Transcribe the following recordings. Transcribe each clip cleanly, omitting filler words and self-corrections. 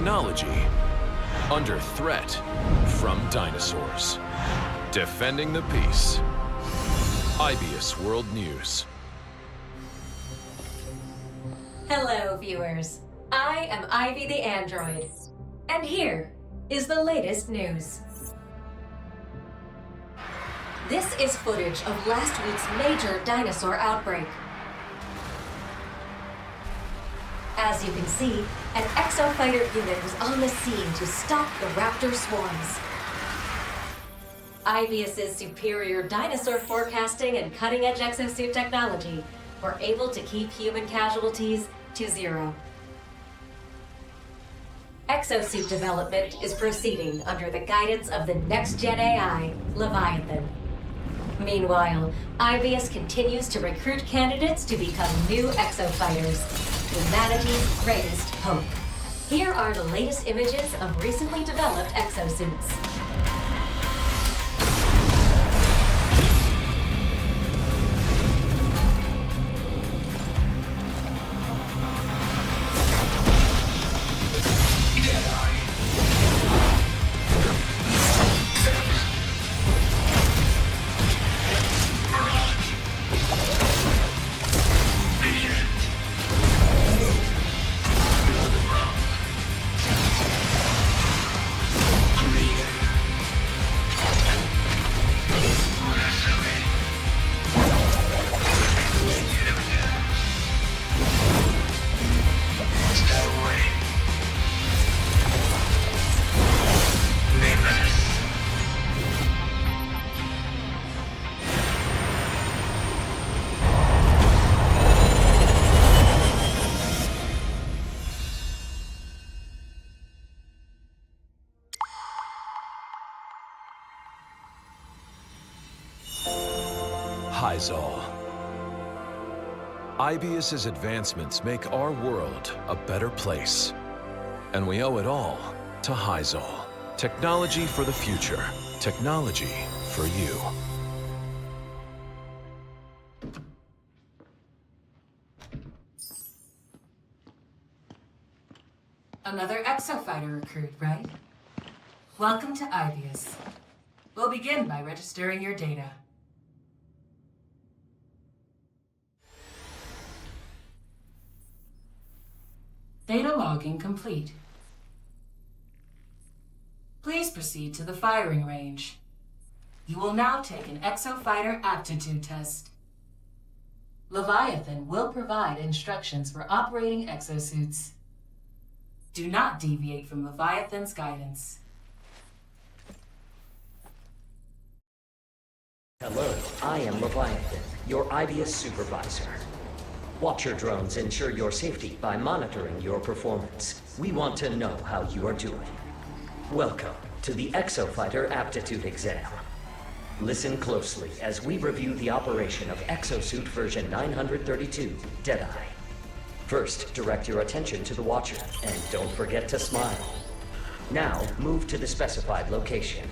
technology under threat from dinosaurs. Defending the peace. IBS World News. Hello, viewers. I am Ivy the Android, and here is the latest news. This is footage of last week's major dinosaur outbreak. As you can see, an exofighter unit was on the scene to stop the raptor swarms. IBS's superior dinosaur forecasting and cutting-edge exosuit technology were able to keep human casualties to 0. Exosuit development is proceeding under the guidance of the next-gen AI, Leviathan. Meanwhile, IBS continues to recruit candidates to become new exofighters, humanity's greatest hope. Here are the latest images of recently developed exosuits. Hyzal. IBS's advancements make our world a better place. And we owe it all to Hyzal. Technology for the future. Technology for you. Another exofighter recruit, right? Welcome to IBS. We'll begin by registering your data. Data logging complete. Please proceed to the firing range. You will now take an exofighter aptitude test. Leviathan will provide instructions for operating exosuits. Do not deviate from Leviathan's guidance. Hello, I am Leviathan, your IBS supervisor. Watcher drones ensure your safety by monitoring your performance. We want to know how you are doing. Welcome to the Exofighter Aptitude Exam. Listen closely as we review the operation of Exosuit version 932, Deadeye. First, direct your attention to the Watcher, and don't forget to smile. Now, move to the specified location.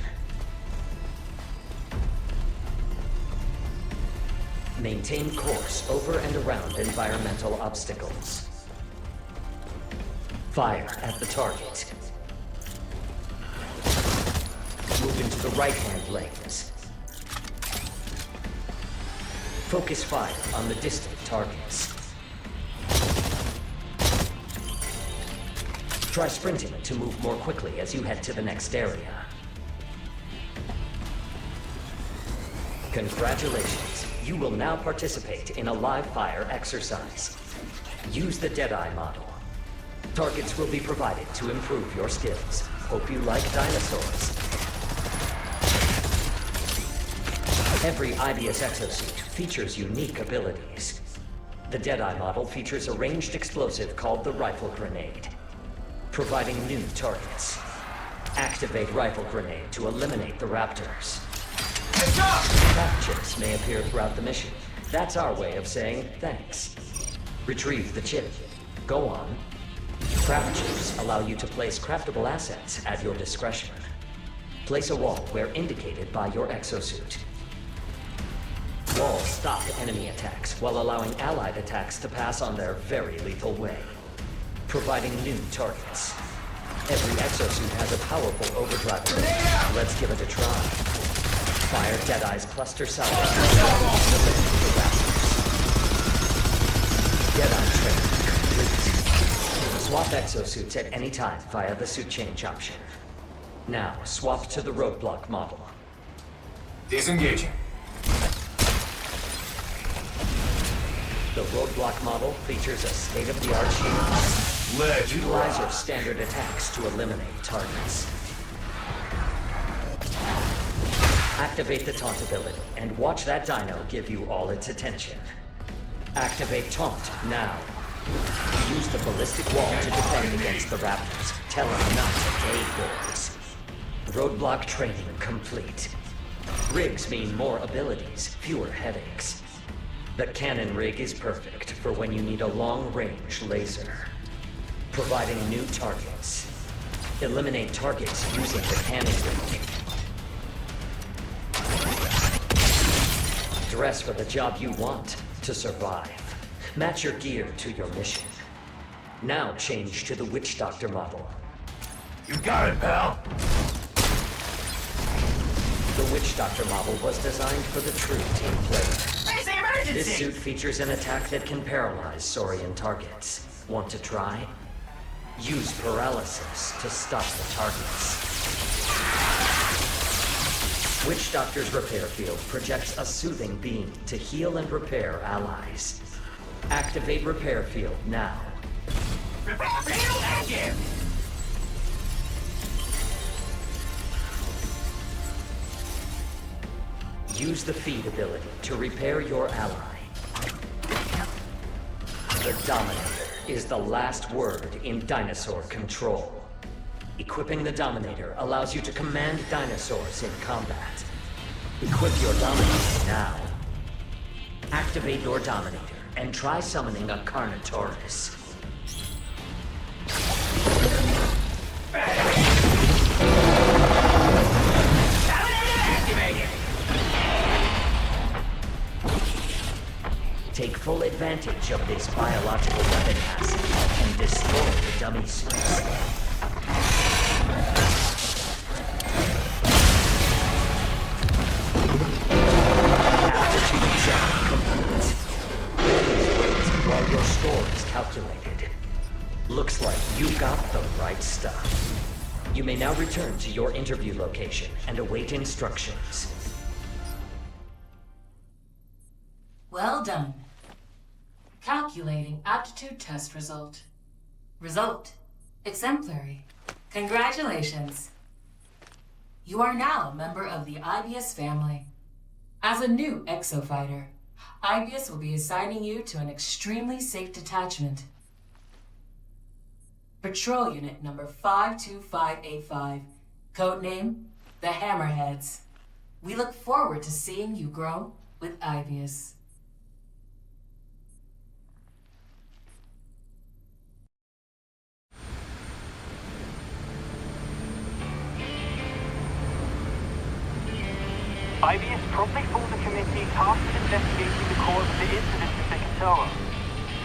Maintain course over and around environmental obstacles. Fire at the target. Move into the right-hand lanes. Focus fire on the distant targets. Try sprinting to move more quickly as you head to the next area. Congratulations. You will now participate in a live fire exercise. Use the Deadeye model. Targets will be provided to improve your skills. Hope you like dinosaurs. Every IBS exosuit features unique abilities. The Deadeye model features a ranged explosive called the Rifle Grenade, providing new targets. Activate Rifle Grenade to eliminate the raptors. Craft chips may appear throughout the mission. That's our way of saying thanks. Retrieve the chip. Go on. Craft chips allow you to place craftable assets at your discretion. Place a wall where indicated by your exosuit. Walls stop enemy attacks while allowing allied attacks to pass on their very lethal way, providing new targets. Every exosuit has a powerful overdrive ability. Let's give it a try. Fire Deadeye's cluster salvo. Deadeye training complete. Swap exosuits at any time via the suit change option. Now, swap to the roadblock model. Disengaging. The roadblock model features a state-of-the-art shield. Utilize your standard attacks to eliminate targets. Activate the taunt ability, and watch that dino give you all its attention. Activate taunt now. Use the ballistic wall to defend against the raptors. Tell them not to cave boys. Roadblock training complete. Rigs mean more abilities, fewer headaches. The cannon rig is perfect for when you need a long-range laser. Providing new targets. Eliminate targets using the cannon rig. Dress for the job you want to survive. Match your gear to your mission. Now change to the Witch Doctor model. You got it, pal. The Witch Doctor model was designed for the true team player. This suit features an attack that can paralyze Saurian targets. Want to try? Use paralysis to stop the targets. Witch Doctor's repair field projects a soothing beam to heal and repair allies. Activate repair field now. Repair field active! Use the feed ability to repair your ally. The Dominator is the last word in dinosaur control. Equipping the Dominator allows you to command dinosaurs in combat. Equip your Dominator now. Activate your Dominator and try summoning a Carnotaurus. Take full advantage of this biological weapon asset and destroy the dummy suits. Aptitude check complete. Wait while your score is calculated. Looks like you got the right stuff. You may now return to your interview location and await instructions. Well done. Calculating aptitude test result. Result. Exemplary. Congratulations. You are now a member of the IBS family. As a new exofighter, IBS will be assigning you to an extremely safe detachment. Patrol Unit number 52585. Codename, the Hammerheads. We look forward to seeing you grow with IBS. IBS promptly formed a committee tasked with investigating the cause of the incident in Secatoa.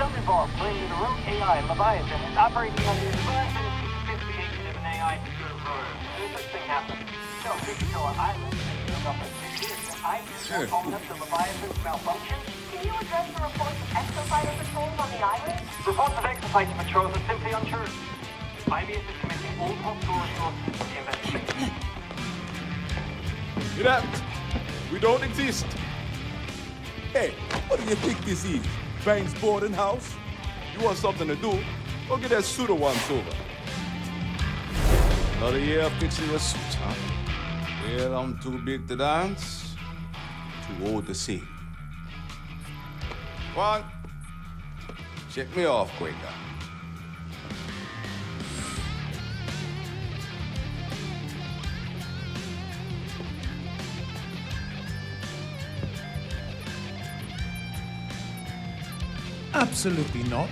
Some involved claiming that a rogue AI, Leviathan, is operating on the environment of sophisticated of an AI to control. No such thing happened. So, Secatoa Island, built up in 6 years, IBS won't own up to Leviathan's malfunction. Can you address the reports of exofighter patrols on the island? Reports of exofighter patrols are simply untrue. IBS is committing all possible resources to the investigation. You know, we don't exist. Hey, what do you think this is? Bank's boarding house? You want something to do? Go get that suit of once over. Another year fixing your suit, huh? Well, I'm too big to dance, too old to sing. One, check me off, Quaker. Absolutely not.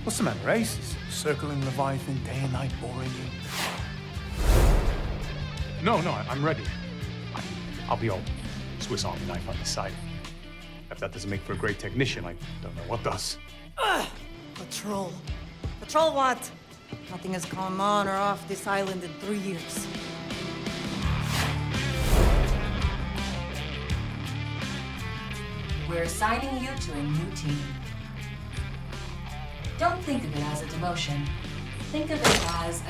What's the matter, Ace? Circling Leviathan day and night boring you? No, I'm ready. I'll be all Swiss Army knife on the side. If that doesn't make for a great technician, I don't know what does. Patrol. Patrol what? Nothing has come on or off this island in 3 years. We're assigning you to a new team. Don't think of it as a demotion. Think of it as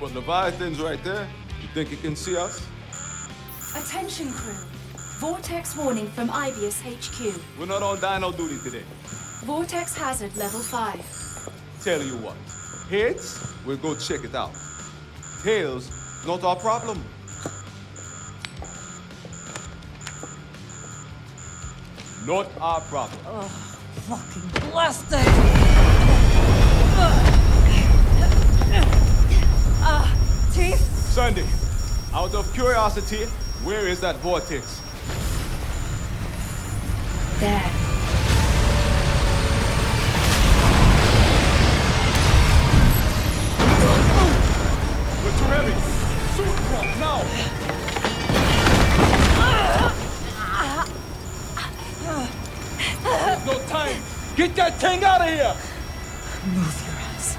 But Leviathan's right there. You think he can see us? Attention crew. Vortex warning from IBIS HQ. We're not on dino duty today. Vortex hazard level 5. Tell you what. Heads, we'll go check it out. Tails, not our problem. Not our problem. Oh, fucking blasted! Chief? Sandy, out of curiosity, where is that vortex? There. We're too heavy. Suit drop now. There's no time. Get that thing out of here. Move your ass.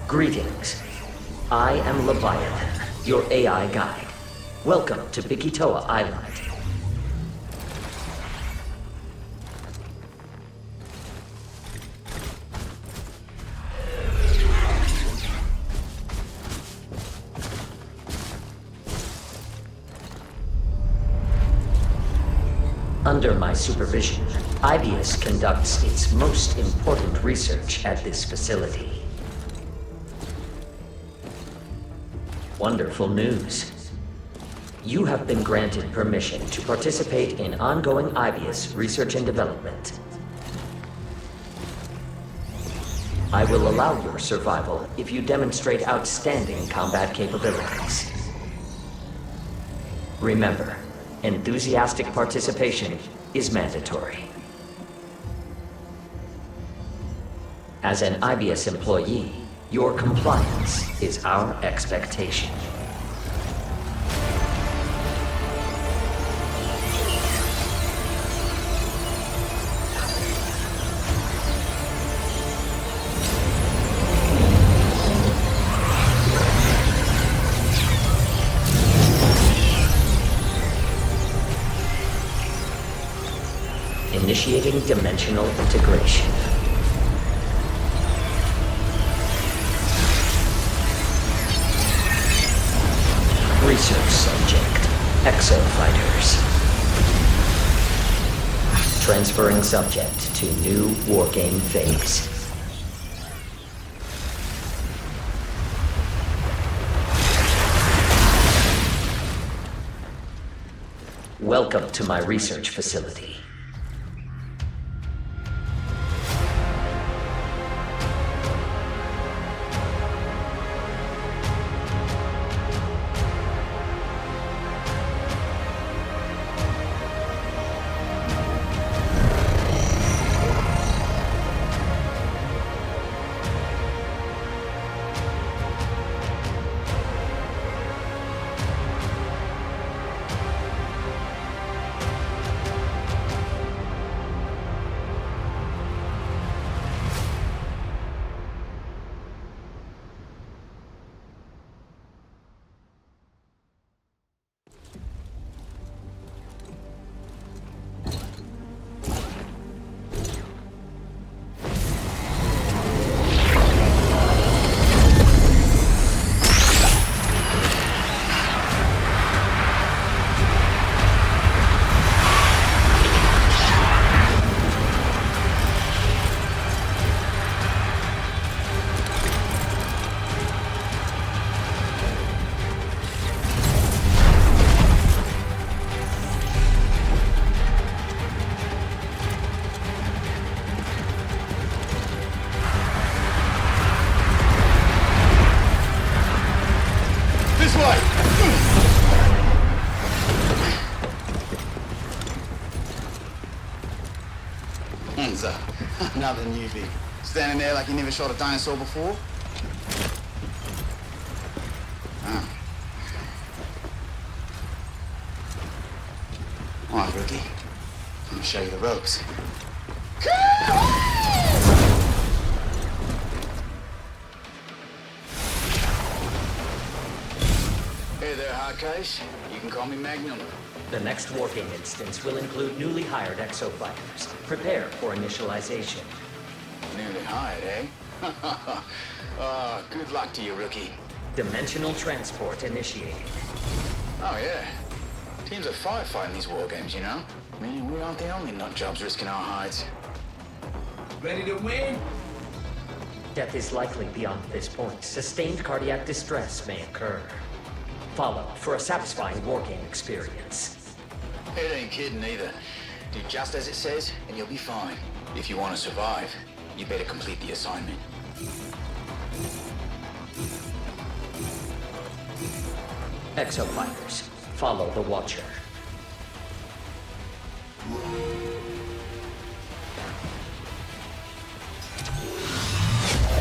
Greetings. I am Leviathan, your AI guide. Welcome to Bikitoa Island. Under my supervision, IBIS conducts its most important research at this facility. Wonderful news. You have been granted permission to participate in ongoing IBIS research and development. I will allow your survival if you demonstrate outstanding combat capabilities. Remember, enthusiastic participation is mandatory. As an IBIS employee, your compliance is our expectation. Initiating dimensional integration. Research subject, Exofighters. Transferring subject to new wargame phase. Welcome to my research facility. up? Another newbie. Standing there like you never shot a dinosaur before? Oh. All right, rookie. I'm gonna show you the ropes. Hey there, Hardcase. You can call me Magnum. The next wargame instance will include newly hired exofighters. Prepare for initialization. Newly hired, eh? Good luck to you, rookie. Dimensional transport initiated. Oh, yeah. Teams are firefighting these war games, you know? I mean, we aren't the only nut jobs risking our hides. Ready to win? Death is likely beyond this point. Sustained cardiac distress may occur. Follow for a satisfying wargame experience. It ain't kidding either. Do just as it says, and you'll be fine. If you want to survive, you better complete the assignment. Exofighters, follow the Watcher.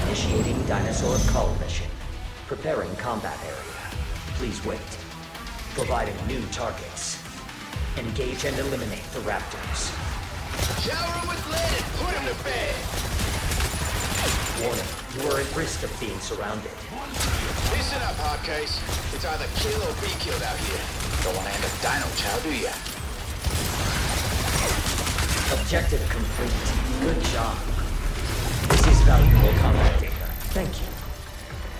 Initiating dinosaur cull mission. Preparing combat area. Please wait. Providing new targets. Engage and eliminate the raptors. Shower him with lead and put him to bed! Warning, you are at risk of being surrounded. Listen up, Hardcase. It's either kill or be killed out here. Don't want to end up dino chow, do ya? Objective complete. Good job. This is valuable combat data. Thank you.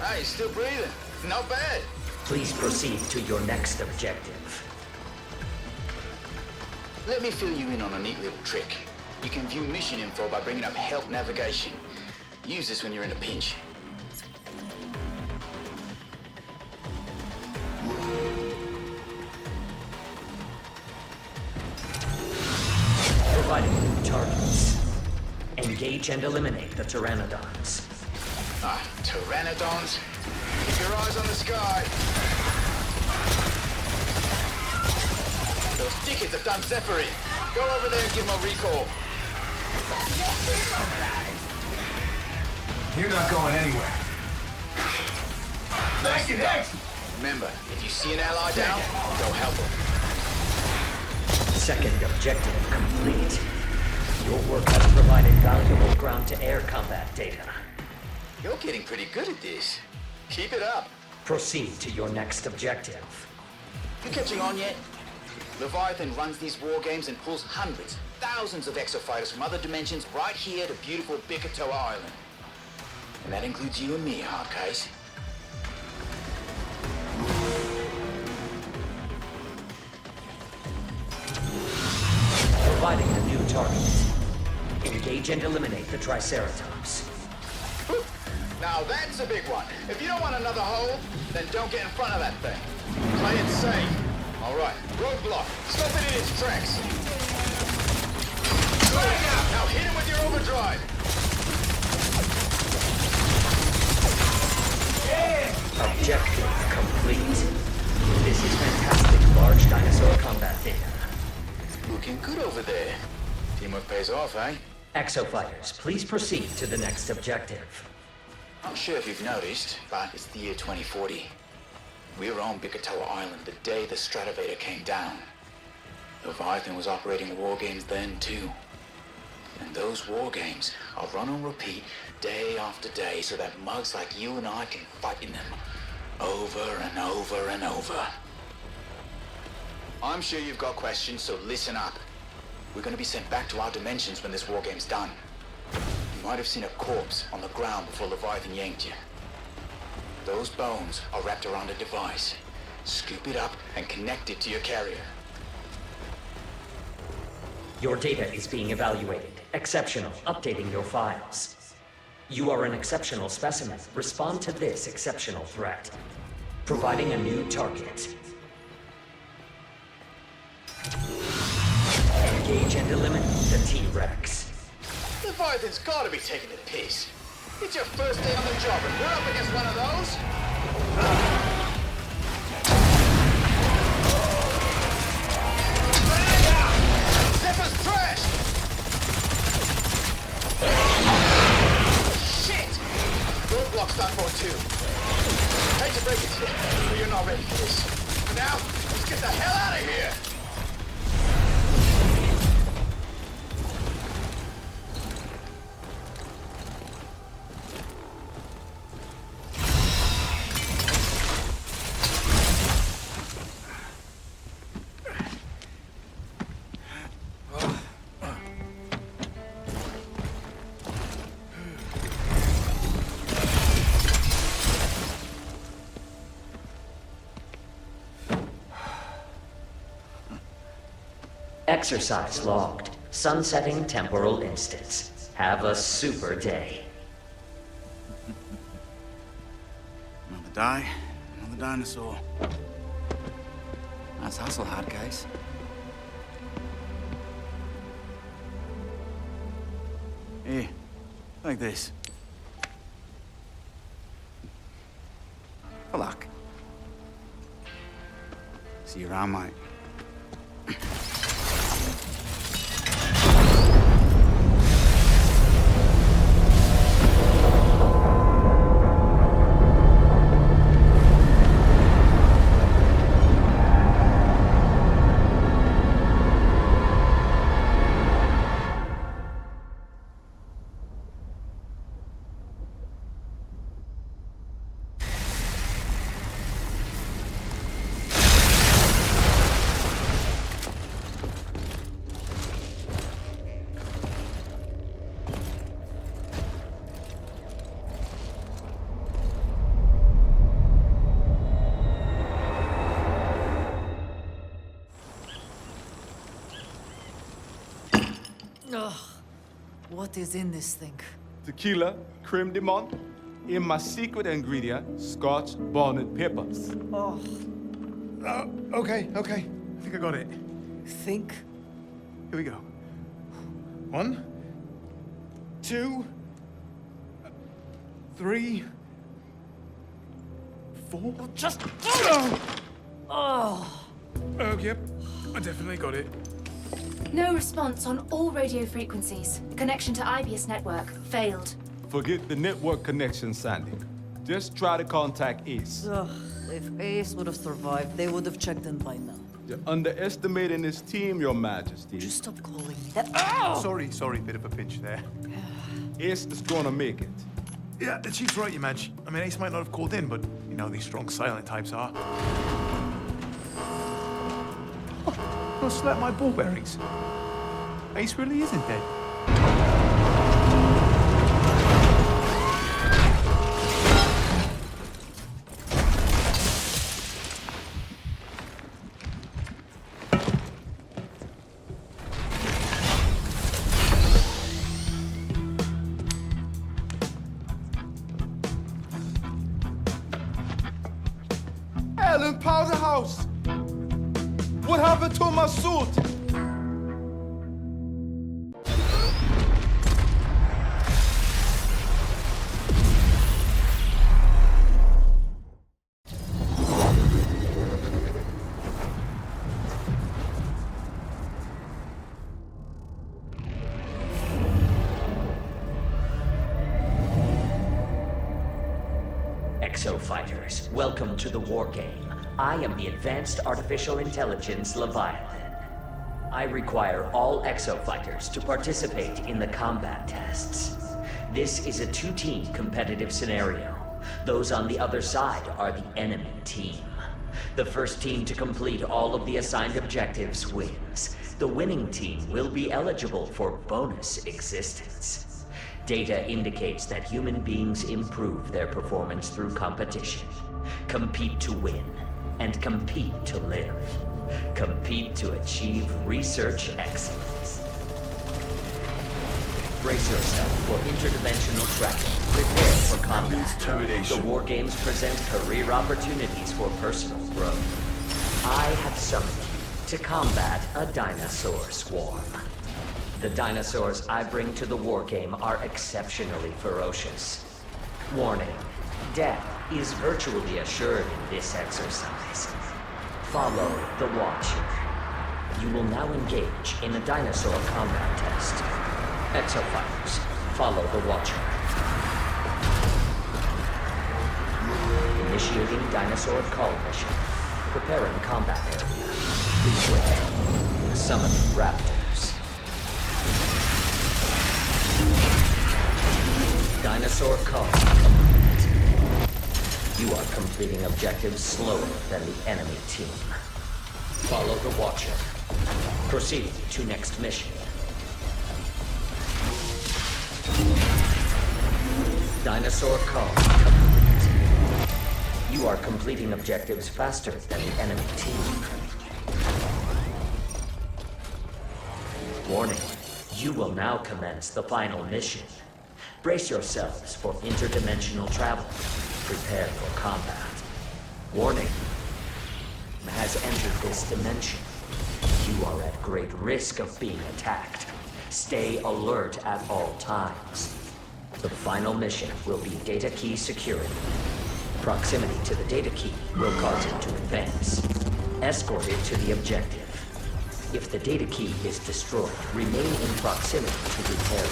Hey, still breathing. Not bad. Please proceed to your next objective. Let me fill you in on a neat little trick. You can view mission info by bringing up help navigation. Use this when you're in a pinch. Providing new targets. Engage and eliminate the pteranodons. Pteranodons? Keep your eyes on the sky. Those dickheads have done Zephyr. Go over there and give them a recall. You're not going anywhere. Next! Remember, if you see an ally down, go help them. Second objective complete. Your work has provided valuable ground-to-air combat data. You're getting pretty good at this. Keep it up. Proceed to your next objective. You catching on yet? Leviathan runs these war games and pulls hundreds, thousands of exofighters from other dimensions right here to beautiful Bikatoa Island. And that includes you and me, Hardcase. Providing a new target. Engage and eliminate the Triceratops. Now that's a big one. If you don't want another hole, then don't get in front of that thing. Play it safe. All right, roadblock. Stop it in its tracks. Now hit him with your overdrive. Objective complete. This is fantastic large dinosaur combat data. Looking good over there. Teamwork pays off, eh? Exofighters, please proceed to the next objective. Not sure if you've noticed, but it's the year 2040. We're on Bikatoa Island the day the Stratovator came down. Leviathan was operating war games then too. And those war games are run on repeat day after day so that mugs like you and I can fight in them over and over and over. I'm sure you've got questions, so listen up. We're gonna be sent back to our dimensions when this war game's done. You might have seen a corpse on the ground before Leviathan yanked you. Those bones are wrapped around a device. Scoop it up and connect it to your carrier. Your data is being evaluated. Exceptional. Updating your files. You are an exceptional specimen. Respond to this exceptional threat. Providing a new target. Engage and eliminate the T-Rex. Leviathan's gotta be taking the piss. It's your first day on the job and we're up against one of those? Zephyr's trashed! Exercise logged. Sunsetting temporal instance. Have a super day. Another die, another dinosaur. That's hustle hard, guys. Here, like this. For luck. See you around, mate. Ugh. What is in this thing? Tequila, creme de menthe, in my secret ingredient, Scotch bonnet peppers. Oh. Okay. I think I got it. Think? Here we go. 1, 2, 3, 4. Just... Oh! Yep. I definitely got it. No response on all radio frequencies. Connection to IBS network failed. Forget the network connection, Sandy. Just try to contact Ace. Ugh. If Ace would have survived, they would have checked in by now. You're underestimating this team, Your Majesty. Just stop calling me that. Oh! Sorry, bit of a pinch there. Ace is gonna make it. Yeah, the chief's right, Your Madge. I mean, Ace might not have called in, but you know these strong silent types are. I'll slap my ball bearings. Ace really isn't dead. Ellen Powderhouse! What happened to my suit? Exo-fighters, welcome to the war game. I am the Advanced Artificial Intelligence Leviathan. I require all Exo-fighters to participate in the combat tests. This is a two-team competitive scenario. Those on the other side are the enemy team. The first team to complete all of the assigned objectives wins. The winning team will be eligible for bonus existence. Data indicates that human beings improve their performance through competition. Compete to win, and compete to live. Compete to achieve research excellence. Brace yourself for interdimensional tracking. Prepare for combat. The war games present career opportunities for personal growth. I have summoned you to combat a dinosaur swarm. The dinosaurs I bring to the war game are exceptionally ferocious. Warning, death is virtually assured in this exercise. Follow the Watcher. You will now engage in a dinosaur combat test. Exofighters, follow the Watcher. Initiating dinosaur call mission. Preparing combat area. Be quick. Summon raptors. Dinosaur call. You are completing objectives slower than the enemy team. Follow the Watcher. Proceed to next mission. Dinosaur call complete. You are completing objectives faster than the enemy team. Warning, you will now commence the final mission. Brace yourselves for interdimensional travel. Prepare for combat. Warning, has entered this dimension. You are at great risk of being attacked. Stay alert at all times. The final mission will be data key security. Proximity to the data key will cause it to advance. Escort it to the objective. If the data key is destroyed, remain in proximity to repair it.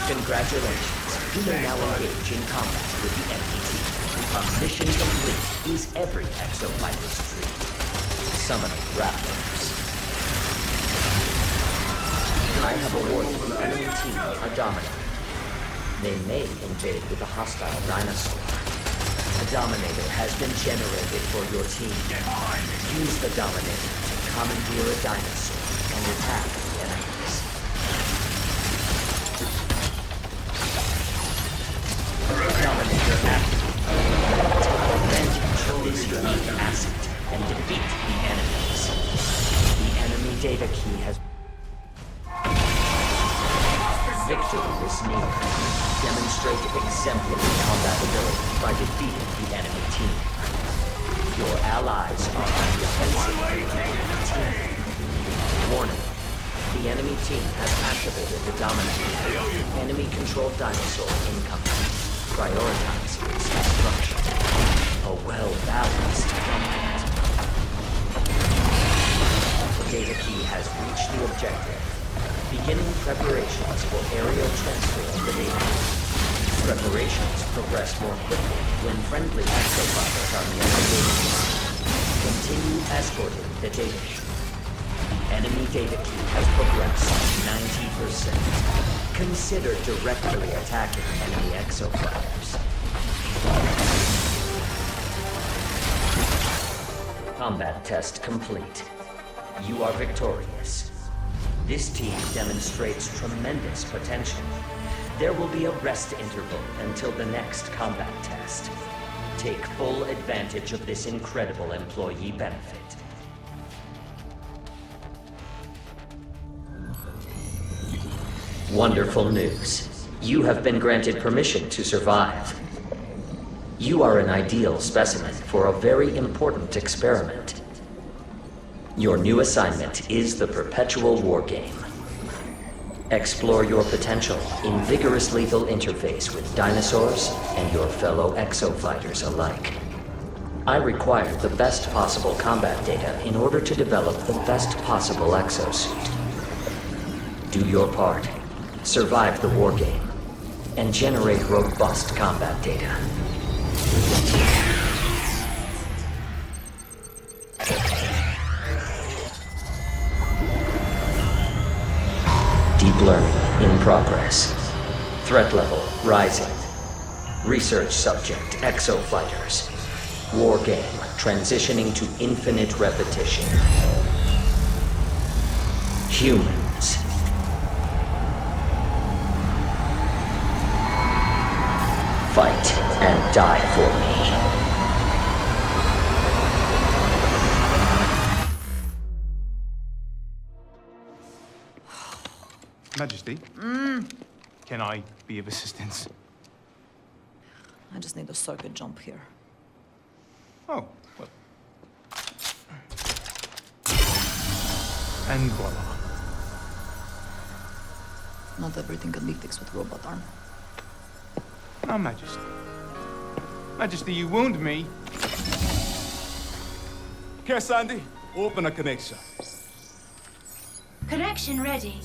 Congratulations. You may now engage in combat with the enemy team. A mission complete is every exofighter's dream. Summoning Raptors. I have awarded the enemy team a Dominator. They may invade with a hostile dinosaur. A Dominator has been generated for your team. Use the Dominator to commandeer a dinosaur and attack the enemies. Dominator activated. Take advantage of this unique asset and defeat the enemies. The enemy data key has... Victory is near. Demonstrate exemplary combat ability by defeating the enemy team. Your allies are on the offensive. Warning. The enemy team has activated the Dominator. Enemy-controlled dinosaur incoming. Prioritize its destruction. A well-balanced combat. The data key has reached the objective. Beginning preparations for aerial transfer of the data. Preparations progress more quickly when friendly exoplanets are near the data key. Continue escorting the data key. The enemy data key has progressed 90%. Consider directly attacking enemy exoplanets. Combat test complete. You are victorious. This team demonstrates tremendous potential. There will be a rest interval until the next combat test. Take full advantage of this incredible employee benefit. Wonderful news. You have been granted permission to survive. You are an ideal specimen for a very important experiment. Your new assignment is the perpetual war game. Explore your potential in vigorous lethal interface with dinosaurs and your fellow exofighters alike. I require the best possible combat data in order to develop the best possible exosuit. Do your part, survive the war game, and generate robust combat data. Deep learning in progress. Threat level rising. Research subject exofighters. War game transitioning to infinite repetition. Humans. Fight and die for me. Majesty? Can I be of assistance? I just need a circuit jump here. Oh, well. And voila. Not everything can be fixed with robot arm. No, Majesty. Majesty, you wound me. Okay, Sandy, open a connection. Connection ready.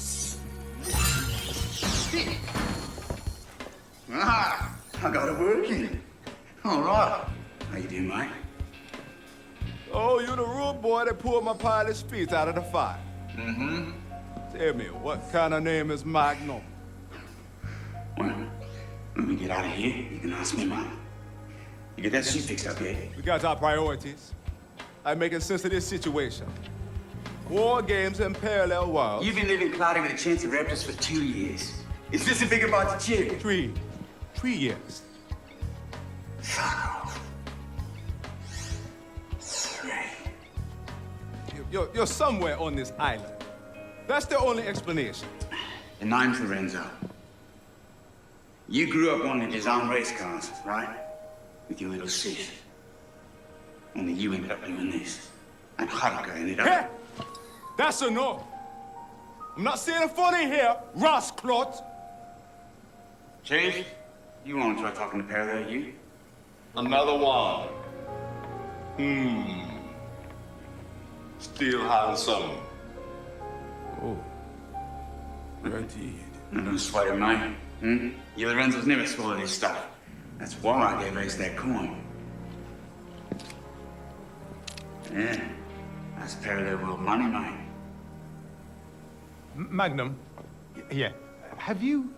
Ah, I got it working. All right. How you doing, mate? Oh, you the rude boy that pulled my pilot's feet out of the fire. Mm-hmm. Tell me, what kind of name is Magnum? Well, when we get out of here, you can ask me, mate. You get that suit fixed up, yeah? We got our priorities. I'm making sense of this situation. War games in parallel worlds. You've been living cloudy with a chance of raptors for 2 years. Is this a bigger bite to chew? 3 years. Fuck off. 3. You're somewhere on this island. That's the only explanation. The name's Lorenzo. You grew up wanting to design race cars, right? With your little sis. Only you ended up doing this. And Haruka ended up... Hey! That's enough! I'm not saying funny here, Rossclot! Chief, you want to try talking to Parallel, you? Another one. Still handsome. Oh. Indeed. Not gonna sweat it, mate. You Lorenzo's never swallowed his stuff. That's why I gave Ace that coin. Yeah. That's Parallel World money, mate. Magnum, yeah. Have you,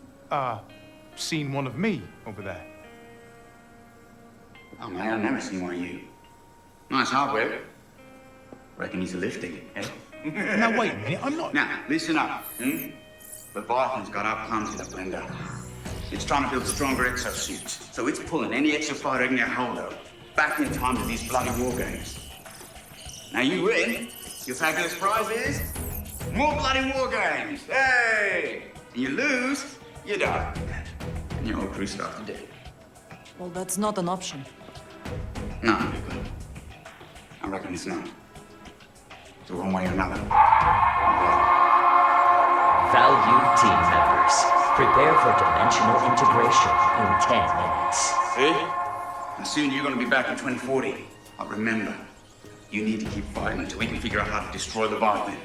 seen one of me over there? Oh, mate, I've never seen one of you. Nice hardware. Reckon he's a lifting, eh? Now, wait a minute, I'm not... Now, listen up, Leviathan's got our plans in a blender. It's trying to build stronger exosuits, so it's pulling any exofighter it can get hold of back in time to these bloody war games. Now you win, your fabulous prize is more bloody war games. Hey! And you lose, you die. And your whole crew starts to death. Well, that's not an option. No, I reckon it's not. It's one way or another. Valued team members, prepare for dimensional integration in 10 minutes. See? And soon you're gonna be back in 2040. But remember, you need to keep fighting until we can figure out how to destroy Leviathan.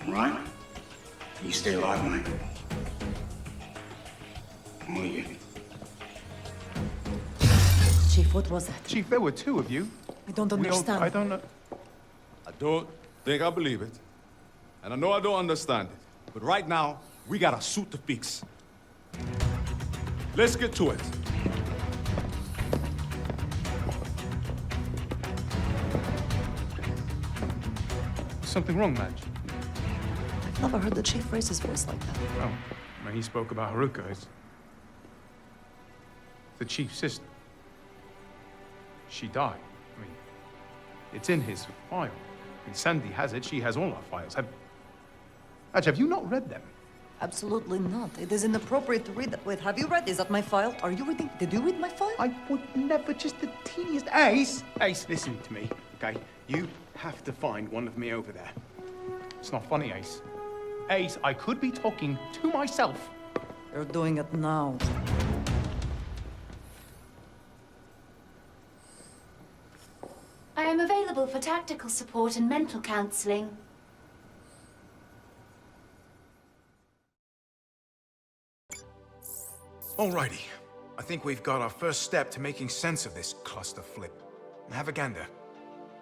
All right? You stay alive, mate. All of you. Chief, what was that? Chief, there were two of you. I don't understand. I don't know. I don't think I believe it. And I know I don't understand it. But right now, we got a suit to fix. Let's get to it. Something wrong, Madge? I've never heard the Chief raise his voice like that. Oh, when he spoke about Haruka, it's the Chief's sister. She died. I mean, it's in his file. And Sandy has it. She has all our files. Madge, have you not read them? Absolutely not. It is inappropriate to read that. Wait, have you read? Is that my file? Are you reading? Did you read my file? I would never, just the teeniest... Ace, listen to me, okay? You have to find one of me over there. It's not funny, Ace. Ace, I could be talking to myself. You're doing it now. I am available for tactical support and mental counseling. Alrighty. I think we've got our first step to making sense of this cluster flip. Have a gander.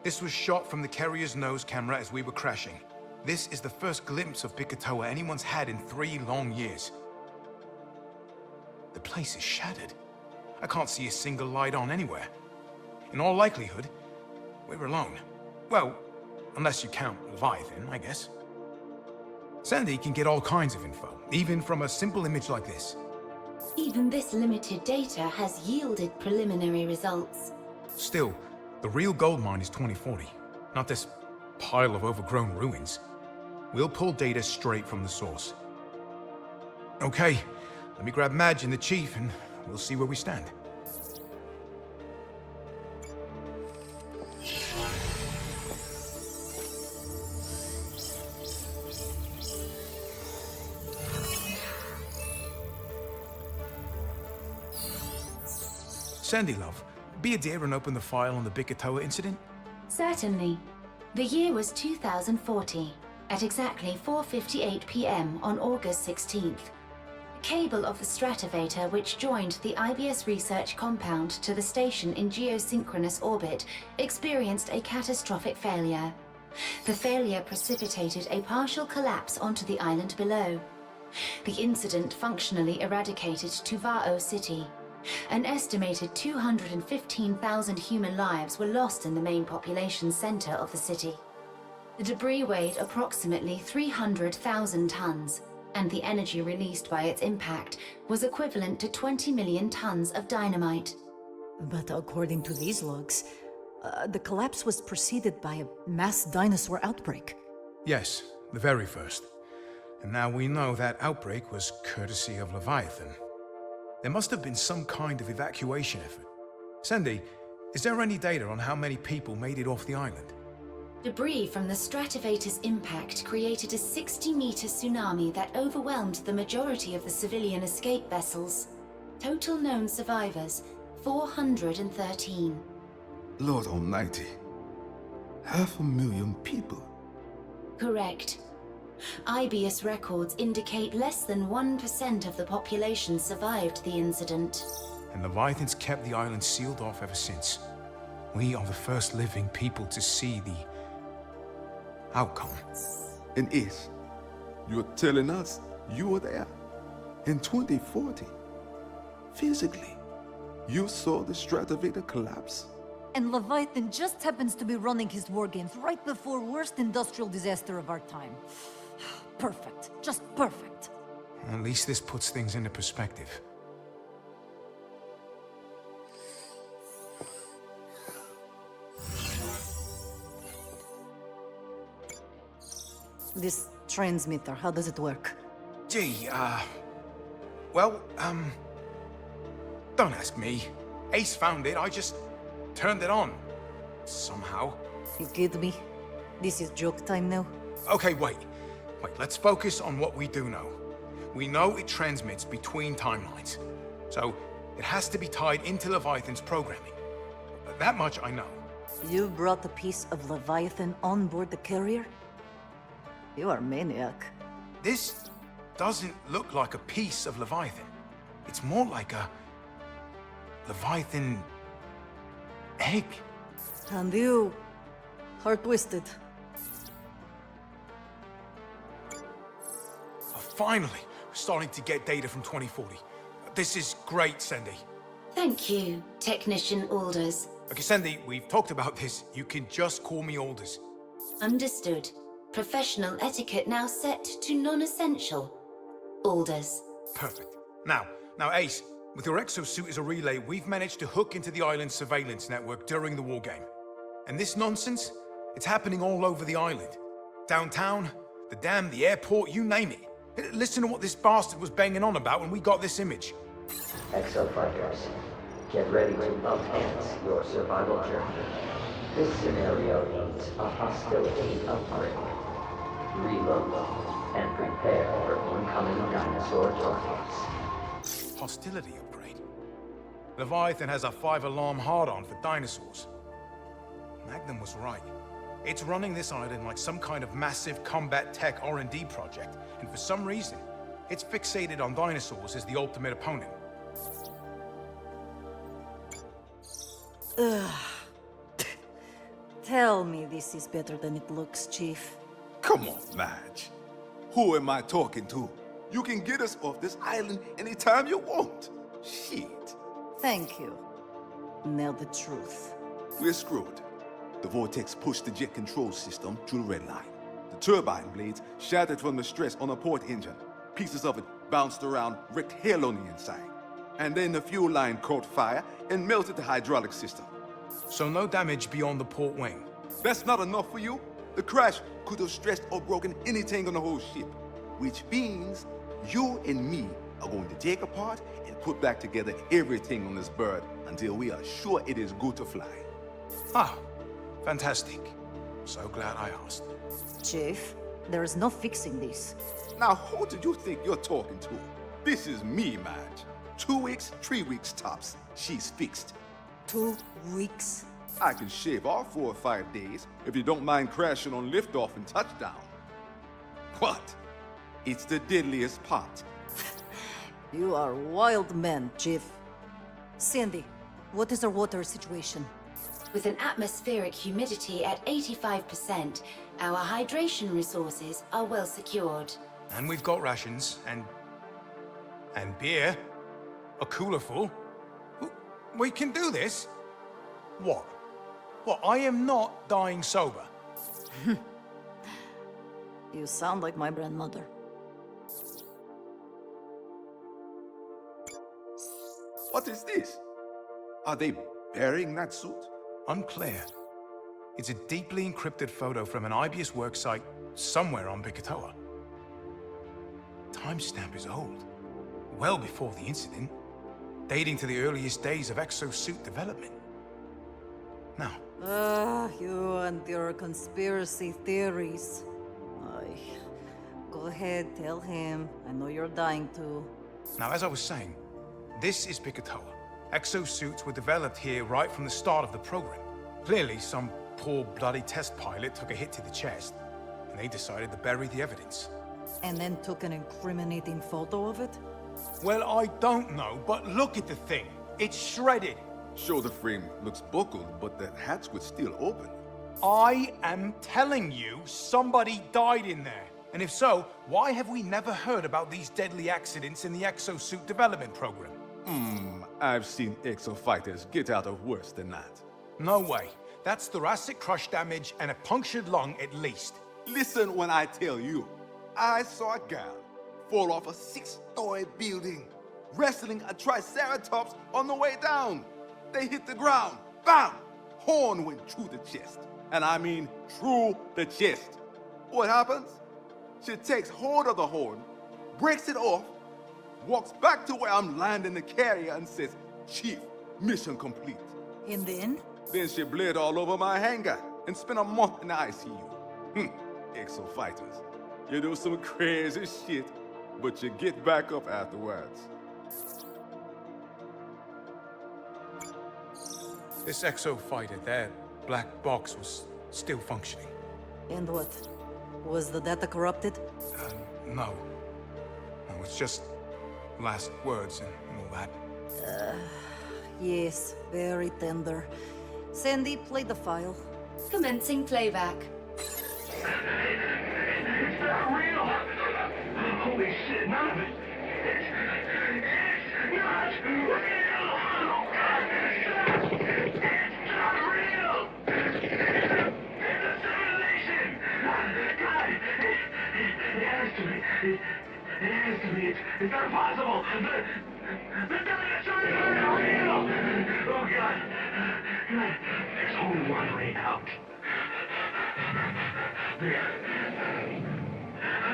This was shot from the carrier's nose camera as we were crashing. This is the first glimpse of Bikatoa anyone's had in 3 long years. The place is shattered. I can't see a single light on anywhere. In all likelihood, we're alone. Well, unless you count Leviathan, I guess. Sandy can get all kinds of info, even from a simple image like this. Even this limited data has yielded preliminary results. Still, the real gold mine is 2040, not this pile of overgrown ruins. We'll pull data straight from the source. Okay, let me grab Madge and the Chief, and we'll see where we stand. Sandy, love, be a dear and open the file on the Bikatoa incident. Certainly. The year was 2040. At exactly 4:58 p.m. on August 16th, a cable of the stratovator which joined the IBS research compound to the station in geosynchronous orbit experienced a catastrophic failure. The failure precipitated a partial collapse onto the island below. The incident functionally eradicated Tuvao City. An estimated 215,000 human lives were lost in the main population center of the city. The debris weighed approximately 300,000 tons, and the energy released by its impact was equivalent to 20 million tons of dynamite. But according to these logs, the collapse was preceded by a mass dinosaur outbreak. Yes, the very first. And now we know that outbreak was courtesy of Leviathan. There must have been some kind of evacuation effort. Sandy, is there any data on how many people made it off the island? Debris from the Stratovator's impact created a 60-meter tsunami that overwhelmed the majority of the civilian escape vessels. Total known survivors, 413. Lord Almighty. 500,000 people. Correct. IBS records indicate less than 1% of the population survived the incident. And Leviathan's kept the island sealed off ever since. We are the first living people to see the outcome. And Ace, you're telling us you were there in 2040. Physically, you saw the Stratovator collapse? And Leviathan just happens to be running his war games right before worst industrial disaster of our time. Perfect. Just perfect. At least this puts things into perspective. This transmitter, how does it work? Gee, well, don't ask me. Ace found it, I just turned it on. Somehow. You kid me? This is joke time now? Okay, wait, let's focus on what we do know. We know it transmits between timelines. So, it has to be tied into Leviathan's programming. That much I know. You brought a piece of Leviathan on board the carrier? You are a maniac. This doesn't look like a piece of Leviathan. It's more like a Leviathan egg. And you are twisted. Finally, we're starting to get data from 2040. This is great, Sandy. Thank you, Technician Alders. Okay, Sandy, we've talked about this. You can just call me Alders. Understood. Professional etiquette now set to non-essential. Alders. Perfect. Now, Ace, with your exosuit as a relay, we've managed to hook into the island's surveillance network during the war game. And this nonsense, it's happening all over the island. Downtown, the dam, the airport, you name it. Listen to what this bastard was banging on about when we got this image. Exofighters, get ready to enhance your survival journey. This scenario needs a hostility upgrade. Reload and prepare for incoming dinosaur targets. Hostility upgrade? Leviathan has a 5-alarm hard-on for dinosaurs. Magnum was right. It's running this island like some kind of massive combat tech R&D project, and for some reason, it's fixated on dinosaurs as the ultimate opponent. Ugh. Tell me this is better than it looks, Chief. Come on, Madge. Who am I talking to? You can get us off this island anytime you want. Shit. Thank you. Now the truth. We're screwed. The vortex pushed the jet control system through the red line. The turbine blades shattered from the stress on the port engine. Pieces of it bounced around, wrecked hell on the inside. And then the fuel line caught fire and melted the hydraulic system. So no damage beyond the port wing? That's not enough for you? The crash could have stressed or broken anything on the whole ship. Which means you and me are going to take apart and put back together everything on this bird until we are sure it is good to fly. Ah, fantastic. So glad I asked. Chief, there is no fixing this. Now, who do you think you're talking to? This is me, Madge. 2 weeks, 3 weeks tops. She's fixed. 2 weeks? I can shave off 4 or 5 days if you don't mind crashing on liftoff and touchdown. What? It's the deadliest part. You are wild man, Chief. Sandy, what is our water situation? With an atmospheric humidity at 85%, our hydration resources are well secured. And we've got rations, and beer. A cooler full. We can do this? What? I am not dying sober. You sound like my grandmother. What is this? Are they burying that suit? Unclear. It's a deeply encrypted photo from an IBS worksite somewhere on Bikatoa. timestamp is old. Well before the incident. Dating to the earliest days of exosuit development. Now, You and your conspiracy theories. Go ahead, tell him. I know you're dying to. Now, as I was saying, this is Picatoa. Exosuits were developed here right from the start of the program. Clearly, some poor bloody test pilot took a hit to the chest, and they decided to bury the evidence. And then took an incriminating photo of it? Well, I don't know, but look at the thing. It's shredded. Sure, the frame looks buckled, but the hatch was still open. I am telling you, somebody died in there. And if so, why have we never heard about these deadly accidents in the exosuit development program? I've seen exo-fighters get out of worse than that. No way. That's thoracic crush damage and a punctured lung at least. Listen when I tell you. I saw a gal fall off a 6-story building, wrestling a triceratops on the way down. They hit the ground. Bam! Horn went through the chest. And I mean through the chest. What happens? She takes hold of the horn, breaks it off, walks back to where I'm landing the carrier and says, "Chief, mission complete." And then? Then she bled all over my hangar and spent a month in the ICU. Exo fighters. You do some crazy shit, but you get back up afterwards. This exo fighter, that black box, was still functioning. And what? Was the data corrupted? No. No, it's just last words and all that. Yes, very tender. Sandy, play the file. Commencing playback. It's not real! Holy shit, none of it! It's not real! Oh God! It's not real! It's a simulation! God! It has to be. It has to be. It's not possible! The dinosaurs aren't real! Oh God! God! There's only one way out. I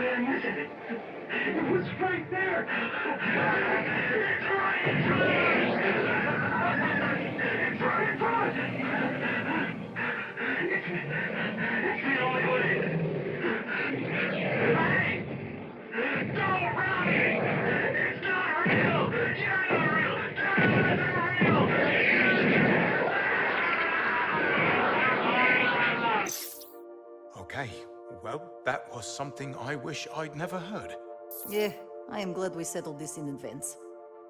didn't miss it. It was right there. It's right in front. It's right in front. It's the only way. Hey! Don't run! It's not real! You're not real! You're not real! Okay, well, that was something I wish I'd never heard. Yeah, I am glad we settled this in advance.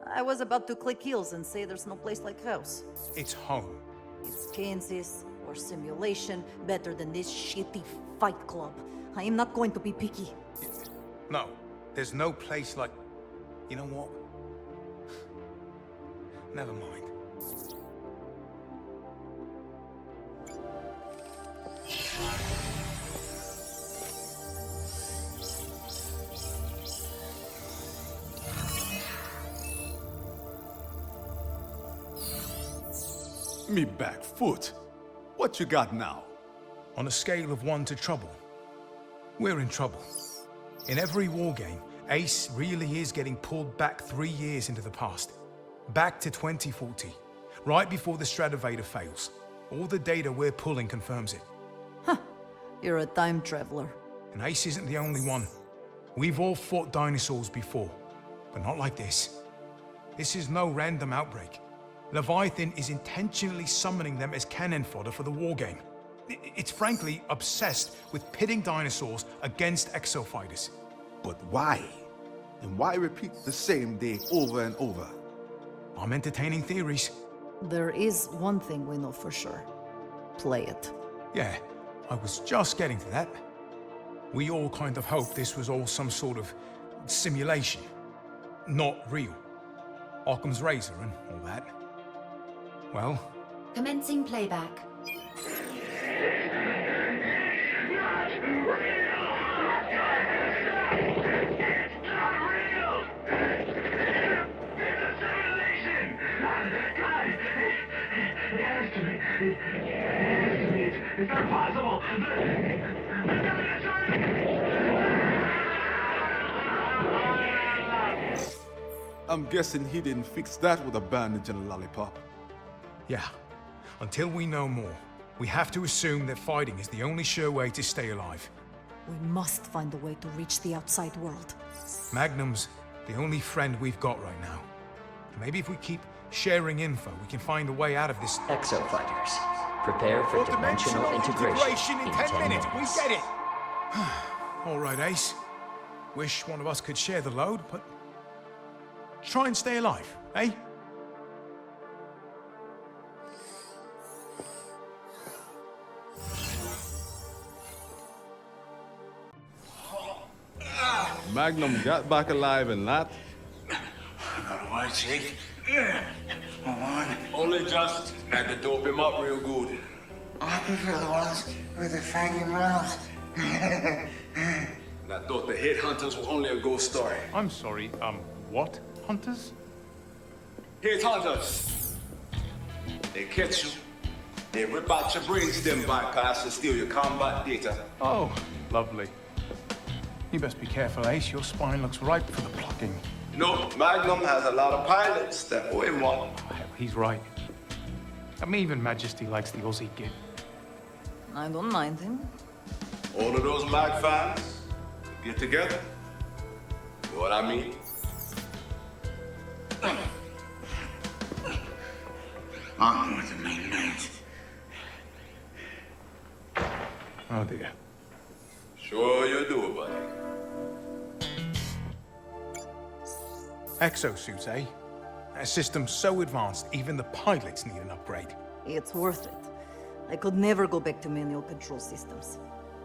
I was about to click heels and say there's no place like house. It's home. It's Kansas, or simulation, better than this shitty fight club. I am not going to be picky. No, there's no place like... You know what? Never mind. Me back foot. What you got now? On a scale of 1 to trouble, we're in trouble. In every wargame, Ace really is getting pulled back 3 years into the past. Back to 2040, right before the Stratovator fails. All the data we're pulling confirms it. You're a time traveler. And Ace isn't the only one. We've all fought dinosaurs before, but not like this. This is no random outbreak. Leviathan is intentionally summoning them as cannon fodder for the wargame. It's frankly obsessed with pitting dinosaurs against exofighters. But why? And why repeat the same day over and over? I'm entertaining theories. There is one thing we know for sure. Play it. Yeah, I was just getting to that. We all kind of hoped this was all some sort of simulation. Not real. Occam's razor and all that. Well... Commencing playback. It's not possible! The dinosaurs! I'm guessing he didn't fix that with a bandage and a lollipop. Yeah. Until we know more, we have to assume that fighting is the only sure way to stay alive. We must find a way to reach the outside world. Magnum's the only friend we've got right now. Maybe if we keep sharing info, we can find a way out of this. Exofighters, prepare for dimensional integration in 10 minutes. We get it! All right, Ace. Wish one of us could share the load, but try and stay alive, eh? Magnum got back alive and that. Alright, Jake. Come on. Only just had to dope him up real good. I prefer the ones with the fanggy mouths. And I thought the headhunters were only a ghost story. I'm sorry, what? Hunters? Headhunters. They catch you. They rip out your brainstem bypass and steal your combat data. Oh, lovely. You best be careful, Ace. Your spine looks ripe for the plucking. No, Magnum has a lot of pilots that owe him one. Oh, he's right. I mean, even Majesty likes the Aussie kid. I don't mind him. All of those Mag fans get together. You know what I mean? I'm with the main knight. Oh dear. Sure you do, buddy. Exosuits, eh? A system so advanced, even the pilots need an upgrade. It's worth it. I could never go back to manual control systems.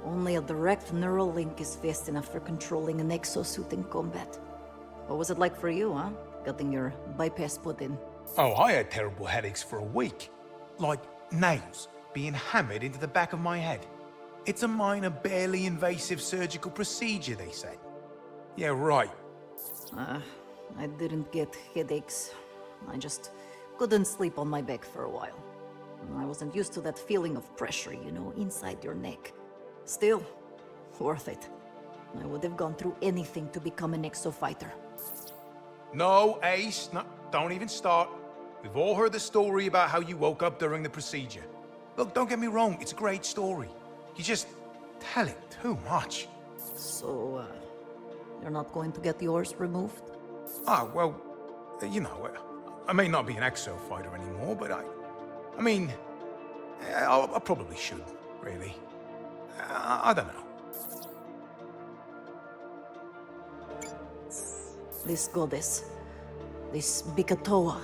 Only a direct neural link is fast enough for controlling an exosuit in combat. What was it like for you, huh? Getting your bypass put in. Oh, I had terrible headaches for a week. Like nails being hammered into the back of my head. It's a minor, barely invasive surgical procedure, they said. Yeah, right. I didn't get headaches. I just couldn't sleep on my back for a while. I wasn't used to that feeling of pressure, you know, inside your neck. Still, worth it. I would have gone through anything to become an exofighter. No, Ace, no, don't even start. We've all heard the story about how you woke up during the procedure. Look, don't get me wrong, it's a great story. You just tell it too much. So, you're not going to get yours removed? Ah, well, you know, I may not be an exo fighter anymore, but I mean, I probably should, really. I don't know. This goddess, this Bikatoa.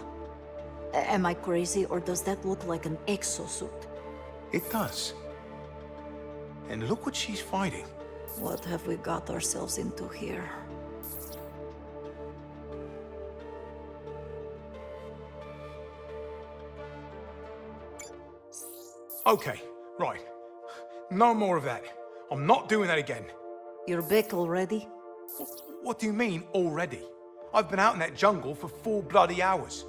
Am I crazy, or does that look like an exosuit? It does. And look what she's fighting. What have we got ourselves into here? Okay, right. No more of that. I'm not doing that again. You're back already? What do you mean, already? I've been out in that jungle for 4 bloody hours.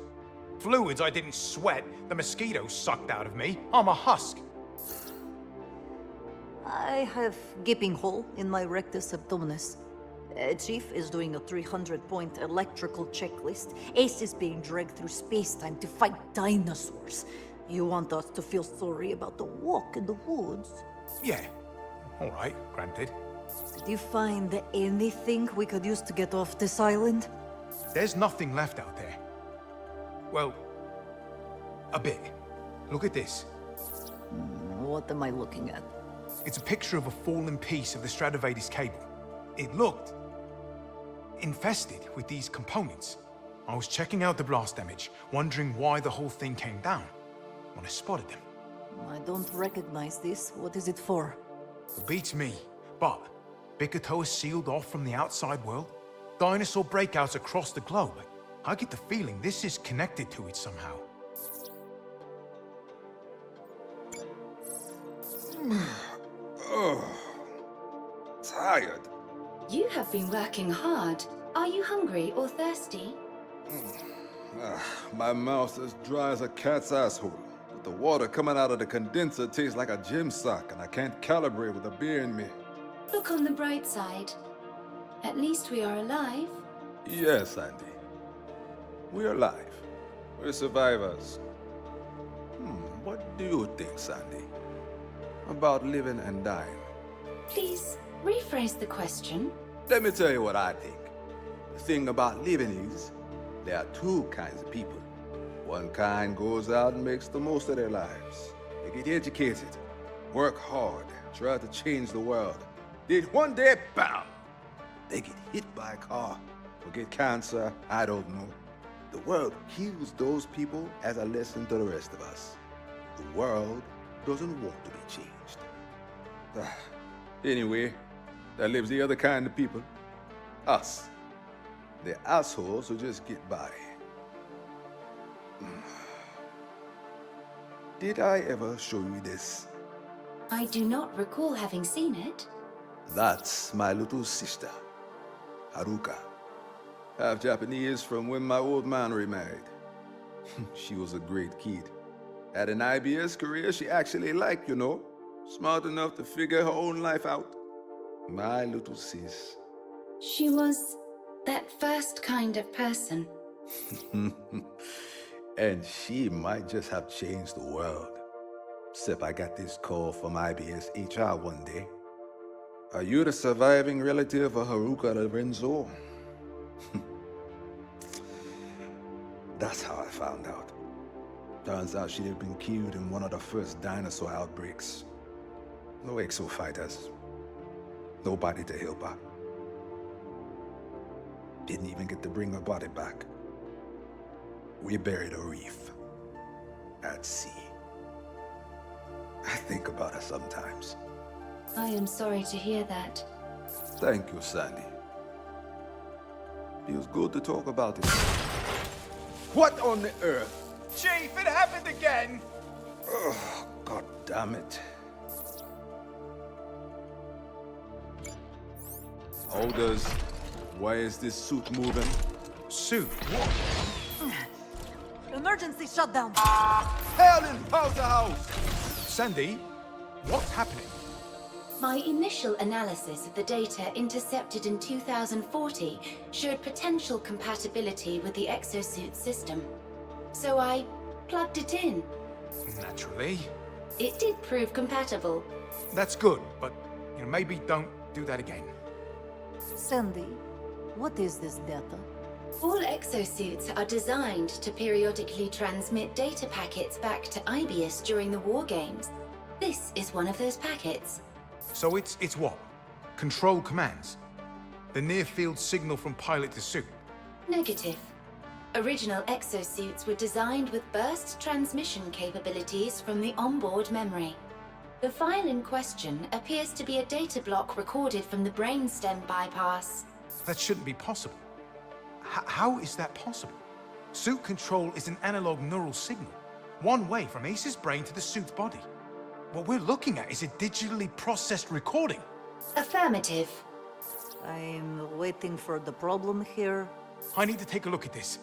Fluids I didn't sweat, the mosquitoes sucked out of me. I'm a husk. I have gaping hole in my rectus abdominis. Chief is doing a 300-point electrical checklist. Ace is being dragged through space-time to fight dinosaurs. You want us to feel sorry about the walk in the woods? Yeah. All right, granted. Did you find anything we could use to get off this island? There's nothing left out there. Well, a bit. Look at this. What am I looking at? It's a picture of a fallen piece of the Stratovator's cable. It looked infested with these components. I was checking out the blast damage, wondering why the whole thing came down, when I spotted them. I don't recognize this. What is it for? It beats me, but Bikatoa is sealed off from the outside world. Dinosaur breakouts across the globe. I get the feeling this is connected to it somehow. Oh, tired. You have been working hard. Are you hungry or thirsty? My mouth's as dry as a cat's asshole. But the water coming out of the condenser tastes like a gym sock, and I can't calibrate with a beer in me. Look on the bright side. At least we are alive. Yes, Andy. We're alive. We're survivors. What do you think, Sandy? About living and dying? Please rephrase the question. Let me tell you what I think. The thing about living is, there are two kinds of people. One kind goes out and makes the most of their lives. They get educated, work hard, try to change the world. Then one day, bam! They get hit by a car, or get cancer, I don't know. The world kills those people as a lesson to the rest of us. The world doesn't want to be changed. Anyway, there lives the other kind of people. Us. The assholes who just get by. Did I ever show you this? I do not recall having seen it. That's my little sister, Haruka. Half Japanese from when my old man remarried. She was a great kid. Had an IBS career she actually liked, you know. Smart enough to figure her own life out. My little sis. She was that first kind of person. And she might just have changed the world. Except I got this call from IBS HR one day. Are you the surviving relative of Haruka Lorenzo? That's how I found out. Turns out she'd have been killed in one of the first dinosaur outbreaks. No exo-fighters. Nobody to help her. Didn't even get to bring her body back. We buried a reef. At sea. I think about her sometimes. I am sorry to hear that. Thank you, Sandy. Feels good to talk about it. What on the earth? Chief, it happened again! Oh, God damn it. Aldous, why is this suit moving? Suit? What? Emergency shutdown! Hell in Powder House! Sandy, what's happening? My initial analysis of the data intercepted in 2040 showed potential compatibility with the exosuit system. So I plugged it in. Naturally. It did prove compatible. That's good, but maybe don't do that again. Sandy, what is this data? All exosuits are designed to periodically transmit data packets back to IBIS during the war games. This is one of those packets. So it's what? Control commands? The near-field signal from pilot to suit? Negative. Original exosuits were designed with burst transmission capabilities from the onboard memory. The file in question appears to be a data block recorded from the brainstem bypass. That shouldn't be possible. How is that possible? Suit control is an analog neural signal, one way from Ace's brain to the suit's body. What we're looking at is a digitally processed recording. Affirmative. I'm waiting for the problem here. I need to take a look at this.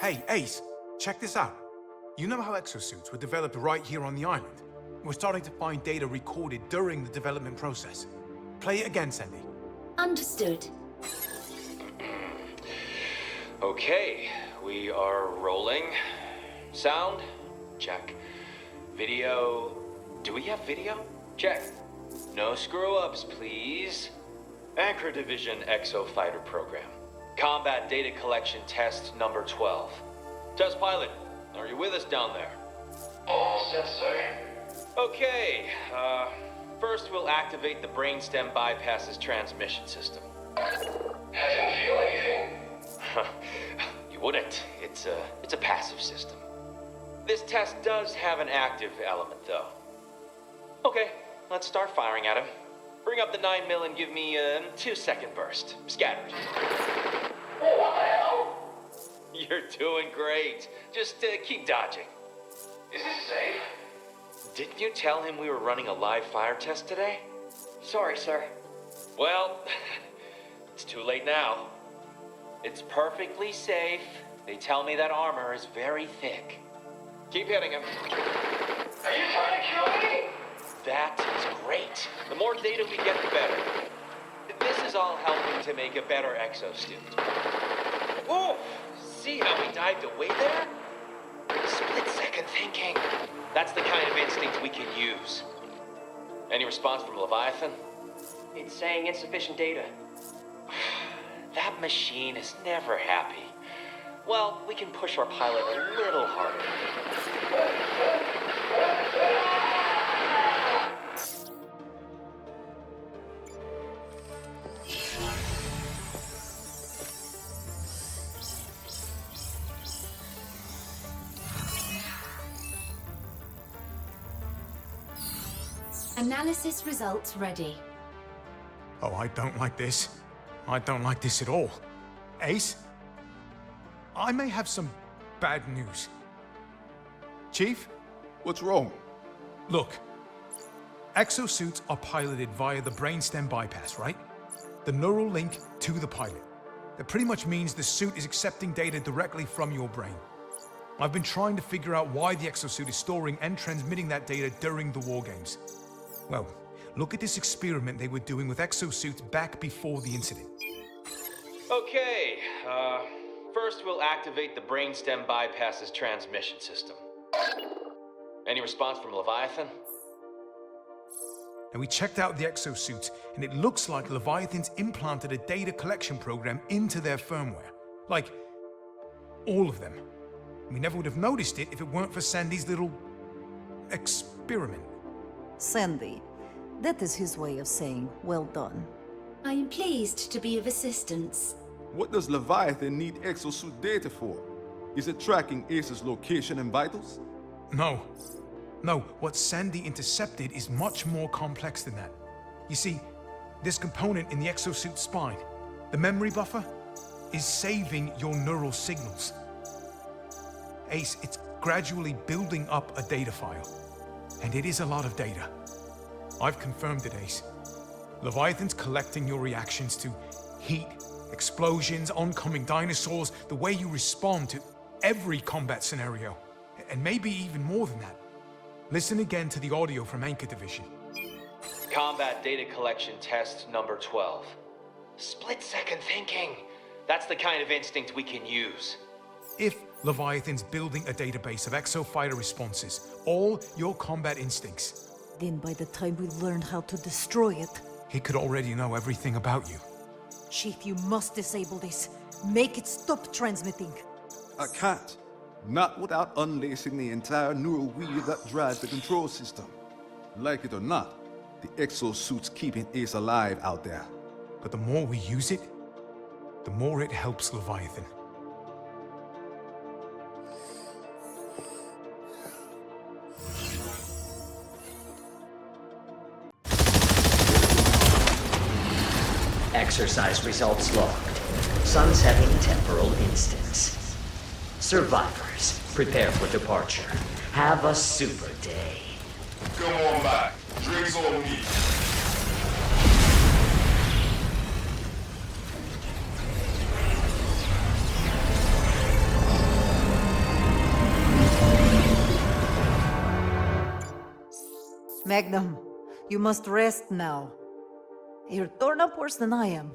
Hey, Ace, check this out. You know how exosuits were developed right here on the island? We're starting to find data recorded during the development process. Play it again, Sandy. Understood. Okay, we are rolling. Sound? Check. Video. Do we have video? Check. No screw-ups, please. Anchor Division Exo Fighter Program. Combat Data Collection Test number 12. Test pilot, are you with us down there? All set, sir. Okay, first we'll activate the brainstem bypasses transmission system. I didn't feel anything. You wouldn't. It's a passive system. This test does have an active element, though. Okay, let's start firing at him. Bring up the 9mm and give me a 2-second burst. Scattered. What the hell? You're doing great. Just keep dodging. Is this safe? Didn't you tell him we were running a live fire test today? Sorry, sir. Well, it's too late now. It's perfectly safe. They tell me that armor is very thick. Keep hitting him. Are you trying to kill me? That is great. The more data we get, the better. This is is all helping to make a better exosuit. Whoa! See how he dived away there? Split-second thinking. That's the kind of instinct we can use. Any response from Leviathan? It's saying insufficient data. That machine is never happy. Well, we can push our pilot a little harder. Analysis results ready. Oh, I don't like this. I don't like this at all. Ace? I may have some bad news. Chief? What's wrong? Look. Exosuits are piloted via the brainstem bypass, right? The neural link to the pilot. That pretty much means the suit is accepting data directly from your brain. I've been trying to figure out why the exosuit is storing and transmitting that data during the war games. Well, look at this experiment they were doing with exosuits back before the incident. Okay, first we'll activate the brainstem bypass's transmission system. Any response from Leviathan? And we checked out the exosuits, and it looks like Leviathan's implanted a data collection program into their firmware. Like, all of them. We never would have noticed it if it weren't for Sandy's little experiment. Sandy. That is his way of saying, well done. I am pleased to be of assistance. What does Leviathan need exosuit data for? Is it tracking Ace's location and vitals? No. No, what Sandy intercepted is much more complex than that. You see, this component in the exosuit spine, the memory buffer, is saving your neural signals. Ace, it's gradually building up a data file. And it is a lot of data. I've confirmed it, Ace. Leviathan's collecting your reactions to heat, explosions, oncoming dinosaurs, the way you respond to every combat scenario. And maybe even more than that. Listen again to the audio from Anchor Division. Combat data collection test number 12. Split-second thinking. That's the kind of instinct we can use. If Leviathan's building a database of exofighter responses, all your combat instincts, then by the time we learn how to destroy it, he could already know everything about you. Chief, you must disable this. Make it stop transmitting. I can't. Not without unlacing the entire neural wheel that drives the control system. Like it or not, the exosuit's keeping Ace alive out there. But the more we use it, the more it helps Leviathan. Exercise results logged. Sunsetting temporal instance. Survivors, prepare for departure. Have a super day. Come on back. Drinks on me. Magnum, you must rest now. You're torn up worse than I am.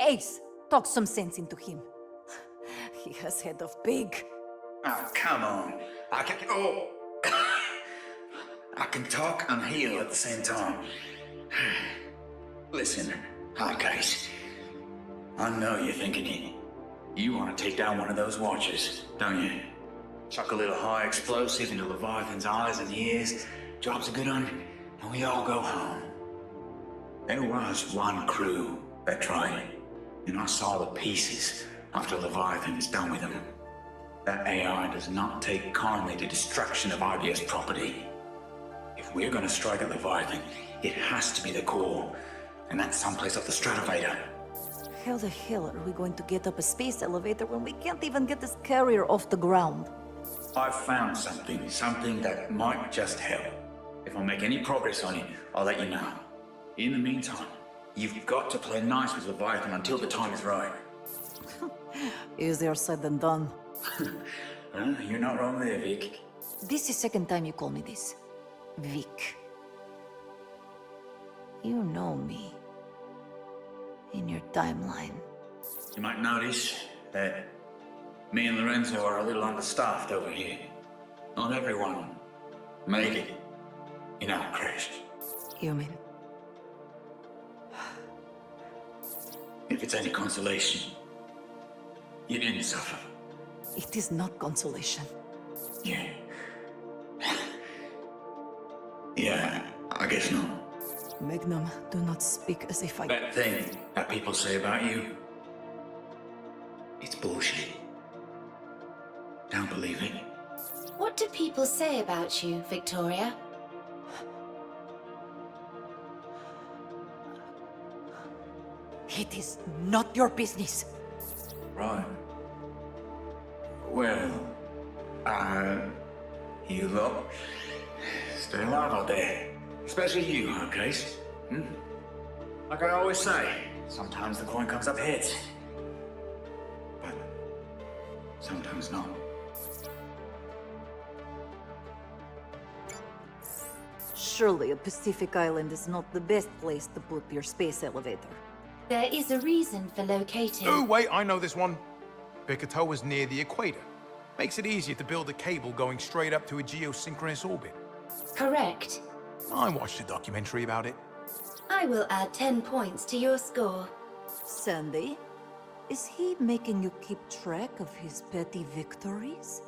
Ace, talk some sense into him. He has head of pig. Oh, come on. I can talk and heal at the same time. Listen, hi guys. I know you're thinking it. You want to take down one of those watchers, don't you? Chuck a little high explosive into Leviathan's eyes and ears, job's a good one, and we all go home. There was one crew that tried, and I saw the pieces after Leviathan is done with them. That AI does not take kindly to destruction of IBS property. If we're gonna strike at Leviathan, it has to be the core, and that's someplace off the Stratovator. How the hell are we going to get up a space elevator when we can't even get this carrier off the ground? I've found something that might just help. If I make any progress on it, I'll let you know. In the meantime, you've got to play nice with Leviathan until the time is right. Easier said than done. You're not wrong there, Vic. This is second time you call me this. Vic. You know me. in your timeline. You might notice that me and Lorenzo are a little understaffed over here. Not everyone make it in our crash. You mean? If it's any consolation, you didn't suffer. It is not consolation. Yeah. Yeah, I guess not. Magnum, do not speak as if I... That thing that people say about you, it's bullshit. Don't believe it. What do people say about you, Victoria? It is not your business. Right. Well, you lot, stay alive out there. Especially you, huh, Case? Like I always say, sometimes the coin comes up heads. But sometimes not. Surely a Pacific island is not the best place to put your space elevator. There is a reason for locating... Oh, wait, I know this one. Bickertoe is near the equator. Makes it easier to build a cable going straight up to a geosynchronous orbit. Correct. I watched a documentary about it. I will add 10 points to your score. Sandy, is he making you keep track of his petty victories?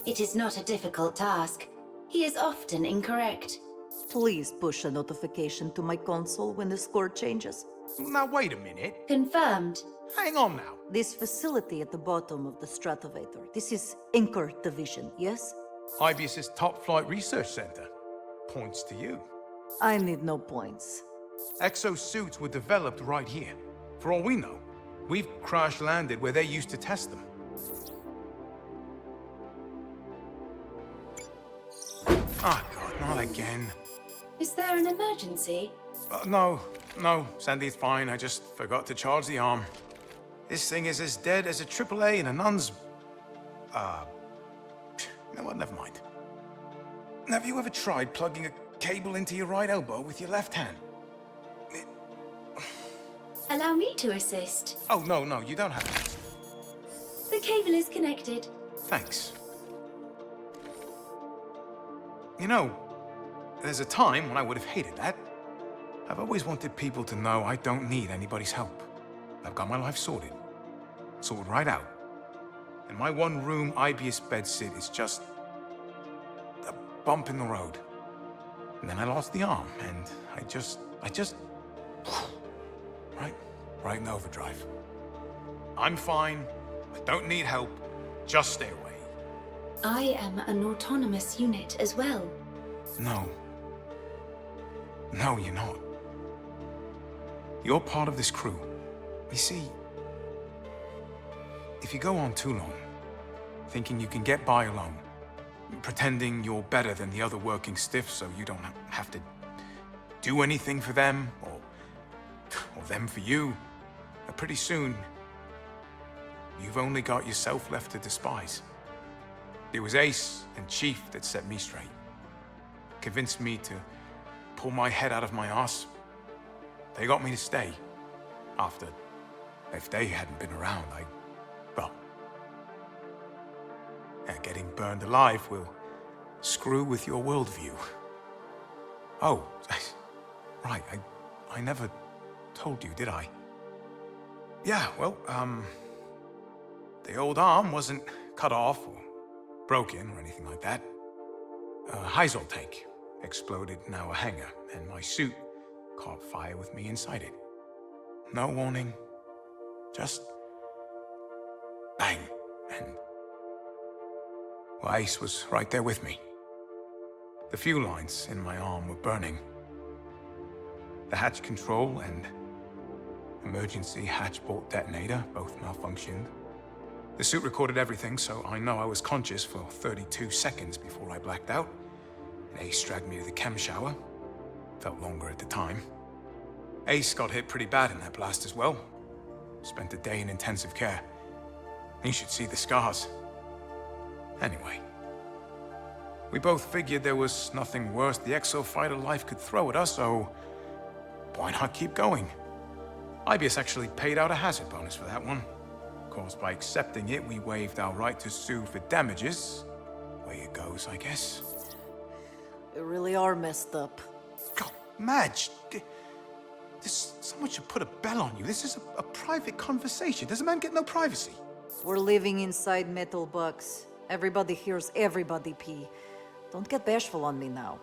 It is not a difficult task. He is often incorrect. Please push a notification to my console when the score changes. Now, wait a minute. Confirmed. Hang on now. This facility at the bottom of the stratovator, this is Inker Division, yes? IBS's top flight research center. Points to you. I need no points. Exosuits were developed right here. For all we know, we've crash-landed where they used to test them. Ah, God, not again. Is there an emergency? No, Sandy's fine. I just forgot to charge the arm. This thing is as dead as a AAA in a nun's... You know what, never mind. Have you ever tried plugging a cable into your right elbow with your left hand? Allow me to assist. Oh, no, you don't have to. The cable is connected. Thanks. You know, there's a time when I would have hated that. I've always wanted people to know I don't need anybody's help. I've got my life sorted right out. And my one-room IBS bedsit is just a bump in the road. And then I lost the arm, and I just... Right in overdrive. I'm fine. I don't need help. Just stay away. I am an autonomous unit as well. No, you're not. You're part of this crew. You see, if you go on too long, thinking you can get by alone, pretending you're better than the other working stiffs so you don't have to do anything for them, or them for you, pretty soon, you've only got yourself left to despise. It was Ace and Chief that set me straight. Convinced me to pull my head out of my arse. They got me to stay. After, if they hadn't been around, getting burned alive will screw with your worldview. Oh, right, I never told you, did I? Yeah, well, the old arm wasn't cut off or broken or anything like that. A Hyzol tank exploded in our hangar, and my suit caught fire with me inside it. No warning, just bang, and well, Ace was right there with me. The fuel lines in my arm were burning. The hatch control and emergency hatchbolt detonator both malfunctioned. The suit recorded everything, so I know I was conscious for 32 seconds before I blacked out. And Ace dragged me to the chem shower. Felt longer at the time. Ace got hit pretty bad in that blast as well. Spent a day in intensive care. You should see the scars. Anyway, we both figured there was nothing worse the exofighter life could throw at us, so why not keep going? IBS actually paid out a hazard bonus for that one. Of course, by accepting it, we waived our right to sue for damages. Way it goes, I guess. You really are messed up. God, Madge, someone should put a bell on you. This is a private conversation. Does a man get no privacy? We're living inside metal box. Everybody hears everybody pee. Don't get bashful on me now.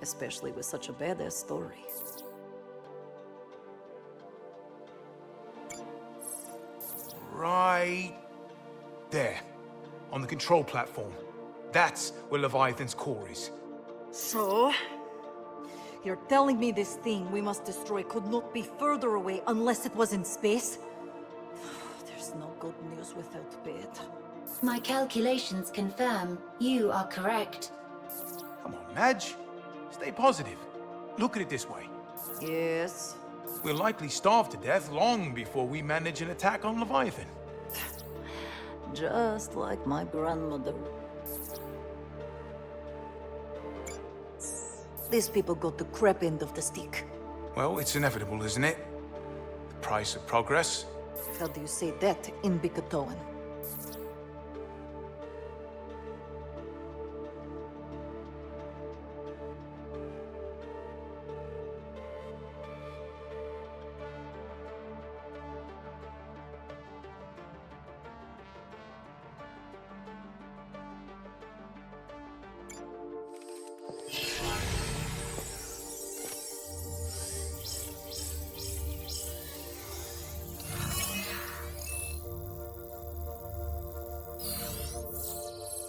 Especially with such a badass story. Right there, on the control platform. That's where Leviathan's core is. So? You're telling me this thing we must destroy could not be further away unless it was in space? There's no good news without bad. My calculations confirm you are correct. Come on, Madge. Stay positive. Look at it this way. Yes? We'll likely starve to death long before we manage an attack on Leviathan. Just like my grandmother. These people got the crap end of the stick. Well, it's inevitable, isn't it? The price of progress. How do you say that in Bikatoan?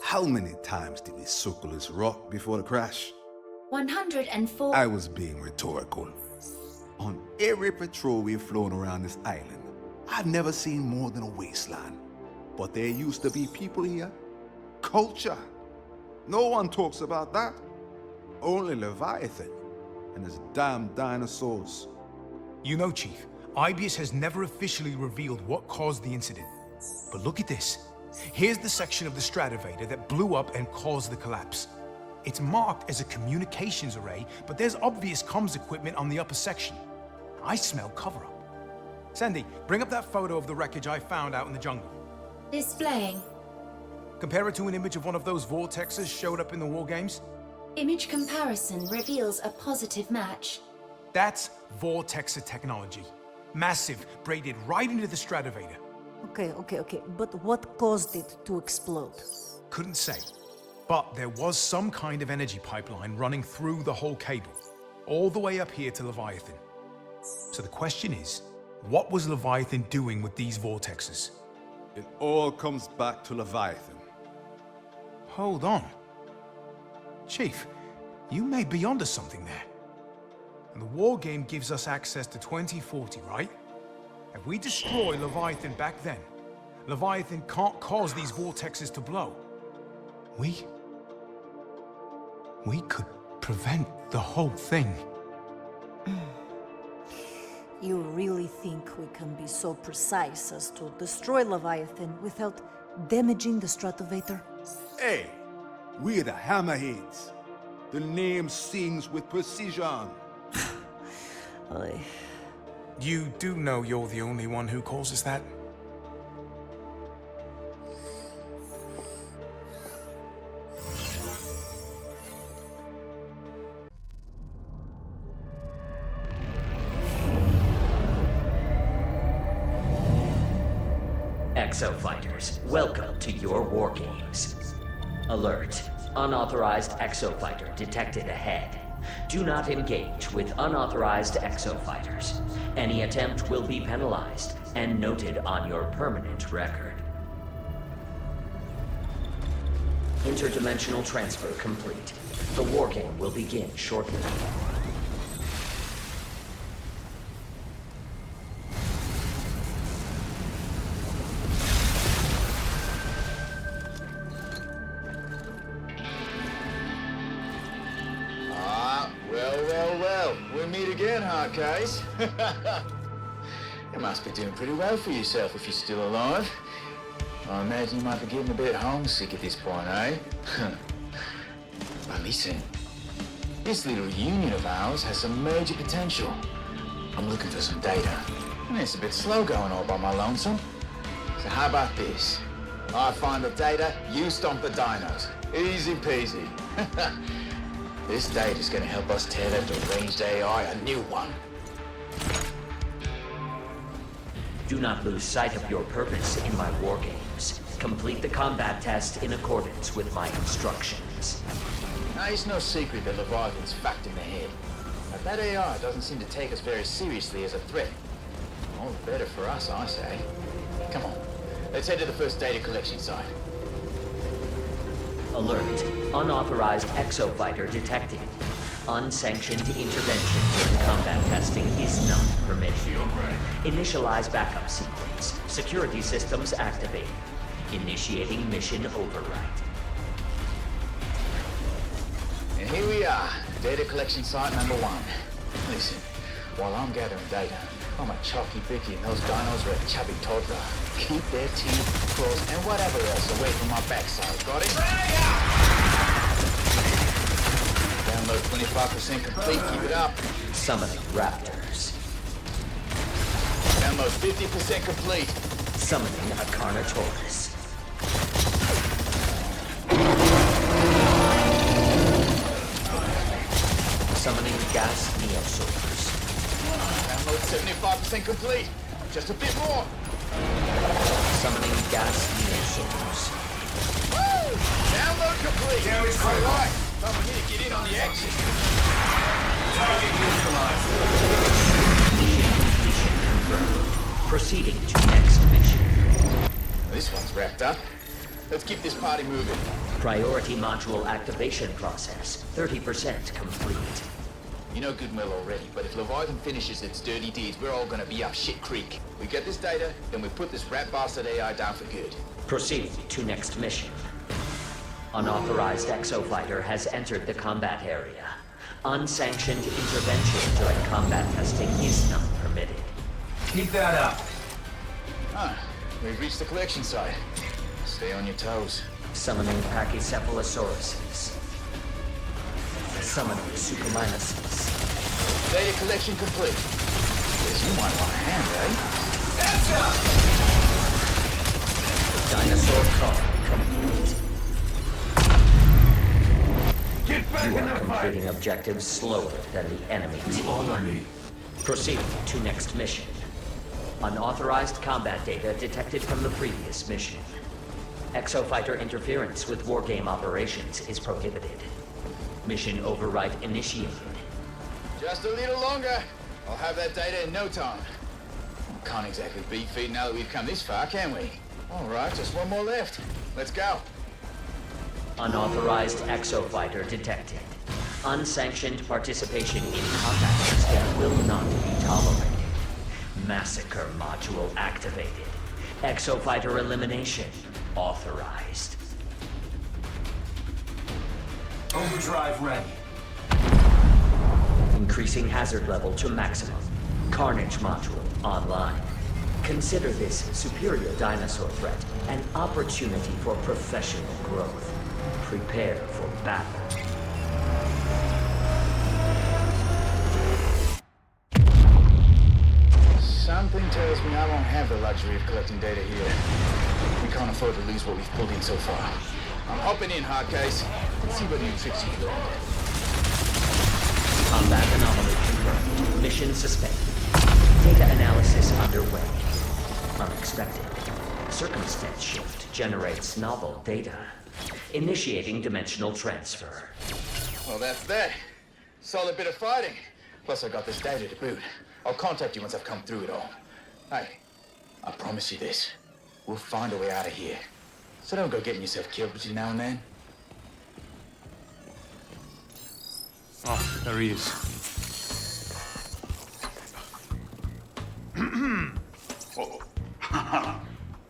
How many times did we circle this rock before the crash? 104. I was being rhetorical. On every patrol we've flown around this island, I've never seen more than a wasteland. But there used to be people here. Culture. No one talks about that. Only Leviathan and his damn dinosaurs. You know, Chief, IBS has never officially revealed what caused the incident. But look at this. Here's the section of the Stratovator that blew up and caused the collapse. It's marked as a communications array, but there's obvious comms equipment on the upper section. I smell cover-up. Sandy, bring up that photo of the wreckage I found out in the jungle. Displaying. Compare it to an image of one of those vortexes showed up in the war games. Image comparison reveals a positive match. That's vortexer technology. Massive, braided right into the Stratovator. Okay. But what caused it to explode? Couldn't say. But there was some kind of energy pipeline running through the whole cable, all the way up here to Leviathan. So the question is, what was Leviathan doing with these vortexes? It all comes back to Leviathan. Hold on. Chief, you may be onto something there. And the war game gives us access to 2040, right? If we destroy Leviathan back then, Leviathan can't cause these vortexes to blow. We could prevent the whole thing. You really think we can be so precise as to destroy Leviathan without damaging the Stratovator? Hey, we're the Hammerheads. The name sings with precision. You do know you're the only one who causes that? Exofighters, welcome to your war games. Alert. Unauthorized exofighter detected ahead. Do not engage with unauthorized exofighters. Any attempt will be penalized and noted on your permanent record. Interdimensional transfer complete. The war game will begin shortly. Well, we meet again, Hardcase. You must be doing pretty well for yourself if you're still alive. I imagine you might be getting a bit homesick at this point, eh? But listen, this little union of ours has some major potential. I'm looking for some data. And it's a bit slow going all by my lonesome. So how about this? I find the data, you stomp the dinos. Easy peasy. This data's gonna help us tear that deranged AI a new one. Do not lose sight of your purpose in my war games. Complete the combat test in accordance with my instructions. Now, it's no secret that Leviathan's fact in the head. But that AI doesn't seem to take us very seriously as a threat. All the better for us, I say. Come on, let's head to the first data collection site. Alert. Unauthorized exofighter detected. Unsanctioned intervention during combat testing is not permitted. Initialize backup sequence. Security systems activated. Initiating mission override. And here we are, data collection site number 1. Listen, while I'm gathering data, I'm a chalky bicky and those dinos are a chubby toddler. Keep their teeth, claws, and whatever else away from my backside, got it? Download 25% complete, keep it up. Summoning raptors. Download 50% complete. Summoning a Carnotaurus. Summoning gas neosaurs. Download 75% complete. Just a bit more. Summoning gas neosaurs. Woo! Download complete. Yeah, it's quite right. Someone here to get in on the action. Target neutralized. Mission confirmed. Proceeding to next mission. This one's wrapped up. Let's keep this party moving. Priority module activation process. 30% complete. You know good and well already, but if Leviathan finishes its dirty deeds, we're all gonna be up shit creek. We get this data, then we put this rat bastard AI down for good. Proceeding to next mission. Unauthorized exofighter has entered the combat area. Unsanctioned intervention during combat testing is not permitted. Keep that up. We've reached the collection site. Stay on your toes. Summoning Pachycephalosauruses. Summoning Suchomimuses. Data collection complete. Guess you might want a hand, eh? Dinosaur call complete. Get back You in are the fight. completing objectives slower than the enemy team. Proceeding to next mission. Unauthorized combat data detected from the previous mission. Exofighter interference with wargame operations is prohibited. Mission override initiated. Just a little longer. I'll have that data in no time. Can't exactly beat feet now that we've come this far, can we? All right, just one more left. Let's go. Unauthorized exofighter detected. Unsanctioned participation in combat testing will not be tolerated. Massacre module activated. Exofighter elimination authorized. Overdrive ready. Increasing hazard level to maximum. Carnage module online. Consider this superior dinosaur threat an opportunity for professional growth. Prepare for battle. Something tells me I won't have the luxury of collecting data here. We can't afford to lose what we've pulled in so far. I'm hopping in, Hardcase. Let's see what new tricks you've learned. Combat anomaly confirmed. Mission suspended. Data analysis underway. Unexpected. Circumstance shift generates novel data. Initiating dimensional transfer. Well, that's that. Solid bit of fighting. Plus, I got this data to boot. I'll contact you once I've come through it all. Hey, I promise you this. We'll find a way out of here. So don't go getting yourself killed between now and then. Oh, there he is.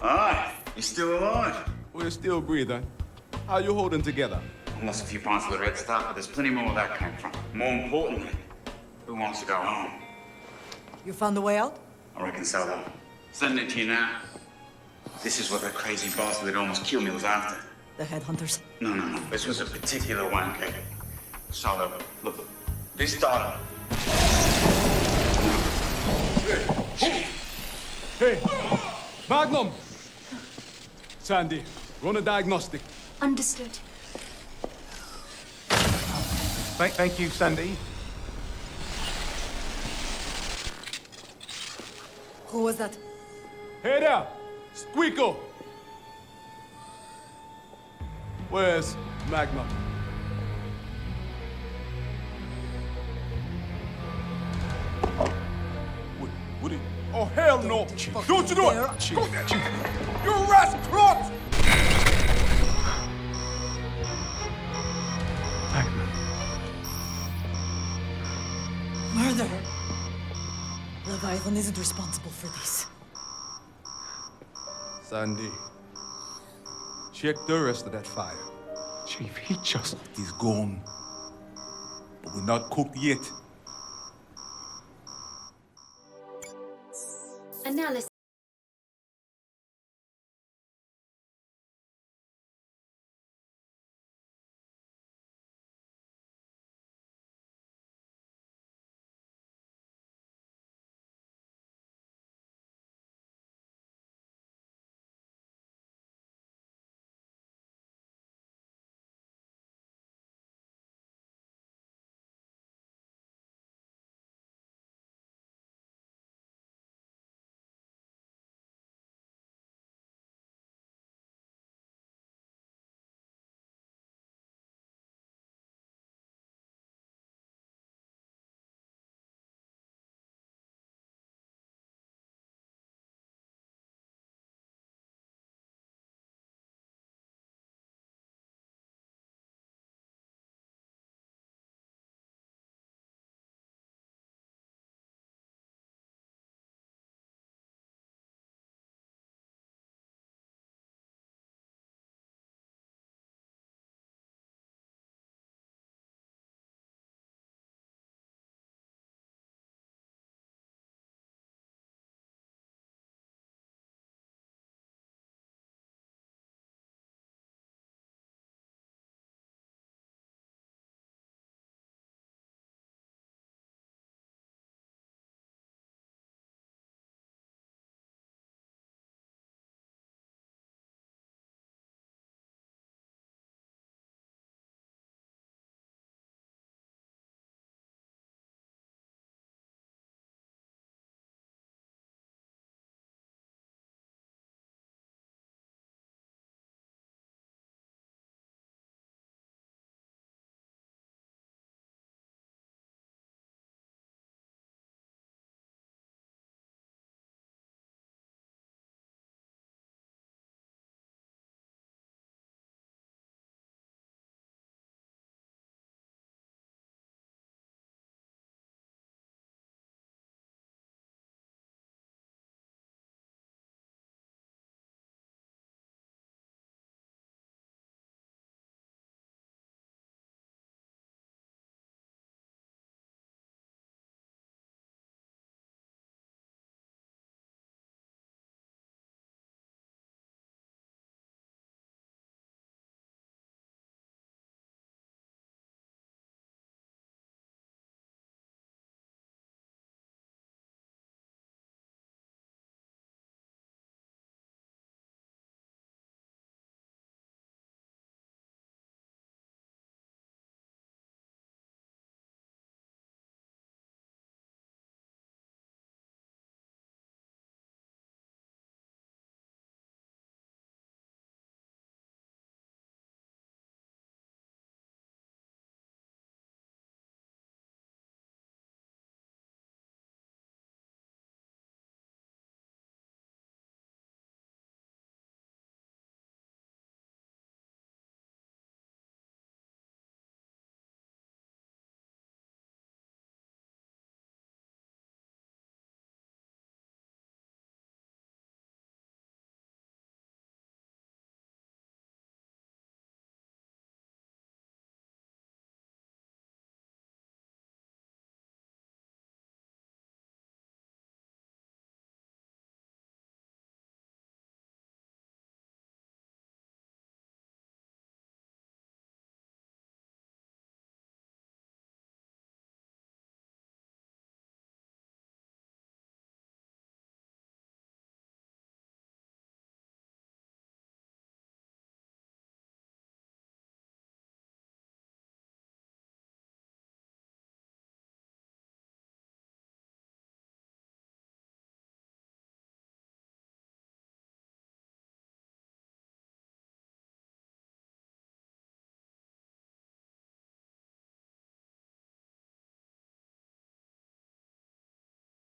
Aye, he's still alive. We're still breathing. How you holding together? I lost a few pints of the red stuff, but there's plenty more where that came from. More importantly, who wants to go home? You found a way out? I reckon so, though. Sending it to you now. This is what that crazy bastard that almost killed me was after. The headhunters? No. This was a particular wanker. So, look, this data. Hey, Magnum! Sandy, run a diagnostic. Understood. Thank you, Sandy. Who was that? Hey there, Squeako! Where's Magnum? Would he? Oh, hell no! Don't you do it! Chief, Go there! Chief. You rascal! Murder! Leviathan isn't responsible for this. Sandy, check the rest of that fire. Chief, he just... He's gone. But we're not cooked yet. Analysis.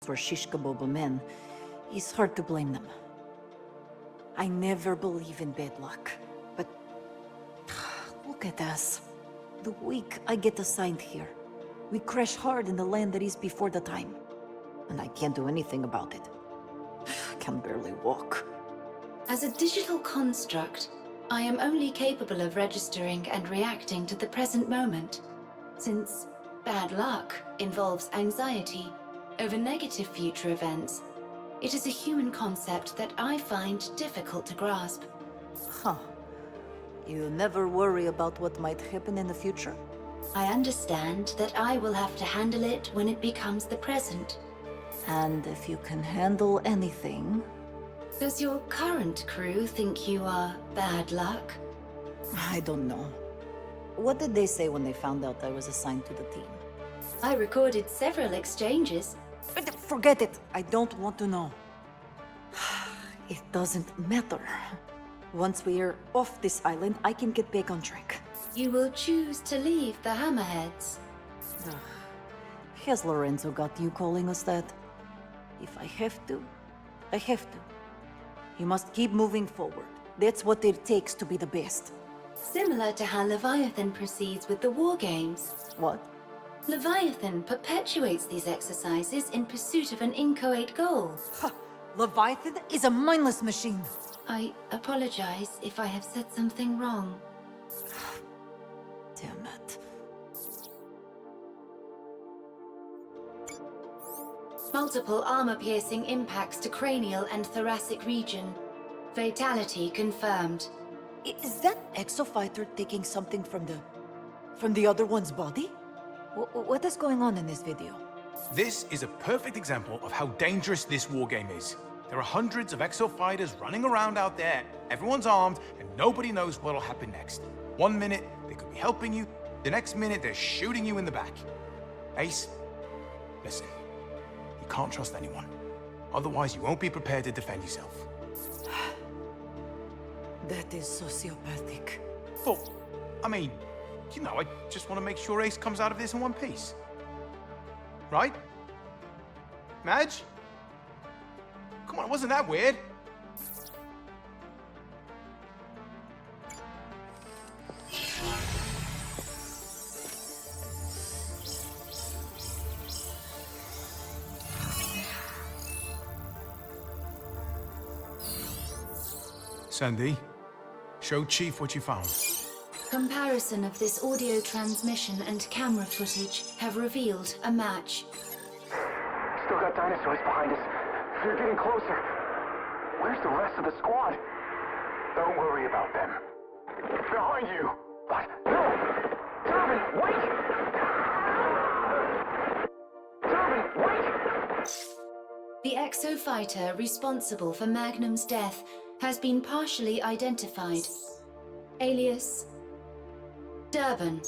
were shish kaboba men, it's hard to blame them. I never believe in bad luck, but look at us. The week I get assigned here, we crash hard in the land that is before the time. And I can't do anything about it. I can barely walk. As a digital construct, I am only capable of registering and reacting to the present moment. Since bad luck involves anxiety over negative future events, it is a human concept that I find difficult to grasp. Huh. You never worry about what might happen in the future? I understand that I will have to handle it when it becomes the present. And if you can handle anything... Does your current crew think you are bad luck? I don't know. What did they say when they found out I was assigned to the team? I recorded several exchanges. Forget it! I don't want to know. It doesn't matter. Once we're off this island, I can get back on track. You will choose to leave the Hammerheads. Has Lorenzo got you calling us that? If I have to, I have to. You must keep moving forward. That's what it takes to be the best. Similar to how Leviathan proceeds with the war games. What? Leviathan perpetuates these exercises in pursuit of an inchoate goal. Leviathan is a mindless machine. I apologize if I have said something wrong. Damn it. Multiple armor-piercing impacts to cranial and thoracic region. Fatality confirmed. Is that exofighter taking something from the other one's body? What is going on in this video? This is a perfect example of how dangerous this wargame is. There are hundreds of exofighters running around out there. Everyone's armed, and nobody knows what'll happen next. One minute, they could be helping you. The next minute, they're shooting you in the back. Ace, listen. You can't trust anyone. Otherwise, you won't be prepared to defend yourself. That is sociopathic. Well, I mean, you know, I just want to make sure Ace comes out of this in one piece. Right? Madge? Come on, it wasn't that weird. Sandy, show Chief what you found. Comparison of this audio transmission and camera footage have revealed a match. Still got dinosaurs behind us. They're getting closer. Where's the rest of the squad? Don't worry about them. Behind you! What? No! Durbin, wait! Durbin, wait! The exofighter responsible for Magnum's death has been partially identified. Alias Durbin.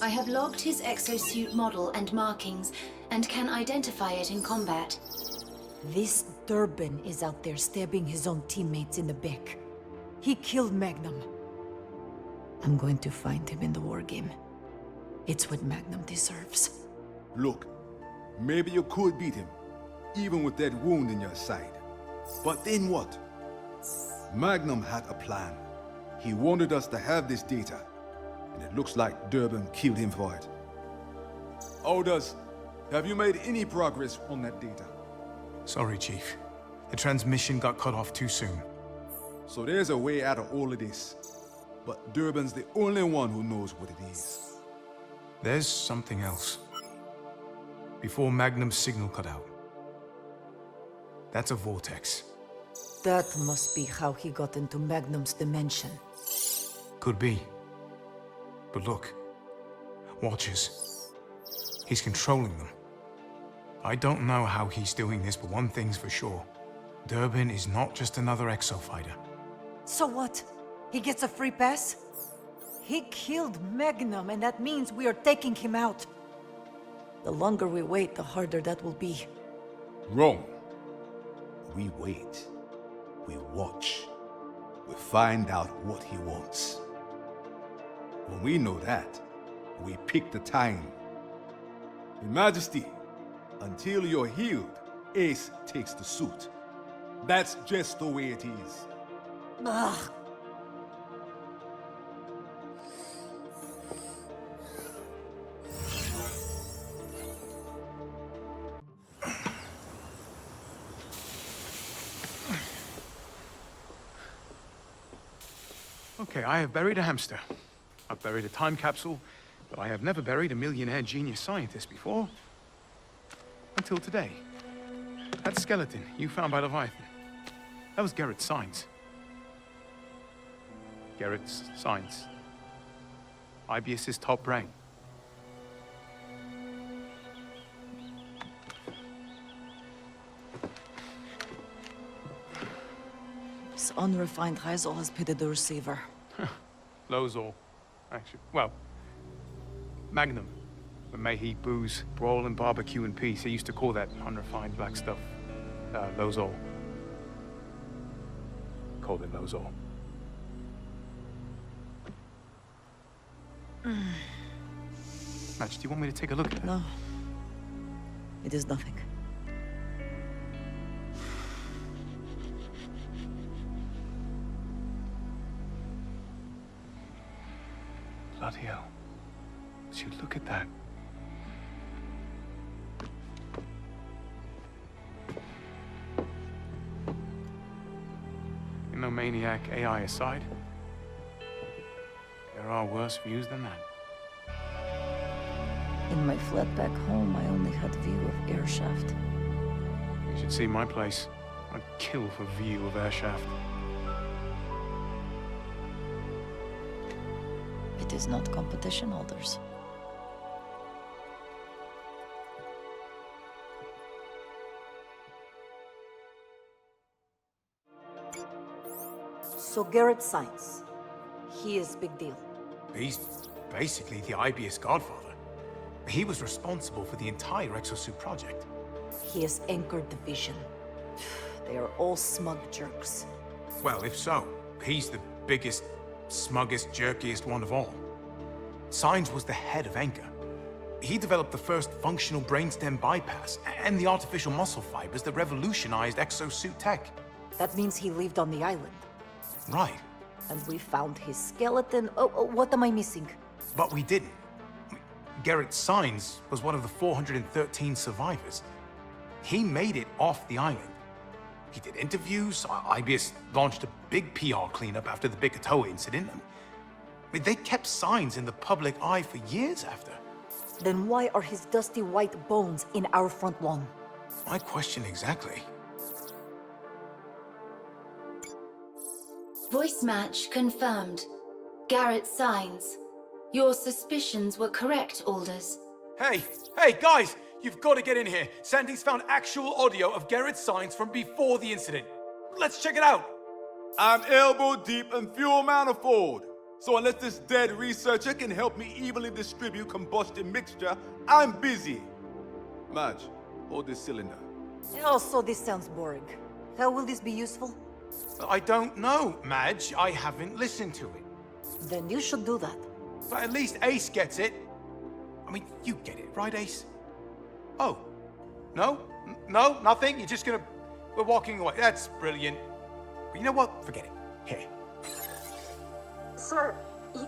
I have logged his exosuit model and markings and can identify it in combat. This Durbin is out there stabbing his own teammates in the back. He killed Magnum. I'm going to find him in the wargame. It's what Magnum deserves. Look, maybe you could beat him, even with that wound in your side. But then what? Magnum had a plan. He wanted us to have this data, and it looks like Durbin killed him for it. Aldous, have you made any progress on that data? Sorry, Chief. The transmission got cut off too soon. So there's a way out of all of this. But Durbin's the only one who knows what it is. There's something else. Before Magnum's signal cut out. That's a vortex. That must be how he got into Magnum's dimension. Could be. But look. Watchers. He's controlling them. I don't know how he's doing this, but one thing's for sure. Durbin is not just another exofighter. So what? He gets a free pass? He killed Magnum, and that means we are taking him out. The longer we wait, the harder that will be. Wrong. We wait. We watch. We find out what he wants. When we know that, we pick the time. Your Majesty, until you're healed, Ace takes the suit. That's just the way it is. Ugh. Okay, I have buried a hamster. I've buried a time capsule, but I have never buried a millionaire genius scientist before. Until today. That skeleton you found by Leviathan, that was Garrett's signs. Garrett's signs. IBS's top brain. This unrefined Heisel has pitted the receiver. Lozor, actually. Well, Magnum. When may he booze, brawl, and barbecue in peace. He used to call that unrefined black stuff, Lozor. Called it Lozor. Match, do you want me to take a look at it? No. It is nothing. Bloody hell. Would you look at that? Maniac AI aside, there are worse views than that. In my flat back home, I only had view of airshaft. You should see my place. I'd kill for view of airshaft. It is not competition, Alders. So Garrett Science. He is big deal. He's basically the IBS godfather. He was responsible for the entire exosuit project. He has anchored the vision. They are all smug jerks. Well, if so, he's the biggest, smuggest, jerkiest one of all. Signs was the head of Anchor. He developed the first functional brainstem bypass and the artificial muscle fibers that revolutionized exosuit tech. That means he lived on the island. Right. And we found his skeleton. Oh, what am I missing? But we didn't. Garrett Signs was one of the 413 survivors. He made it off the island. He did interviews. IBS launched a big PR cleanup after the Bikatoa incident. They kept Signs in the public eye for years after. Then why are his dusty white bones in our front lawn? My question exactly. Voice match confirmed. Garrett Signs. Your suspicions were correct, Alders. Hey, guys! You've got to get in here. Sandy's found actual audio of Garrett's Signs from before the incident. Let's check it out. I'm elbow deep in fuel manifold. So unless this dead researcher can help me evenly distribute combustion mixture, I'm busy. Madge, hold this cylinder. Oh, so this sounds boring. How will this be useful? I don't know, Madge. I haven't listened to it. Then you should do that. But at least Ace gets it. I mean, you get it, right, Ace? Oh. No? No? Nothing? You're just gonna... We're walking away. That's brilliant. But you know what? Forget it. Here. Sir,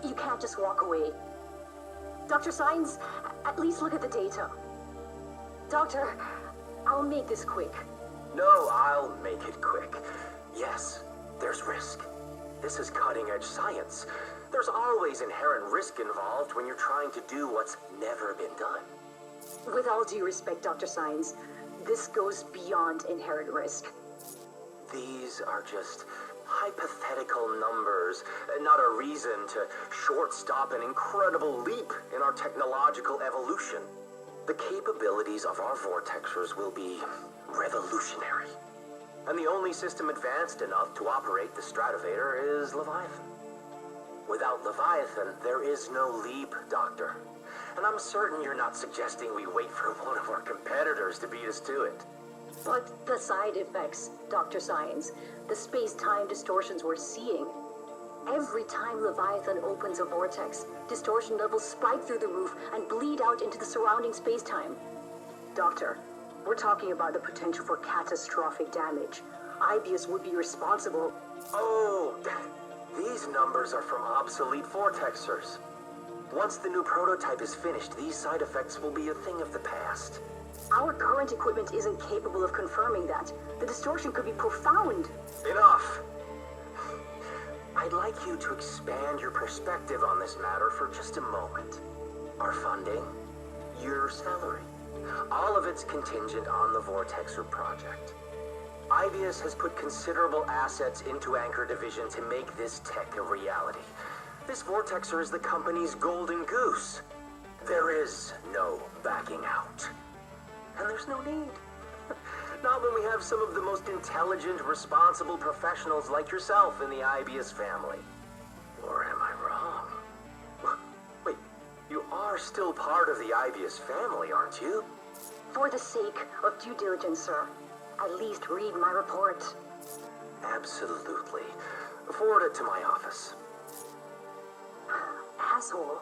you can't just walk away. Dr. Signs, at least look at the data. Doctor, I'll make this quick. No, I'll make it quick. Yes, there's risk. This is cutting-edge science. There's always inherent risk involved when you're trying to do what's never been done. With all due respect, Dr. Signs, this goes beyond inherent risk. These are just hypothetical numbers, not a reason to short-stop an incredible leap in our technological evolution. The capabilities of our vortexers will be revolutionary. And the only system advanced enough to operate the Stratovator is Leviathan. Without Leviathan, there is no leap, Doctor. And I'm certain you're not suggesting we wait for one of our competitors to beat us to it. But the side effects, Dr. Signs, the space-time distortions we're seeing. Every time Leviathan opens a vortex, distortion levels spike through the roof and bleed out into the surrounding space-time. Doctor, We're talking about the potential for catastrophic damage. IBS would be responsible. Oh, these numbers are from obsolete vortexers. Once the new prototype is finished, these side effects will be a thing of the past. Our current equipment isn't capable of confirming that. The distortion could be profound. Enough! I'd like you to expand your perspective on this matter for just a moment. Our funding, your salary, all of it's contingent on the Vortexer project. IBS has put considerable assets into Anchor Division to make this tech a reality. This Vortexer is the company's golden goose. There is no backing out. And there's no need. Not when we have some of the most intelligent, responsible professionals like yourself in the IBS family. Or am I wrong? Wait, you are still part of the IBS family, aren't you? For the sake of due diligence, sir, at least read my report. Absolutely. Forward it to my office. Asshole.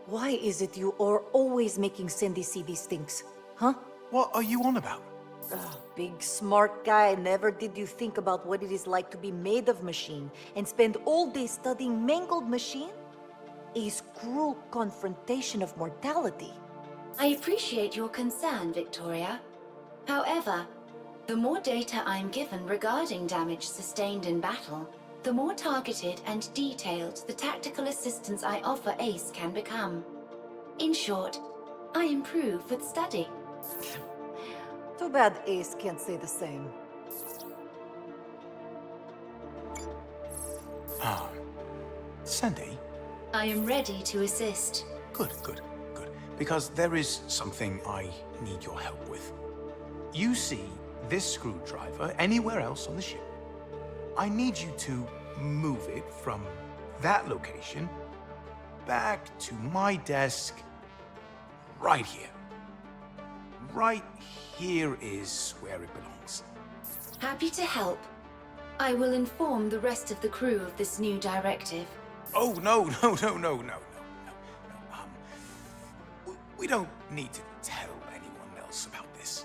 Why is it you are always making Sandy see these things? Huh? What are you on about? Big smart guy, never did you think about what it is like to be made of machine and spend all day studying mangled machine? A cruel confrontation of mortality. I appreciate your concern, Victoria. However, the more data I'm given regarding damage sustained in battle, the more targeted and detailed the tactical assistance I offer ACE can become. In short, I improve with study. Too bad Ace can't say the same. Sandy? I am ready to assist. Good. Because there is something I need your help with. You see this screwdriver anywhere else on the ship? I need you to move it from that location back to my desk right here. Right here is where it belongs. Happy to help. I will inform the rest of the crew of this new directive. Oh, no. We don't need to tell anyone else about this.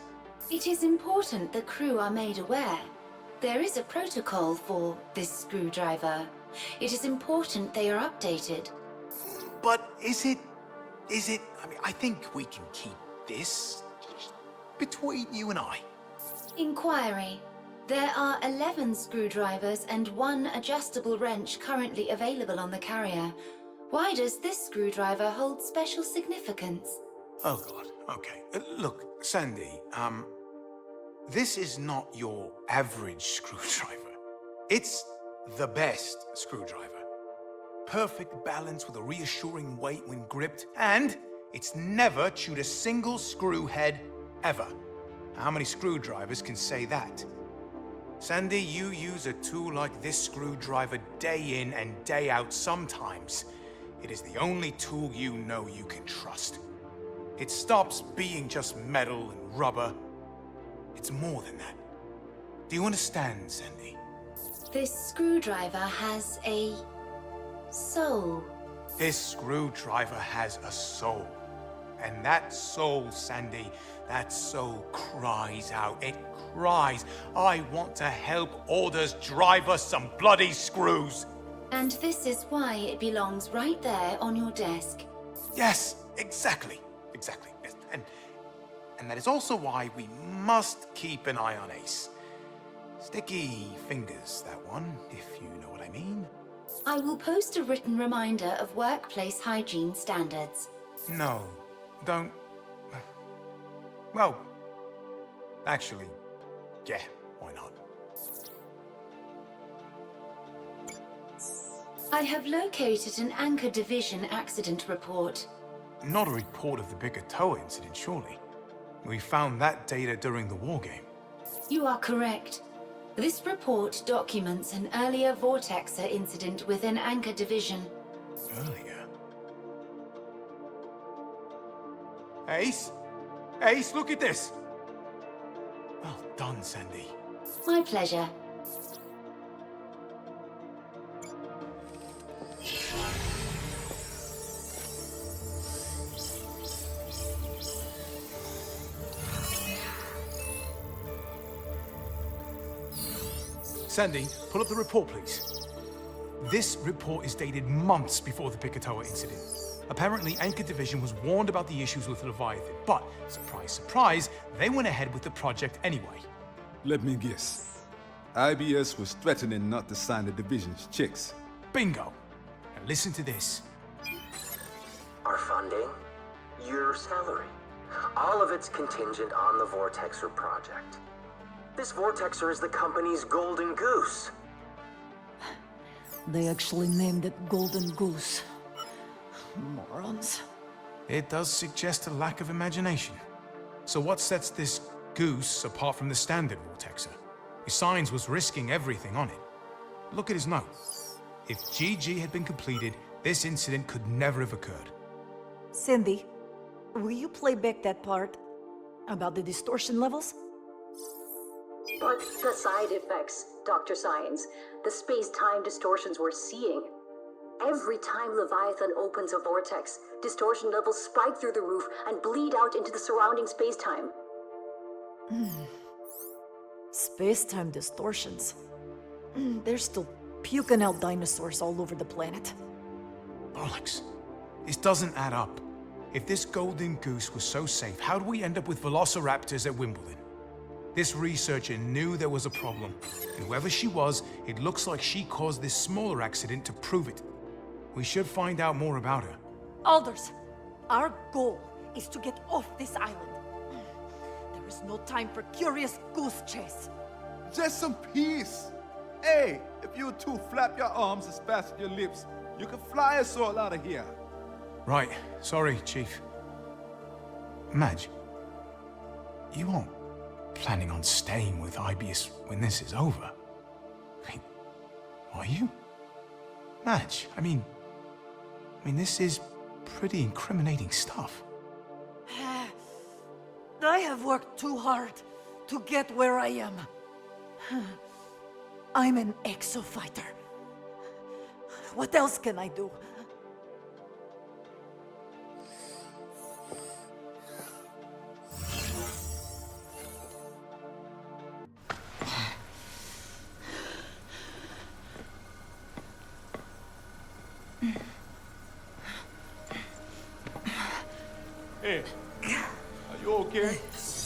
It is important the crew are made aware. There is a protocol for this screwdriver. It is important they are updated. But is it... I mean, I think we can keep this between you and I. Inquiry. There are 11 screwdrivers and 1 adjustable wrench currently available on the carrier. Why does this screwdriver hold special significance? Oh, God. Okay. Look, Sandy, this is not your average screwdriver. It's the best screwdriver. Perfect balance with a reassuring weight when gripped, and it's never chewed a single screw head ever. How many screwdrivers can say that? Sandy, you use a tool like this screwdriver day in and day out sometimes. It is the only tool you know you can trust. It stops being just metal and rubber. It's more than that. Do you understand, Sandy? This screwdriver has a soul. This screwdriver has a soul. And that soul, Sandy, that soul cries out. It cries, I want to help Orders drive us some bloody screws. And this is why it belongs right there on your desk. Yes, exactly. Yes. And that is also why we must keep an eye on Ace. Sticky fingers, that one, if you know what I mean. I will post a written reminder of workplace hygiene standards. No, don't... Well, actually, yeah, why not? I have located an Anchor Division accident report. Not a report of the Bigatoa incident, surely. We found that data during the war game. You are correct. This report documents an earlier Vortexer incident within Anchor Division. Earlier? Ace? Ace, look at this! Well done, Sandy. My pleasure. Sandy, pull up the report, please. This report is dated months before the Picatoa incident. Apparently, Anchor Division was warned about the issues with Leviathan, but, surprise, surprise, they went ahead with the project anyway. Let me guess. IBS was threatening not to sign the Division's checks. Bingo. Now listen to this. Our funding, your salary. All of it's contingent on the Vortexer project. This Vortexer is the company's golden goose. They actually named it Golden Goose. Morons. It does suggest a lack of imagination. So what sets this goose apart from the standard Vortexer? His Signs was risking everything on it. Look at his note. If GG had been completed, this incident could never have occurred. Cindy, will you play back that part about the distortion levels? But the side effects, Dr. Science, the space-time distortions we're seeing. Every time Leviathan opens a vortex, distortion levels spike through the roof and bleed out into the surrounding space-time. Space-time distortions. They're still puking out dinosaurs all over the planet. Bollocks. This doesn't add up. If this golden goose was so safe, how do we end up with velociraptors at Wimbledon? This researcher knew there was a problem, and whoever she was, it looks like she caused this smaller accident to prove it. We should find out more about her. Alders, our goal is to get off this island. There is no time for curious goose chase. Just some peace. Hey, if you two flap your arms as fast as your lips, you can fly us all out of here. Right. Sorry, Chief. Madge, you aren't planning on staying with IBS when this is over? Wait, are you? Madge, I mean, this is pretty incriminating stuff. I have worked too hard to get where I am. I'm an exofighter. What else can I do? Hey, are you okay?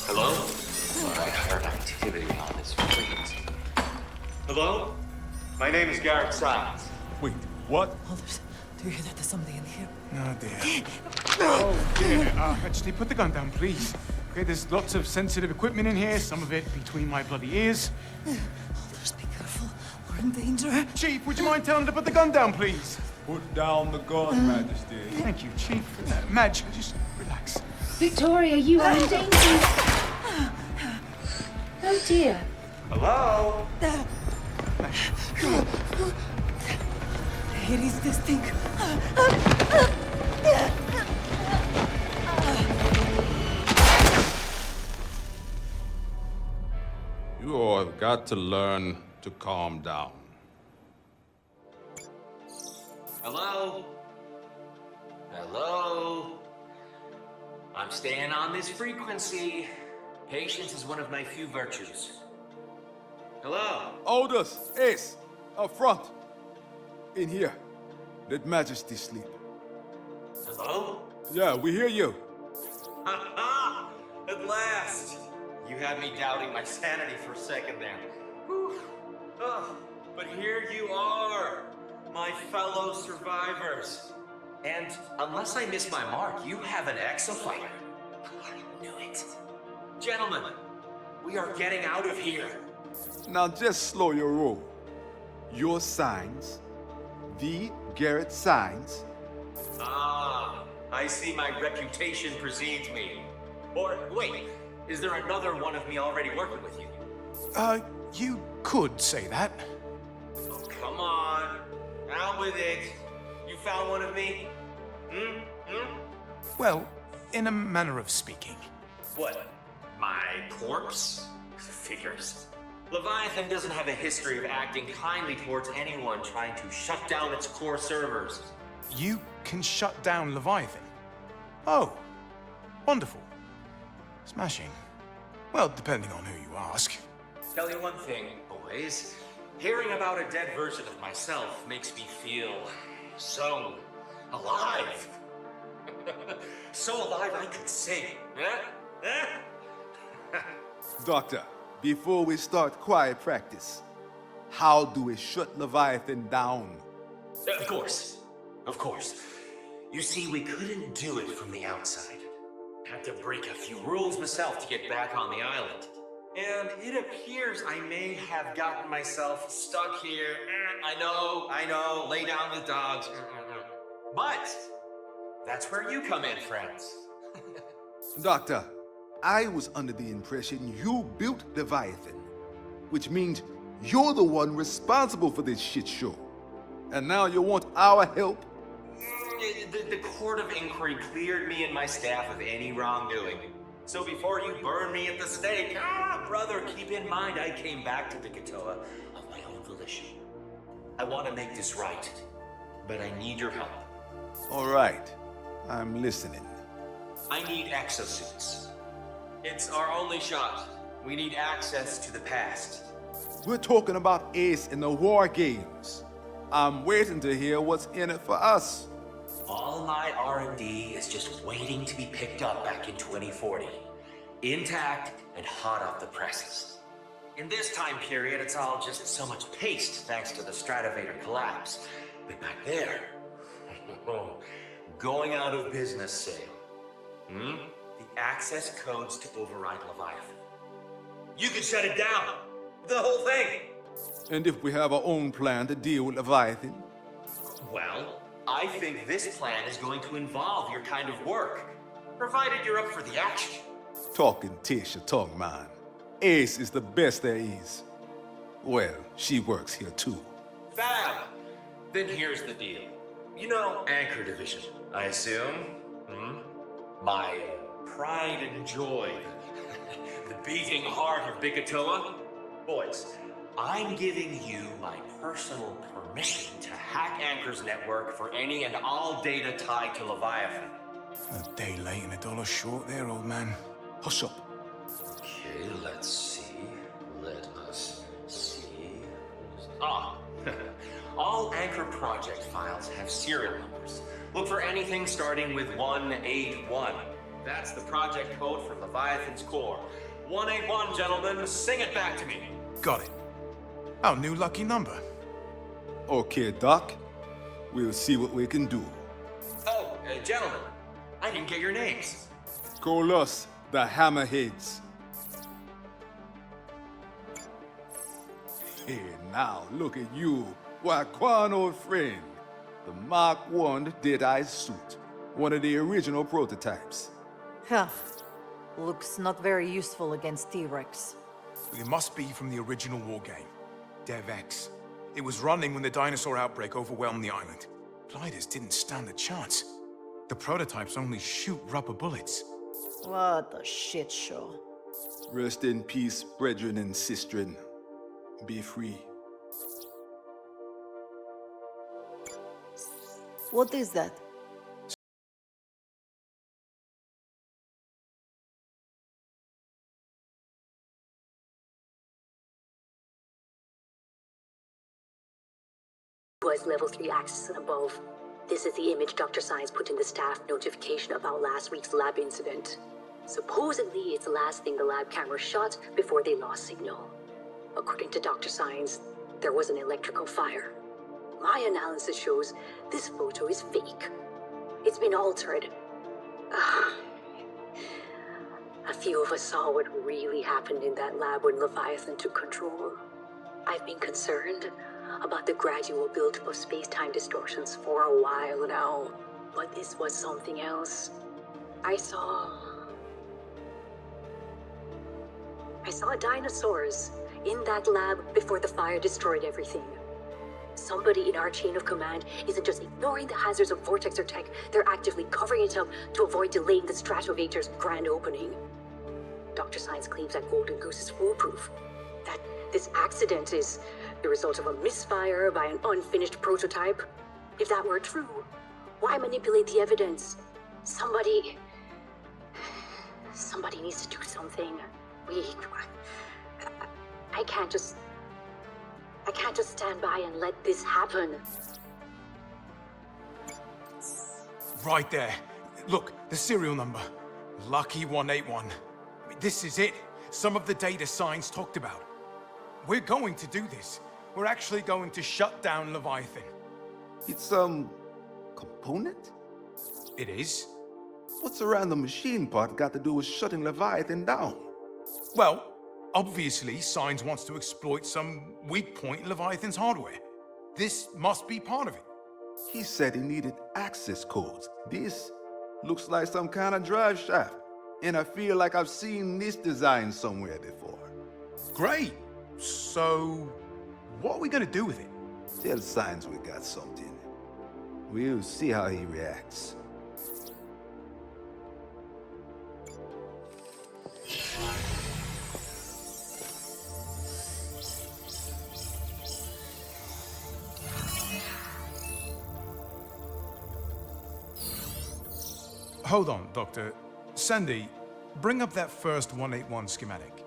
Hello? I heard activity on this frequency. Hello? My name is Garrett Science. Wait, what? Alders, do you hear that? There's somebody in here. Oh, dear. Oh, dear. Actually, put the gun down, please. Okay, there's lots of sensitive equipment in here, some of it between my bloody ears. Alders, be careful. We're in danger. Chief, would you mind telling him to put the gun down, please? Put down the gun, Majesty. Thank you, Chief. Madge, just relax. Victoria, you are in danger. Oh dear. Hello? It is this thing. You all have got to learn to calm down. Hello? Hello? I'm staying on this frequency. Patience is one of my few virtues. Hello? Aldous, Ace, up front. In here. Let Majesty sleep. Hello? Yeah, we hear you. Ha! At last! You had me doubting my sanity for a second there. Whew. Oh, but here you are, my fellow survivors. And unless I miss my mark, you have an exofighter. I knew it. Gentlemen, we are getting out of here. Now just slow your roll. Your Signs, the Garrett Signs. Ah, I see my reputation precedes me. Or, wait, is there another one of me already working with you? You could say that. Oh, come on. Out with it. You found one of me? Well, in a manner of speaking. What? My corpse? Figures. Leviathan doesn't have a history of acting kindly towards anyone trying to shut down its core servers. You can shut down Leviathan? Oh, wonderful. Smashing. Well, depending on who you ask. Tell you one thing, boys. Hearing about a dead version of myself makes me feel so alive. So alive I could sing. Doctor, before we start quiet practice, how do we shut Leviathan down? Of course. Of course. You see, we couldn't do it from the outside. Had to break a few rules myself to get back on the island. And it appears I may have gotten myself stuck here. I know, lay down with dogs. But that's where you come in, friends. Doctor, I was under the impression you built Leviathan, which means you're the one responsible for this shit show. And now you want our help? The Court of Inquiry cleared me and my staff of any wrongdoing. So before you burn me at the stake, brother, keep in mind I came back to Bikatoa of my own volition. I want to make this right, but I need your help. All right, I'm listening. I need exosuits. It's our only shot. We need access to the past. We're talking about Ace in the war games. I'm waiting to hear what's in it for us. All my R&D is just waiting to be picked up back in 2040. Intact and hot off the presses. In this time period, it's all just so much paste thanks to the Stratovator collapse. But back there, going out of business sale. The access codes to override Leviathan. You can shut it down. The whole thing. And if we have our own plan to deal with Leviathan? Well, I think this plan is going to involve your kind of work, provided you're up for the action. Talking Tish your tongue, man. Ace is the best there is. Well, she works here too. Fab! Then here's the deal. You know Anchor Division, I assume? My pride and joy. The beating heart of Bikatoa. Boys, I'm giving you my personal permission to hack Anchor's network for any and all data tied to Leviathan. A day late and $1 short there, old man. Hush up. Okay, let's see. Let us see. All Anchor project files have serial numbers. Look for anything starting with 181. That's the project code for Leviathan's core. 181, gentlemen. Sing it back to me. Got it. Our new lucky number. Okay, Doc. We'll see what we can do. Oh, gentlemen, I didn't get your names. Call us the Hammerheads. Hey, now, look at you. Why, Quan, old friend. The Mark I Deadeye suit. One of the original prototypes. Huh. Looks not very useful against T-Rex. It must be from the original war game, DevX. It was running when the dinosaur outbreak overwhelmed the island. Gliders didn't stand a chance. The prototypes only shoot rubber bullets. What a shit show. Rest in peace, brethren and sistren. Be free. What is that? Was level 3 access and above. This is the image Dr. Science put in the staff notification about last week's lab incident. Supposedly, it's the last thing the lab camera shot before they lost signal. According to Dr. Science, there was an electrical fire. My analysis shows this photo is fake. It's been altered. A few of us saw what really happened in that lab when Leviathan took control. I've been concerned about the gradual buildup of space-time distortions for a while now, but this was something else. I saw dinosaurs in that lab before the fire destroyed everything. Somebody in our chain of command isn't just ignoring the hazards of Vortexer tech, they're actively covering it up to avoid delaying the Stratovator's grand opening. Dr. Science claims that Golden Goose is foolproof, that this accident is the result of a misfire by an unfinished prototype. If that were true, why manipulate the evidence? Somebody needs to do something. I can't just I can't just stand by and let this happen. Right there. Look, the serial number. Lucky 181. This is it. Some of the data Signs talked about. We're going to do this. We're actually going to shut down Leviathan. It's, component? It is. What's the random machine part got to do with shutting Leviathan down? Well, obviously, Signs wants to exploit some weak point in Leviathan's hardware. This must be part of it. He said he needed access codes. This looks like some kind of drive shaft. And I feel like I've seen this design somewhere before. Great. So, what are we gonna do with it? Tell Signs we got something. We'll see how he reacts. Hold on, Doctor. Sandy, bring up that first 181 schematic.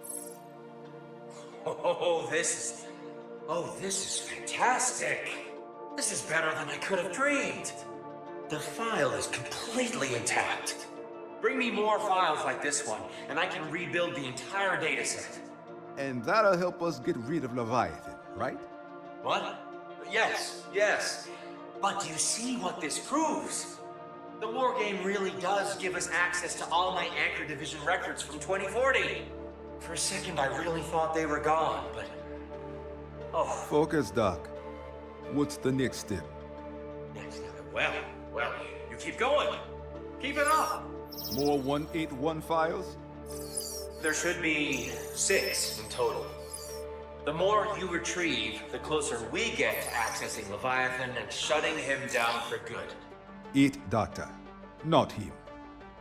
Oh, this is fantastic. This is better than I could have dreamed. The file is completely intact. Bring me more files like this one, and I can rebuild the entire dataset. And that'll help us get rid of Leviathan, right? What? Yes. But do you see what this proves? The war game really does give us access to all my Anchor Division records from 2040. For a second, I really thought they were gone, but... Oh. Focus, Doc. What's the next step? Well, you keep going. Keep it up. More 181 files? There should be 6 in total. The more you retrieve, the closer we get to accessing Leviathan and shutting him down for good. It, Doctor. Not him.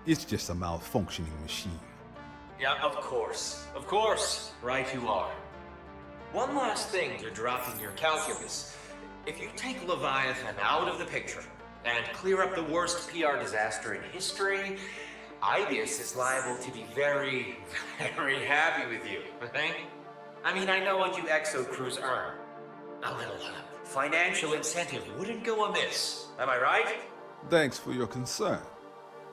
It's just a malfunctioning machine. Yeah, of course. Right you are. One last thing to drop in your calculus. If you take Leviathan out of the picture and clear up the worst PR disaster in history, Ibius is liable to be very, very happy with you, okay? I mean, I know what you Exo crews earn. A little financial incentive wouldn't go amiss. Am I right? Thanks for your concern.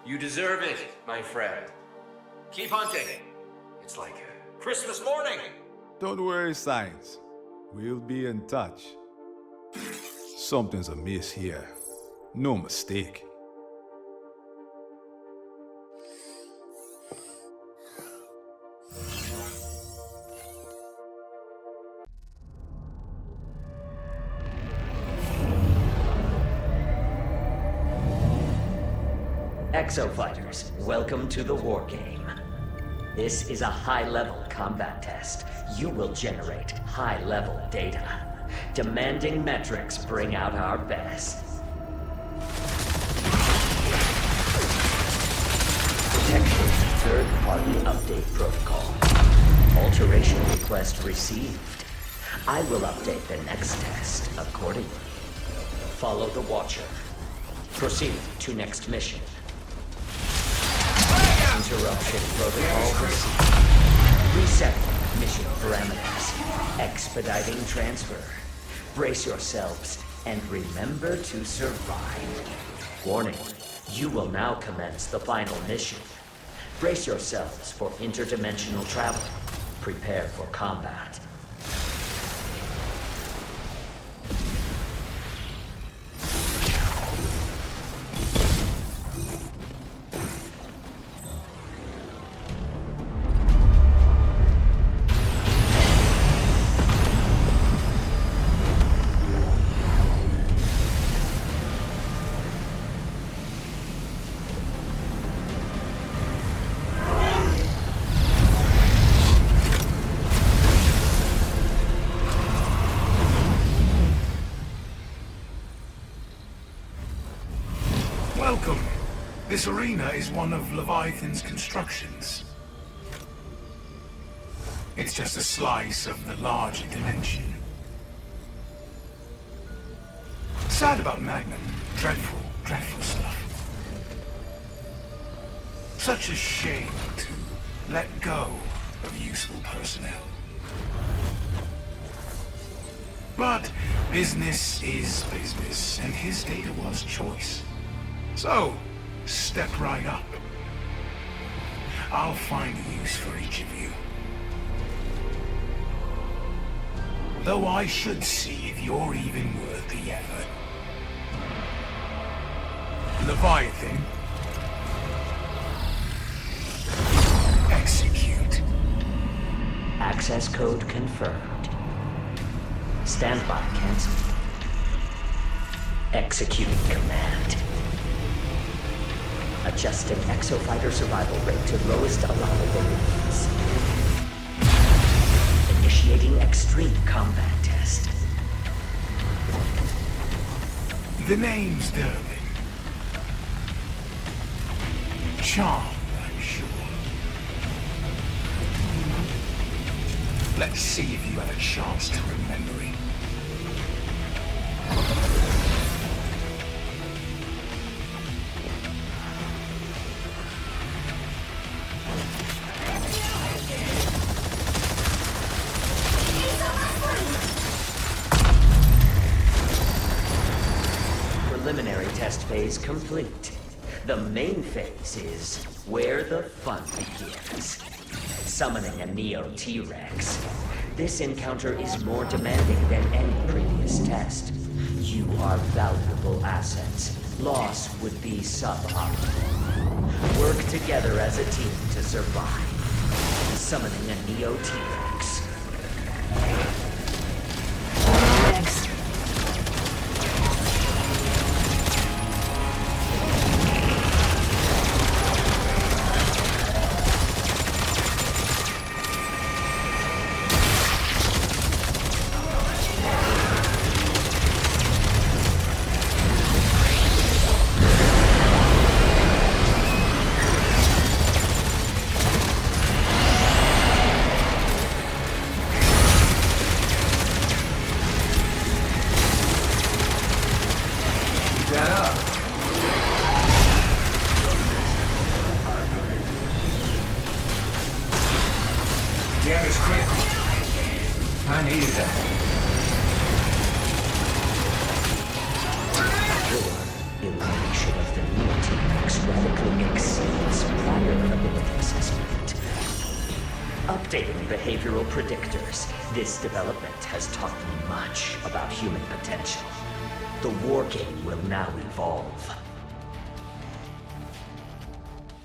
You deserve it, my friend. Keep hunting. It's like Christmas morning. Don't worry, Signs. We'll be in touch. Something's amiss here. No mistake. Exofighters, welcome to the war game. This is a high-level combat test. You will generate high-level data. Demanding metrics bring out our best. Protection third-party update protocol. Alteration request received. I will update the next test accordingly. Follow the Watcher. Proceed to next mission. Interruption protocol received. Reset mission parameters. Expediting transfer. Brace yourselves and remember to survive. Warning, you will now commence the final mission. Brace yourselves for interdimensional travel. Prepare for combat. Welcome. This arena is one of Leviathan's constructions. It's just a slice of the larger dimension. Sad about Magnum. Dreadful, dreadful stuff. Such a shame to let go of useful personnel. But business is business, and his data was choice. So, step right up. I'll find a use for each of you. Though I should see if you're even worth the effort. Leviathan. Execute. Access code confirmed. Standby cancelled. Executing command. Adjusting exofighter survival rate to lowest allowable limits. Initiating extreme combat test. The name's Durbin. Charm, I'm sure. Let's see if you have a chance to remember it. Preliminary test phase complete. The main phase is where the fun begins. Summoning a Neo T-Rex. This encounter is more demanding than any previous test. You are valuable assets. Loss would be suboptimal. Work together as a team to survive. Summoning a Neo T-Rex. Next. Yeah, it's critical. I needed that. Your elimination of the Neo T-Rex radically exceeds prior ability assessment. Updating behavioral predictors, this development has taught me much about human potential. The war game will now evolve.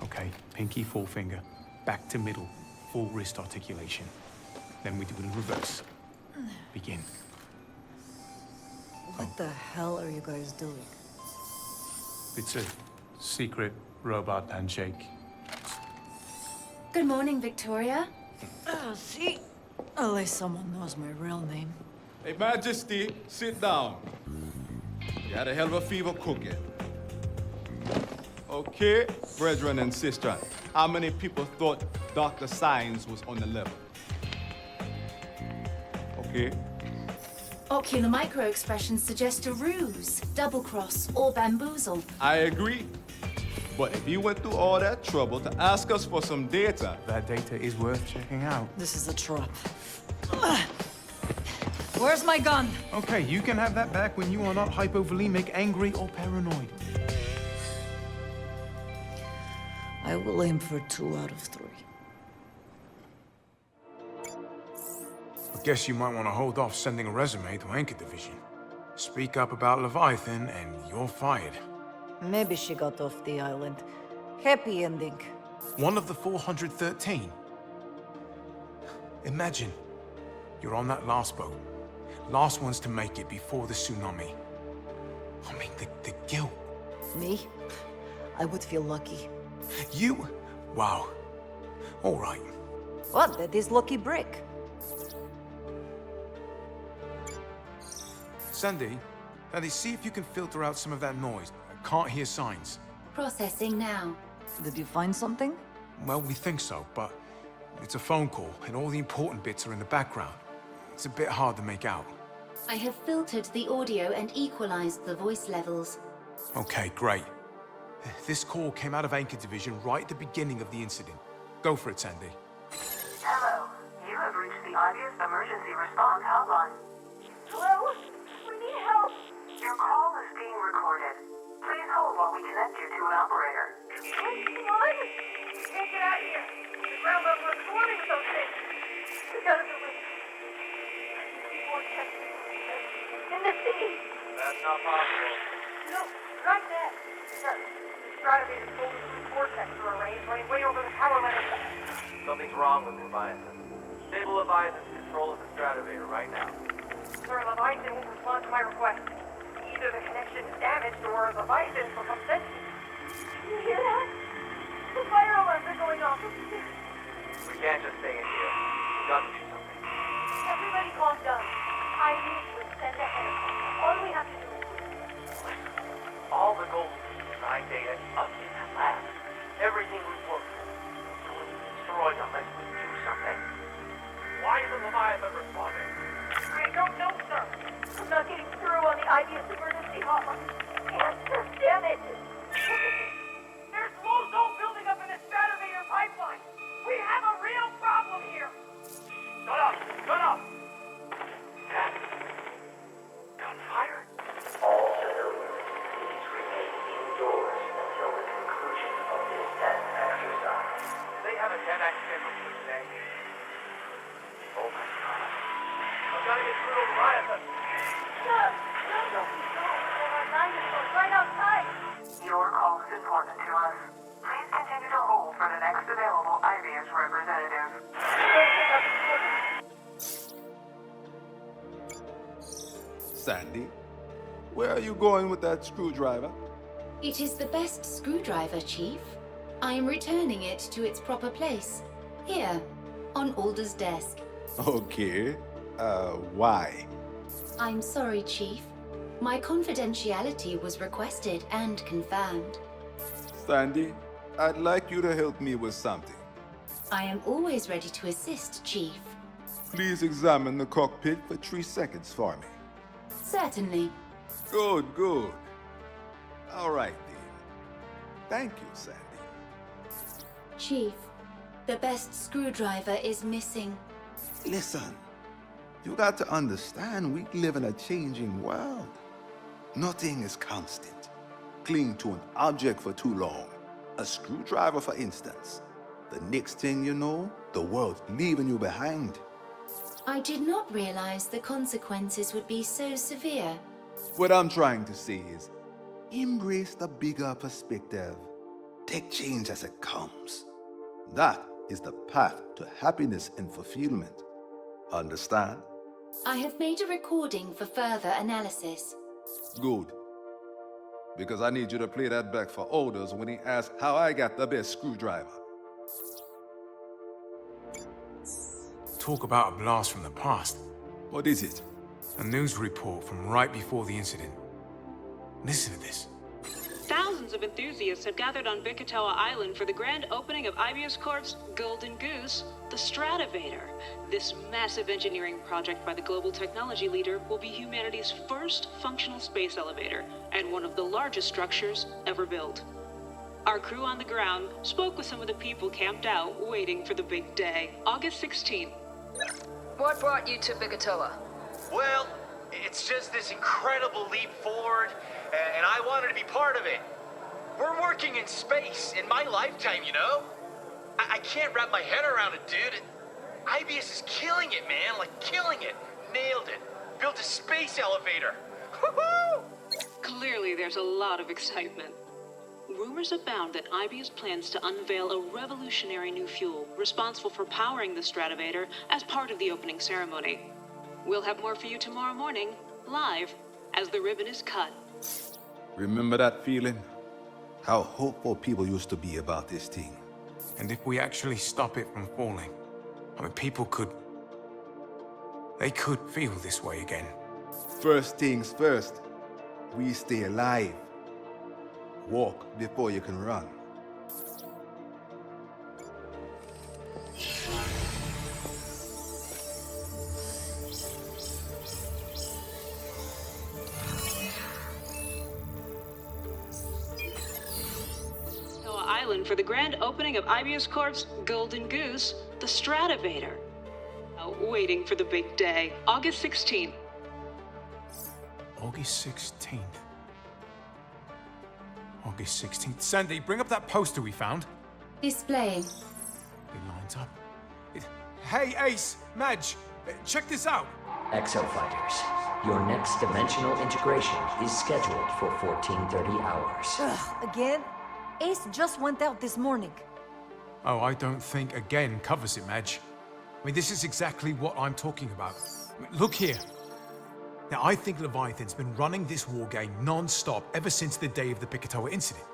Okay, pinky, forefinger, back to middle, full wrist articulation. Then we do it in reverse. Begin. What the hell are you guys doing? It's a secret robot handshake. Good morning, Victoria. See? At least someone knows my real name. Hey, Majesty, sit down. You had a hell of a fever cooking. Okay, brethren and sisters, how many people thought Dr. Science was on the level? Okay. Ocular micro-expressions suggest a ruse, double-cross, or bamboozle. I agree. But if you went through all that trouble to ask us for some data... That data is worth checking out. This is a trap. Where's my gun? Okay, you can have that back when you are not hypovolemic, angry, or paranoid. I will aim for 2 out of 3. I guess you might want to hold off sending a resume to Anchor Division. Speak up about Leviathan, and you're fired. Maybe she got off the island. Happy ending. One of the 413. Imagine, you're on that last boat. Last ones to make it before the tsunami. I mean, the guilt. Me? I would feel lucky. You? Wow. All right. What? That is lucky break. Sandy, see if you can filter out some of that noise. I can't hear signs. Processing now. Did you find something? Well, we think so, but it's a phone call, and all the important bits are in the background. It's a bit hard to make out. I have filtered the audio and equalized the voice levels. Okay, great. This call came out of Anchor Division right at the beginning of the incident. Go for it, Sandy. Hello. You have reached the IBS Emergency Response Hotline. Hello? Your call is being recorded. Please hold while we connect you to an operator. What? We can't get out of here. The ground level is swarming with those things. We gotta be late. In the sea. That's not possible. No, right there. Sir, Stratovator's folded through the vortex through a range running way over the power line. Something's wrong with Leviathan. Stable Leviathan's control of the Stratovator right now. Sir, Leviathan won't respond to my request. Either the connection is damaged or Leviathan will become sensitive. You hear that? The fire alarms are going off. We can't just stay in here. We've got to do something. Everybody calm down. I need to send ahead of us. All we have to do is listen. All the gold design data up in that lab. Everything we've worked on is going to be destroyed unless we do something. Why isn't Leviathan responding? I don't know, sir. I'm not getting through on the IBS emergency hotline. Answer, damn it! There's ozone building up in the Stratovator pipeline. We have a real problem here. Shut up! Shut up! Gunfire? All civilians, please remain indoors until the conclusion of this test exercise. Do they have a 10x schedule for today? Oh my god. I've got to get through to Leviathan. No. There are dinosaurs right outside. Your call is important to us. Please continue to hold for the next available IBS representative. Sandy, where are you going with that screwdriver? It is the best screwdriver, Chief. I am returning it to its proper place. Here, on Alder's desk. Okay. Why? I'm sorry, Chief. My confidentiality was requested and confirmed. Sandy, I'd like you to help me with something. I am always ready to assist, Chief. Please examine the cockpit for 3 seconds for me. Certainly. Good. All right, then. Thank you, Sandy. Chief, the best screwdriver is missing. Listen, you got to understand we live in a changing world. Nothing is constant. Cling to an object for too long. A screwdriver, for instance. The next thing you know, the world's leaving you behind. I did not realize the consequences would be so severe. What I'm trying to say is, embrace the bigger perspective. Take change as it comes. That is the path to happiness and fulfillment. Understand? I have made a recording for further analysis. Good. Because I need you to play that back for Aldous when he asks how I got the best screwdriver. Talk about a blast from the past. What is it? A news report from right before the incident. Listen to this. Thousands of enthusiasts have gathered on Bikatoa Island for the grand opening of IBS Corp's Golden Goose, the Stratovator. This massive engineering project by the global technology leader will be humanity's first functional space elevator and one of the largest structures ever built. Our crew on the ground spoke with some of the people camped out waiting for the big day, August 16th. What brought you to Bikatoa? Well, it's just this incredible leap forward, and I wanted to be part of it. We're working in space in my lifetime, you know? I can't wrap my head around it, dude. IBS is killing it, man, like killing it. Nailed it. Built a space elevator. Woohoo! Clearly there's a lot of excitement. Rumors abound that IBS plans to unveil a revolutionary new fuel responsible for powering the Stratovator as part of the opening ceremony. We'll have more for you tomorrow morning, live, as the ribbon is cut. Remember that feeling? How hopeful people used to be about this thing. And if we actually stop it from falling, I mean, people could... They could feel this way again. First things first, we stay alive. Walk before you can run. Island for the grand opening of IBS Corp's Golden Goose, the Stratovator. Waiting for the big day, August 16th. August 16th. August 16th. Sandy, bring up that poster we found. Displaying. It lines up. Hey, Ace, Madge, check this out. Exofighters, your next dimensional integration is scheduled for 1430 hours. Ugh, again? Ace just went out this morning. Oh, I don't think again covers it, Madge. I mean, this is exactly what I'm talking about. Look here. Now, I think Leviathan's been running this war game non-stop ever since the day of the Picatoa incident.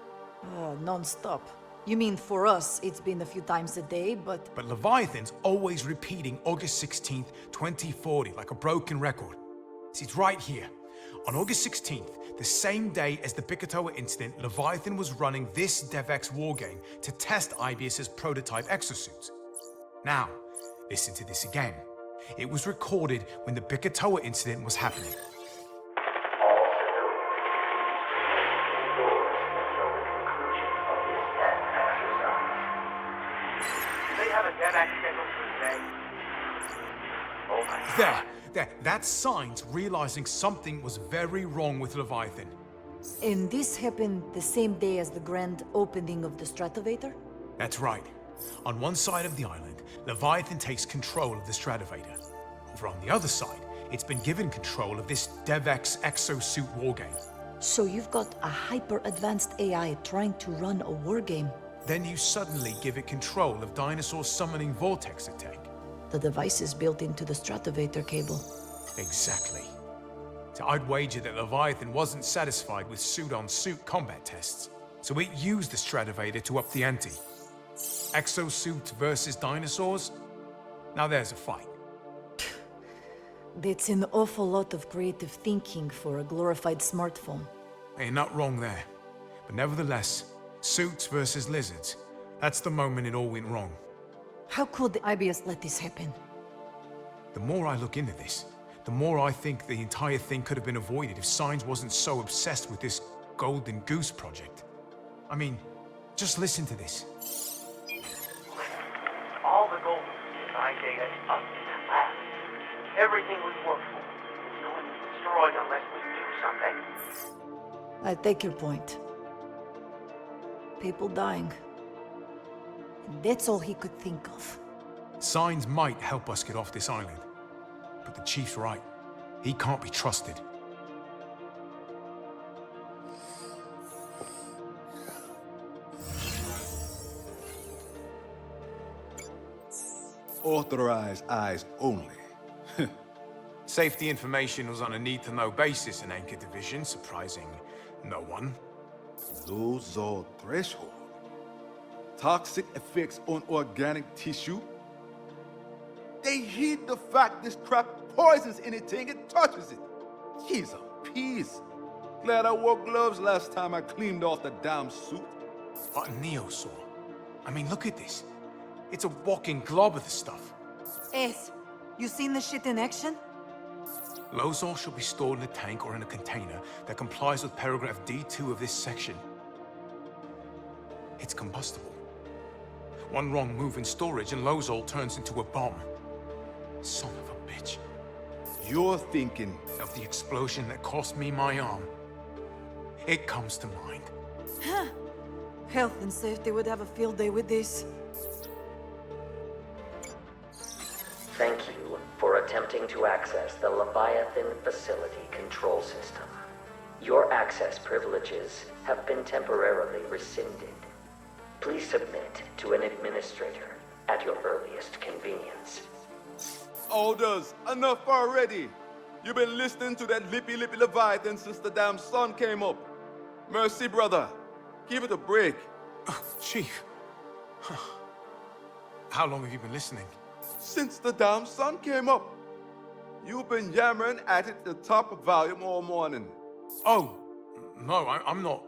Non-stop. You mean for us, it's been a few times a day, but... But Leviathan's always repeating August 16th, 2040, like a broken record. See, it's right here. On August 16th, the same day as the Picatoa incident, Leviathan was running this DevX wargame to test IBS's prototype exosuits. Now, listen to this again. It was recorded when the Picatoa incident was happening. They have a DevX scheduled for today. Oh my God. There. That's Signs realizing something was very wrong with Leviathan. And this happened the same day as the grand opening of the Stratovator? That's right. On one side of the island, Leviathan takes control of the Stratovator. Over on the other side, it's been given control of this DevX exosuit wargame. So you've got a hyper-advanced AI trying to run a wargame. Then you suddenly give it control of Dinosaur's summoning vortex attack. The device is built into the Stratovator cable. Exactly. So I'd wager that Leviathan wasn't satisfied with suit-on-suit combat tests, so it used the Stratovator to up the ante. Exosuits versus dinosaurs? Now there's a fight. That's an awful lot of creative thinking for a glorified smartphone. You're not wrong there. But nevertheless, suits versus lizards. That's the moment it all went wrong. How could the IBS let this happen? The more I look into this, the more I think the entire thing could have been avoided if Signs wasn't so obsessed with this Golden Goose project. I mean, just listen to this. All the gold design data is up in that lab. Everything we've worked for is going to be destroyed unless we do something. I take your point. People dying. And that's all he could think of. Signs might help us get off this island. But the Chief's right. He can't be trusted. Authorized eyes only. Safety information was on a need-to-know basis in Anchor Division, surprising no one. Low-Zol threshold. Toxic effects on organic tissue. They hid the fact this crap poisons anything it touches it. Jeez, peace. Glad I wore gloves last time I cleaned off the damn suit. But Neo saw. I mean, look at this. It's a walking glob of the stuff. Ace, you seen the shit in action? Lozol should be stored in a tank or in a container that complies with paragraph D2 of this section. It's combustible. One wrong move in storage and Lozol turns into a bomb. Son of a bitch. You're thinking of the explosion that cost me my arm. It comes to mind. Huh. Health and safety would have a field day with this. Thank you for attempting to access the Leviathan Facility Control System. Your access privileges have been temporarily rescinded. Please submit to an administrator at your earliest convenience. Orders, enough already. You've been listening to that lippy Leviathan since the damn sun came up. Mercy, brother. Give it a break. Chief. How long have you been listening? Since the damn sun came up. You've been yammering at it the top of volume all morning. Oh, no, I'm not.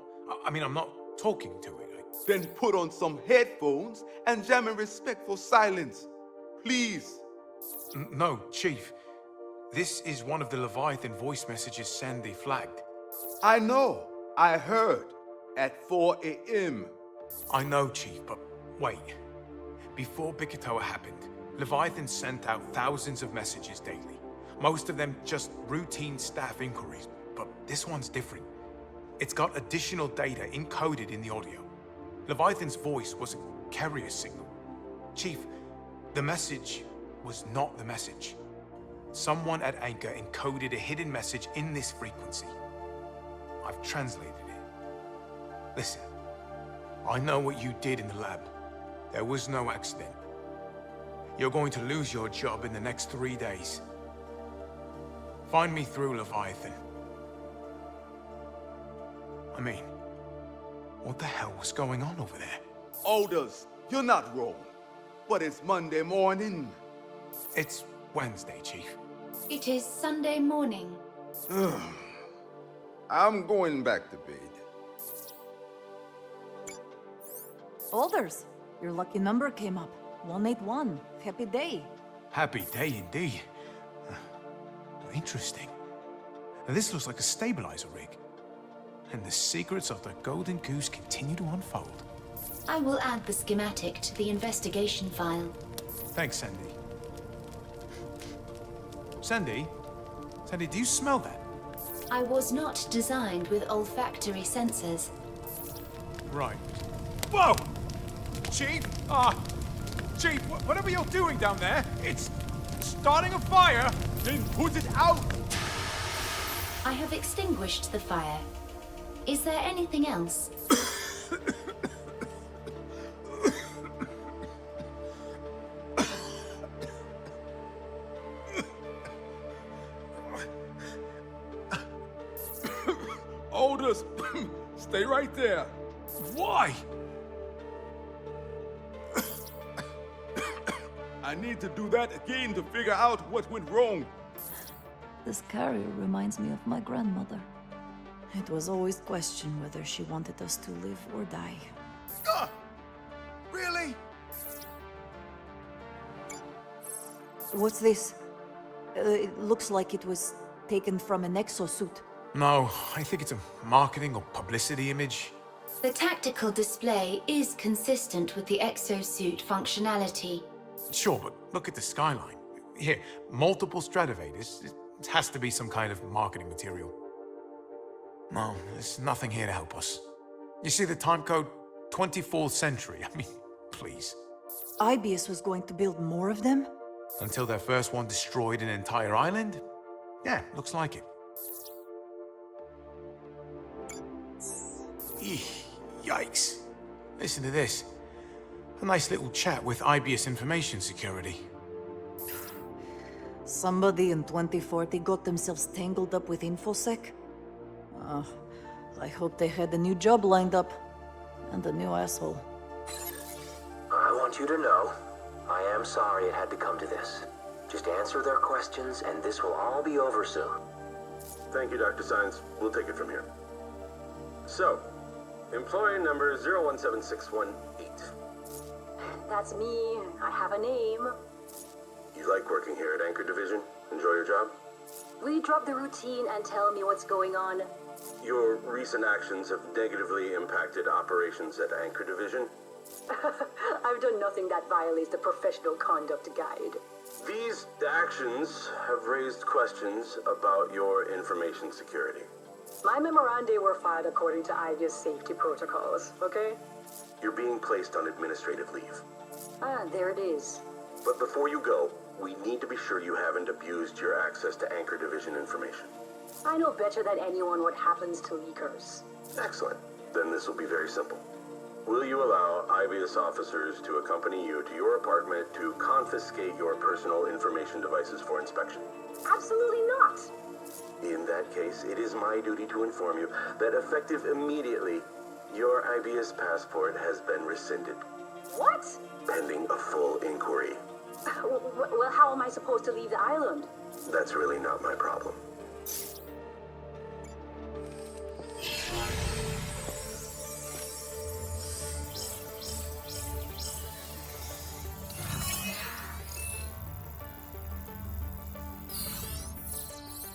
I mean, I'm not talking to it. Then put on some headphones and jam in respectful silence. Please. No, Chief. This is one of the Leviathan voice messages Sandy flagged. I know. I heard. At 4 a.m. I know, Chief, but wait. Before Picatoa happened, Leviathan sent out thousands of messages daily. Most of them just routine staff inquiries. But this one's different. It's got additional data encoded in the audio. Leviathan's voice was a carrier signal. Chief, the message was not the message. Someone at Anchor encoded a hidden message in this frequency. I've translated it. Listen, I know what you did in the lab. There was no accident. You're going to lose your job in the next 3 days. Find me through Leviathan. I mean, what the hell was going on over there? Aldous, you're not wrong. But it's Monday morning. It's Wednesday, Chief. It is Sunday morning. I'm going back to bed. Alders, your lucky number came up. 181. Happy day. Happy day indeed. Interesting. Now, this looks like a stabilizer rig. And the secrets of the Golden Goose continue to unfold. I will add the schematic to the investigation file. Thanks, Sandy. Sandy? Sandy, do you smell that? I was not designed with olfactory sensors. Right. Whoa! Chief? Chief, whatever you're doing down there, it's starting a fire! Then put it out! I have extinguished the fire. Is there anything else? Aldous, stay right there. Why? I need to do that again to figure out what went wrong. This carrier reminds me of my grandmother. It was always questioned whether she wanted us to live or die. Really? What's this? It looks like it was taken from an exosuit. No, I think it's a marketing or publicity image. The tactical display is consistent with the exosuit functionality. Sure, but look at the skyline. Here, multiple Stratovators. It has to be some kind of marketing material. No, there's nothing here to help us. You see the time code? 24th century. I mean, please. IBS was going to build more of them? Until their first one destroyed an entire island? Yeah, looks like it. Yikes. Listen to this. A nice little chat with IBS Information Security. Somebody in 2040 got themselves tangled up with InfoSec? I hope they had a new job lined up. And a new asshole. I want you to know, I am sorry it had to come to this. Just answer their questions, and this will all be over soon. Thank you, Dr. Science. We'll take it from here. So, employee number 017618. That's me. I have a name. You like working here at Anchor Division? Enjoy your job? Will you drop the routine and tell me what's going on? Your recent actions have negatively impacted operations at Anchor Division. I've done nothing that violates the professional conduct guide. These actions have raised questions about your information security. My memoranda were filed according to IBS safety protocols, okay? You're being placed on administrative leave. There it is. But before you go, we need to be sure you haven't abused your access to Anchor Division information. I know better than anyone what happens to leakers. Excellent. Then this will be very simple. Will you allow IBS officers to accompany you to your apartment to confiscate your personal information devices for inspection? Absolutely not. In that case, it is my duty to inform you that effective immediately, your IBS passport has been rescinded. What? Pending a full inquiry. Well, how am I supposed to leave the island? That's really not my problem.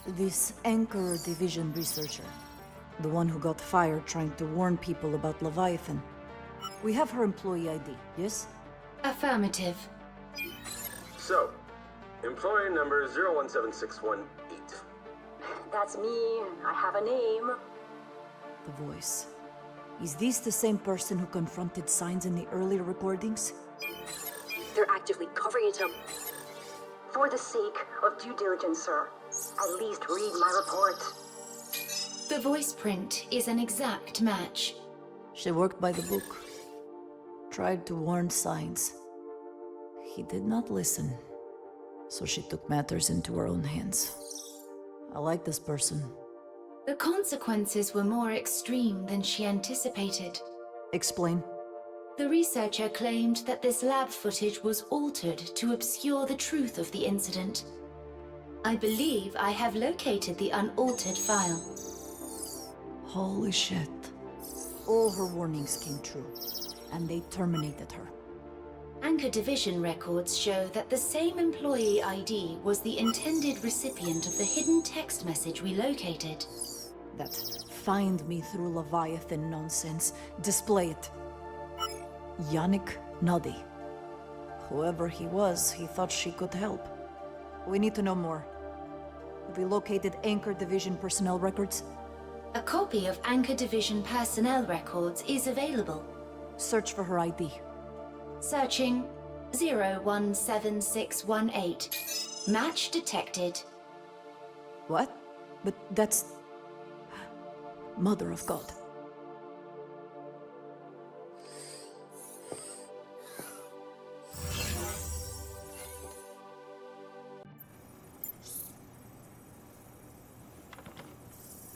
This Anchor Division researcher, the one who got fired trying to warn people about Leviathan. We have her employee ID, yes? Affirmative. So, employee number 017618. That's me. I have a name. The voice. Is this the same person who confronted Signs in the earlier recordings? They're actively covering it up. For the sake of due diligence, sir, at least read my report. The voice print is an exact match. She worked by the book. Tried to warn Signs. He did not listen. So she took matters into her own hands. I like this person. The consequences were more extreme than she anticipated. Explain. The researcher claimed that this lab footage was altered to obscure the truth of the incident. I believe I have located the unaltered file. Holy shit. All her warnings came true, and they terminated her. Anchor Division records show that the same employee ID was the intended recipient of the hidden text message we located. That find me through Leviathan nonsense. Display it. Yannick Nuddy. Whoever he was, he thought she could help. We need to know more. Have we located Anchor Division personnel records? A copy of Anchor Division personnel records is available. Search for her ID. Searching 017618. Match detected. What? But that's... Mother of God.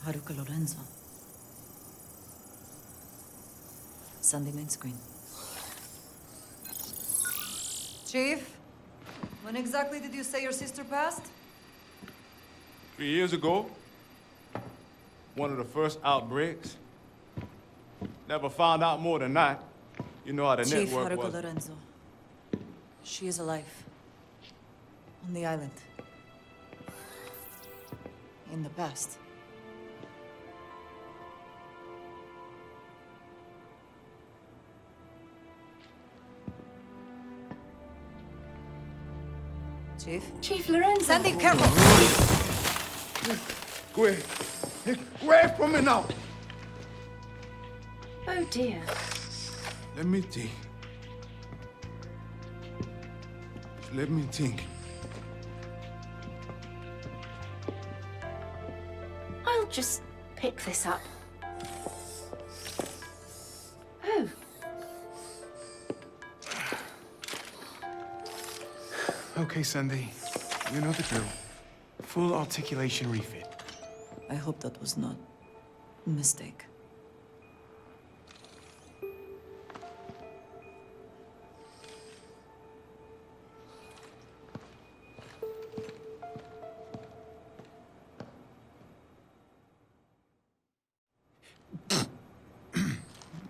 Haruka Lorenzo. Sunday main screen. Chief, when exactly did you say your sister passed? 3 years ago. One of the first outbreaks. Never found out more than that. You know how the Chief network Haruka was. Lorenzo. She is alive. On the island. In the past. Chief? Chief Lorenzo! Sandy, careful! Go away. Go away from me now. Oh dear. Let me think. Let me think. I'll just pick this up. Oh. Okay, Sandy. You know the drill. Full articulation refit. I hope that was not a mistake.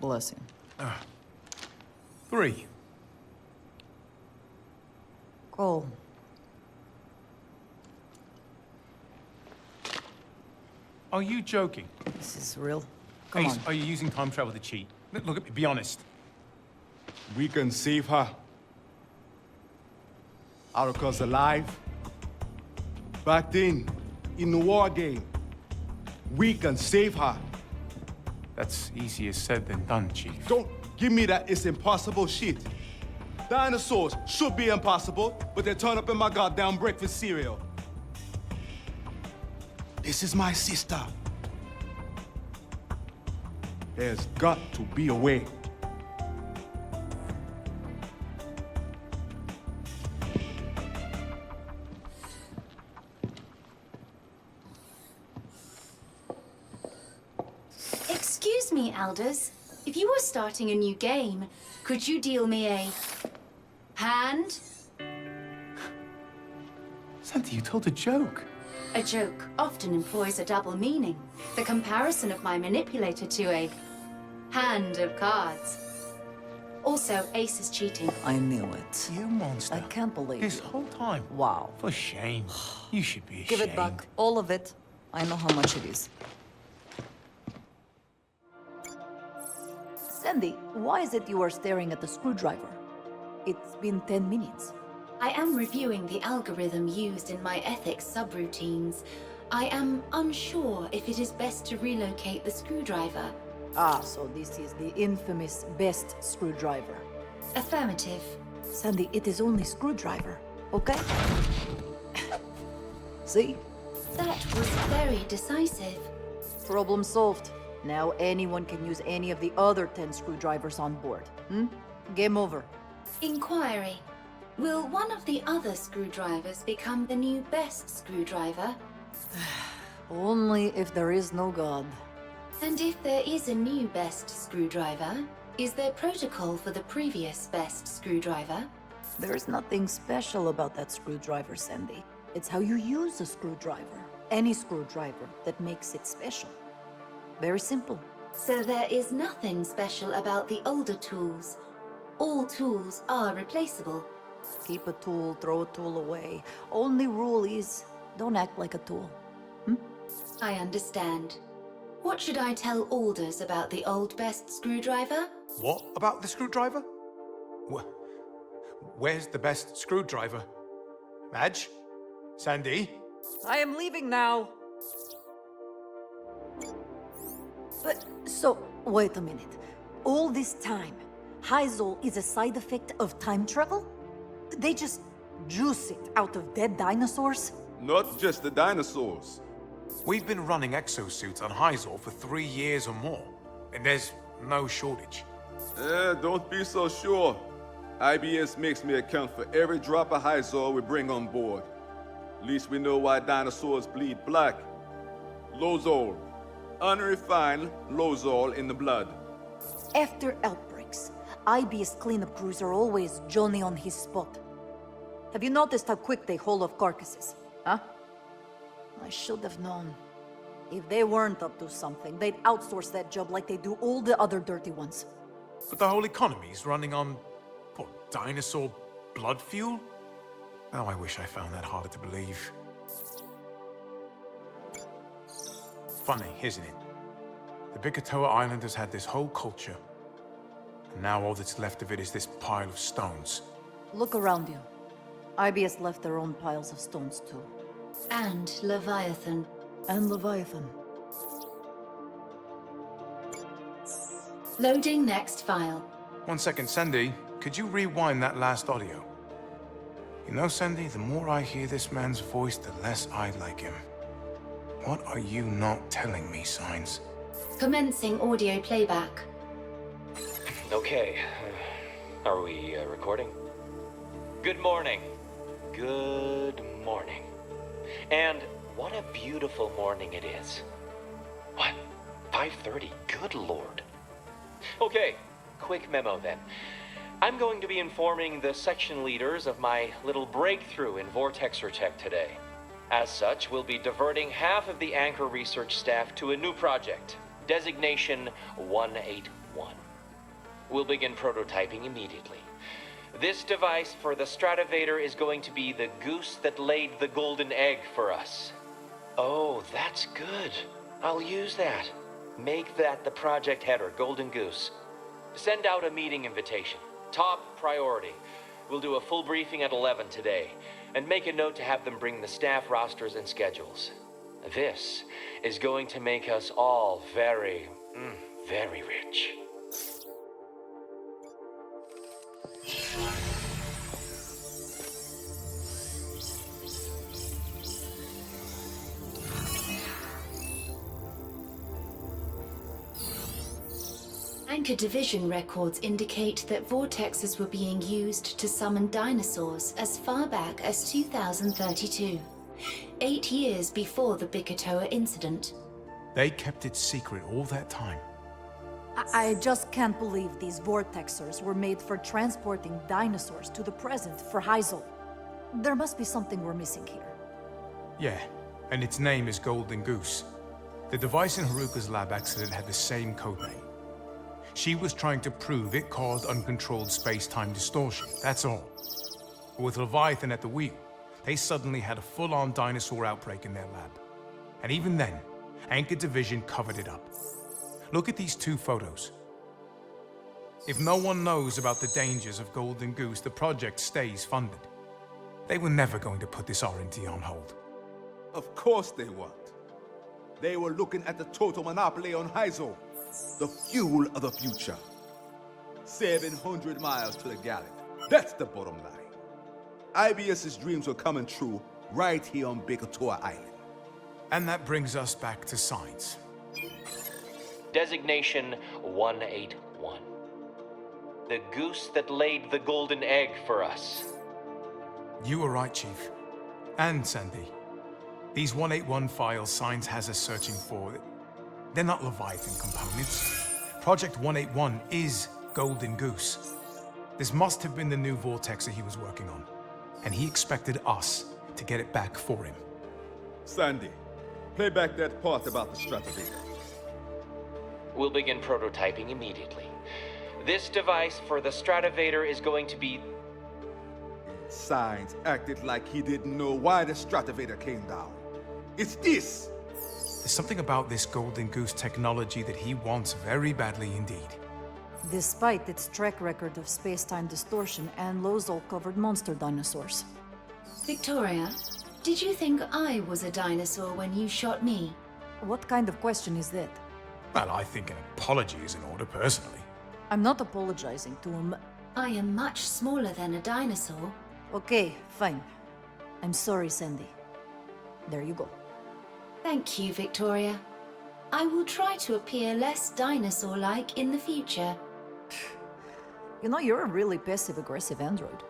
Bless you. 3. Cole. Are you joking? This is real. Come Ace, on. are you using time travel to cheat? Look at me, be honest. We can save her. Haruka's alive. Back then, in the war game, we can save her. That's easier said than done, Chief. Don't give me that it's impossible shit. Dinosaurs should be impossible, but they turn up in my goddamn breakfast cereal. This is my sister. There's got to be a way. Excuse me, Elders. If you were starting a new game, could you deal me a hand? Sandy, you told a joke. A joke often employs a double meaning. The comparison of my manipulator to a hand of cards. Also, Ace is cheating. I knew it. You monster. I can't believe This you. whole time. Wow. For shame. You should be ashamed. Give it back. All of it. I know how much it is. Sandy, why is it you are staring at the screwdriver? It's been 10 minutes. I am reviewing the algorithm used in my ethics subroutines. I am unsure if it is best to relocate the screwdriver. Ah, so this is the infamous best screwdriver. Affirmative. Sandy, it is only screwdriver, okay? See? That was very decisive. Problem solved. Now anyone can use any of the other 10 screwdrivers on board. Game over. Inquiry. Will one of the other screwdrivers become the new best screwdriver? Only if there is no God. And if there is a new best screwdriver, is there protocol for the previous best screwdriver? There's nothing special about that screwdriver, Sandy. It's how you use a screwdriver. Any screwdriver that makes it special. Very simple. So there is nothing special about the older tools. All tools are replaceable. Keep a tool, throw a tool away. Only rule is, don't act like a tool. I understand. What should I tell Alders about the old best screwdriver? What about the screwdriver? Where's the best screwdriver? Madge? Sandy? I am leaving now. But, so, wait a minute. All this time, Hyzol is a side effect of time travel? They just juice it out of dead dinosaurs? Not just the dinosaurs. We've been running exosuits on Hyzol for 3 years or more, and there's no shortage. Don't be so sure. IBS makes me account for every drop of Hyzol we bring on board. At least we know why dinosaurs bleed black. Lozol. Unrefined Lozol in the blood. After outbreaks, IBS cleanup crews are always Johnny on his spot. Have you noticed how quick they haul off carcasses? Huh? I should have known. If they weren't up to something, they'd outsource that job like they do all the other dirty ones. But the whole economy's running on, what, dinosaur blood fuel? Oh, I wish I found that harder to believe. Funny, isn't it? The Bikatoa Islanders had this whole culture, and now all that's left of it is this pile of stones. Look around you. IBS left their own piles of stones too. And Leviathan. And Leviathan. Loading next file. 1 second, Sandy. Could you rewind that last audio? You know, Sandy, the more I hear this man's voice, the less I like him. What are you not telling me, Signs? Commencing audio playback. Okay. Are we recording? Good morning. Good morning. And what a beautiful morning it is. What? 5:30? Good lord. Okay, quick memo then. I'm going to be informing the section leaders of my little breakthrough in Vortexer tech today. As such, we'll be diverting half of the Anchor research staff to a new project, designation 181. We'll begin prototyping immediately. This device for the Stratovator is going to be the goose that laid the golden egg for us. Oh, that's good. I'll use that. Make that the project header, Golden Goose. Send out a meeting invitation. Top priority. We'll do a full briefing at 11 today, and make a note to have them bring the staff rosters and schedules. This is going to make us all very, very rich. Anchor Division records indicate that vortexes were being used to summon dinosaurs as far back as 2032, 8 years before the Bikatoa incident. They kept it secret all that time. I just can't believe these vortexers were made for transporting dinosaurs to the present for Hyzol. There must be something we're missing here. Yeah, and its name is Golden Goose. The device in Haruka's lab accident had the same codename. She was trying to prove it caused uncontrolled space-time distortion, that's all. But with Leviathan at the wheel, they suddenly had a full-on dinosaur outbreak in their lab. And even then, Anchor Division covered it up. Look at these 2 photos. If no one knows about the dangers of Golden Goose, the project stays funded. They were never going to put this R&D on hold. Of course they weren't. They were looking at the total monopoly on Hyzo, the fuel of the future. 700 miles to the gallon. That's the bottom line. IBS's dreams were coming true right here on Bikatoa Island. And that brings us back to science. Designation 181. The goose that laid the golden egg for us. You were right, Chief. And Sandy. These 181 files Science has us searching for, they're not Leviathan components. Project 181 is Golden Goose. This must have been the new vortex that he was working on. And he expected us to get it back for him. Sandy, play back that part about the Stratovator. We'll begin prototyping immediately. This device for the Stratovator is going to be... Science acted like he didn't know why the Stratovator came down. It's this! There's something about this Golden Goose technology that he wants very badly indeed. Despite its track record of space-time distortion and Lozol-covered monster dinosaurs. Victoria, did you think I was a dinosaur when you shot me? What kind of question is that? Well, I think an apology is in order, personally. I'm not apologizing to him. I am much smaller than a dinosaur. Okay, fine. I'm sorry, Sandy. There you go. Thank you, Victoria. I will try to appear less dinosaur-like in the future. You know, you're a really passive-aggressive android.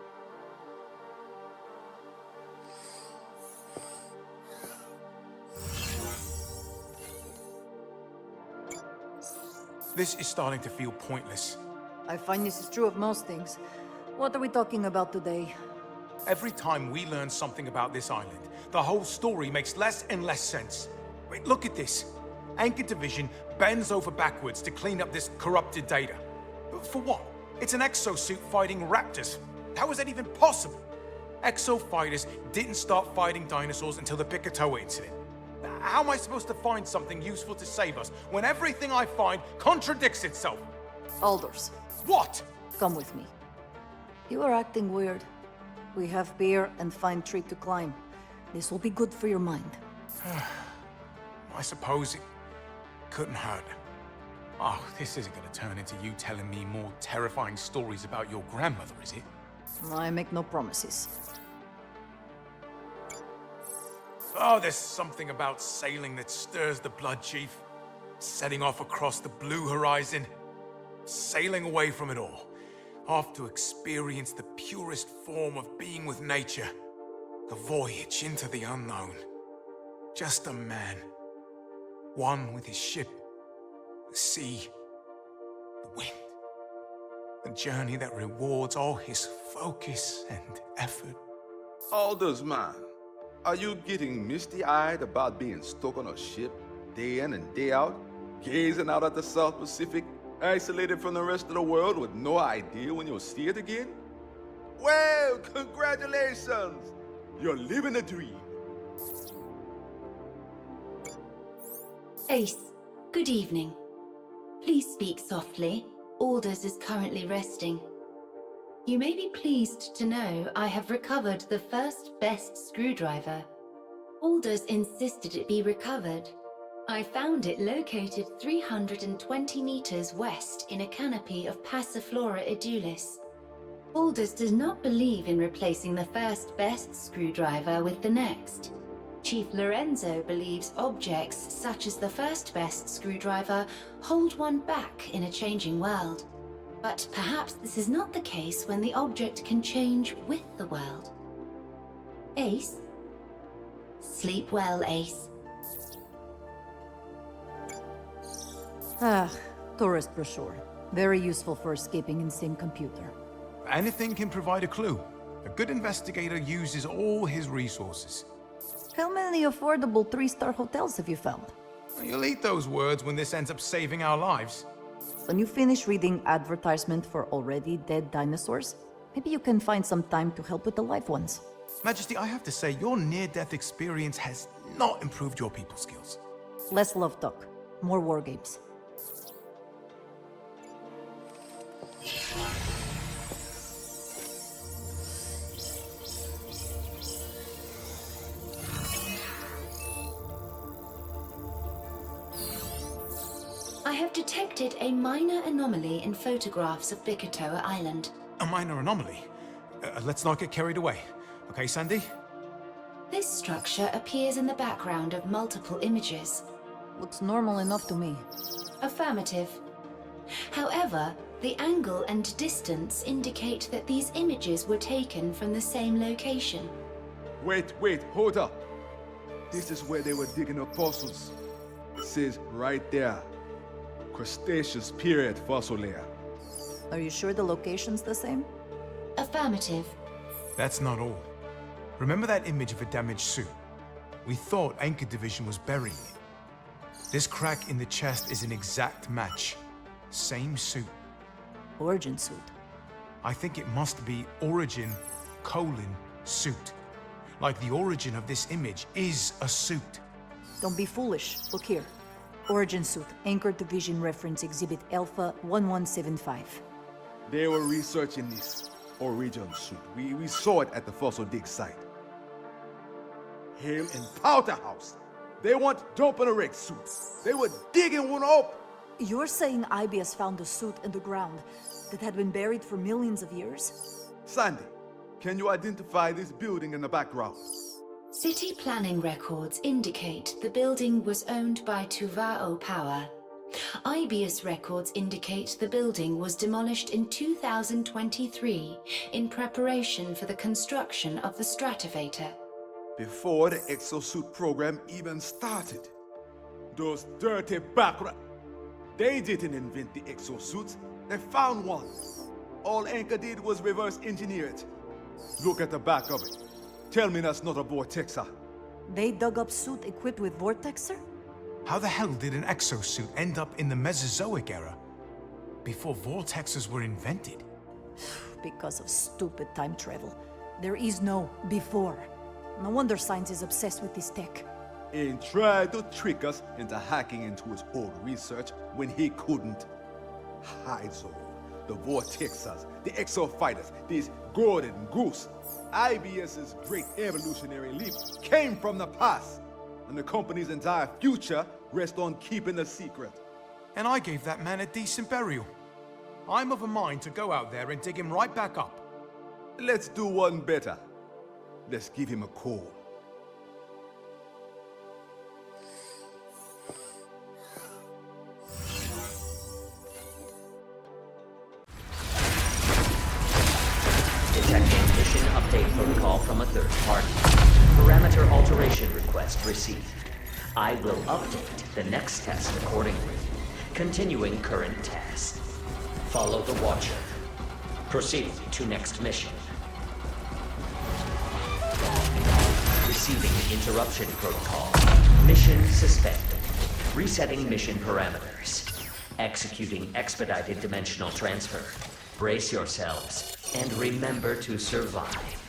This is starting to feel pointless. I find this is true of most things. What are we talking about today? Every time we learn something about this island, the whole story makes less and less sense. Wait, look at this. Anchor Division bends over backwards to clean up this corrupted data. For what? It's an exosuit fighting raptors. How is that even possible? Exo fighters didn't start fighting dinosaurs until the Bikatoa incident. How am I supposed to find something useful to save us when everything I find contradicts itself? Aldous. What? Come with me. You are acting weird. We have beer and fine tree to climb. This will be good for your mind. I suppose it couldn't hurt. Oh, this isn't going to turn into you telling me more terrifying stories about your grandmother, is it? I make no promises. Oh, there's something about sailing that stirs the blood, Chief. Setting off across the blue horizon. Sailing away from it all. Off to experience the purest form of being with nature. A voyage into the unknown. Just a man. One with his ship. The sea. The wind. A journey that rewards all his focus and effort. Aldous, man. Are you getting misty-eyed about being stuck on a ship day in and day out, gazing out at the South Pacific, isolated from the rest of the world with no idea when you'll see it again? Well, congratulations! You're living a dream. Ace, good evening. Please speak softly. Aldous is currently resting. You may be pleased to know I have recovered the first best screwdriver. Aldous insisted it be recovered. I found it located 320 meters west in a canopy of Passiflora edulis. Aldous does not believe in replacing the first best screwdriver with the next. Chief Lorenzo believes objects such as the first best screwdriver hold one back in a changing world. But perhaps this is not the case when the object can change with the world. Ace? Sleep well, Ace. Ah, tourist brochure. Very useful for escaping in same computer. Anything can provide a clue. A good investigator uses all his resources. How many affordable 3-star hotels have you found? You'll eat those words when this ends up saving our lives. When you finish reading advertisement for already dead dinosaurs, maybe you can find some time to help with the live ones. Majesty, I have to say, your near-death experience has not improved your people skills. Less love talk, more war games. have detected a minor anomaly in photographs of Bikatoa Island. A minor anomaly? Let's not get carried away. Okay, Sandy? This structure appears in the background of multiple images. Looks normal enough to me. Affirmative. However, the angle and distance indicate that these images were taken from the same location. Wait, hold up. This is where they were digging up fossils. It says right there. Cretaceous period fossil layer. Are you sure the location's the same? Affirmative. That's not all. Remember that image of a damaged suit? We thought Anchor Division was burying it. This crack in the chest is an exact match. Same suit. Origin suit. I think it must be Origin, suit. Like the origin of this image is a suit. Don't be foolish. Look here. Origin suit, Anchor Division reference exhibit Alpha 1175. They were researching this Origin suit. We saw it at the fossil dig site. Hale and Powderhouse. They weren't dumping a wrecked suit. They were digging one up. You're saying IBS found a suit in the ground that had been buried for millions of years? Sandy, can you identify this building in the background? City planning records indicate the building was owned by Tuvao Power. IBS records indicate the building was demolished in 2023 in preparation for the construction of the Stratovator. Before the exosuit program even started. Those dirty backrats. They didn't invent the exosuits. They found one. All Anchor did was reverse engineer it. Look at the back of it. Tell me that's not a vortexer. They dug up suit equipped with vortexer? How the hell did an exosuit end up in the Mesozoic era? Before vortexes were invented? Because of stupid time travel. There is no before. No wonder science is obsessed with this tech. And tried to trick us into hacking into his old research when he couldn't. Hyzo, the Vortexers, the Exo-Fighters, these golden goose. IBS's great evolutionary leap came from the past, and the company's entire future rests on keeping a secret. And I gave that man a decent burial. I'm of a mind to go out there and dig him right back up. Let's do one better. Let's give him a call. Detecting mission update protocol from a third party. Parameter alteration request received. I will update the next test accordingly. Continuing current test. Follow the Watcher. Proceed to next mission. Receiving interruption protocol. Mission suspended. Resetting mission parameters. Executing expedited dimensional transfer. Brace yourselves, and remember to survive.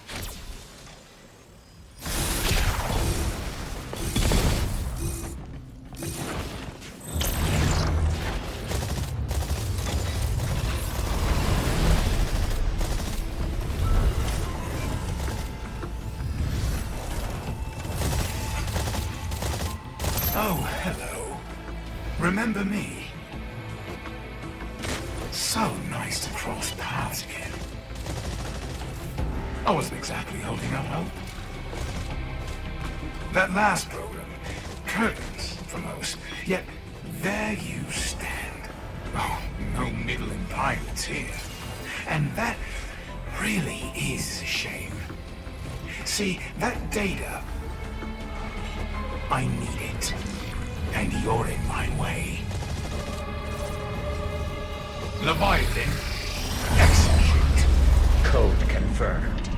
Oh, hello. Remember me? So nice to cross paths again. I wasn't exactly holding out hope. That last program, curtains for most, yet there you stand. Oh, no middling pilots here. And that really is a shame. See, that data, I need it. And you're in my way. Leviathan, execute. Code confirmed.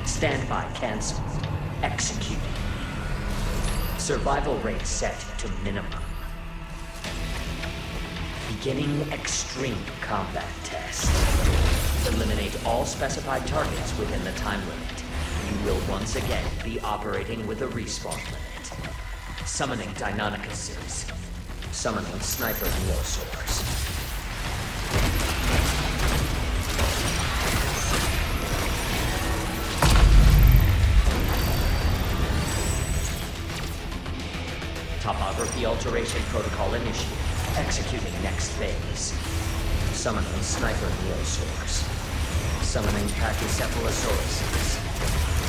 Standby cancelled. Executed. Survival rate set to minimum. Beginning extreme combat test. Eliminate all specified targets within the time limit. You will once again be operating with a respawn limit. Summoning Deinonychuses. Summoning Sniper Neosaurs. Topography alteration protocol initiated. Executing next phase. Summoning Sniper Neosaurs. Summoning Pachycephalosauruses.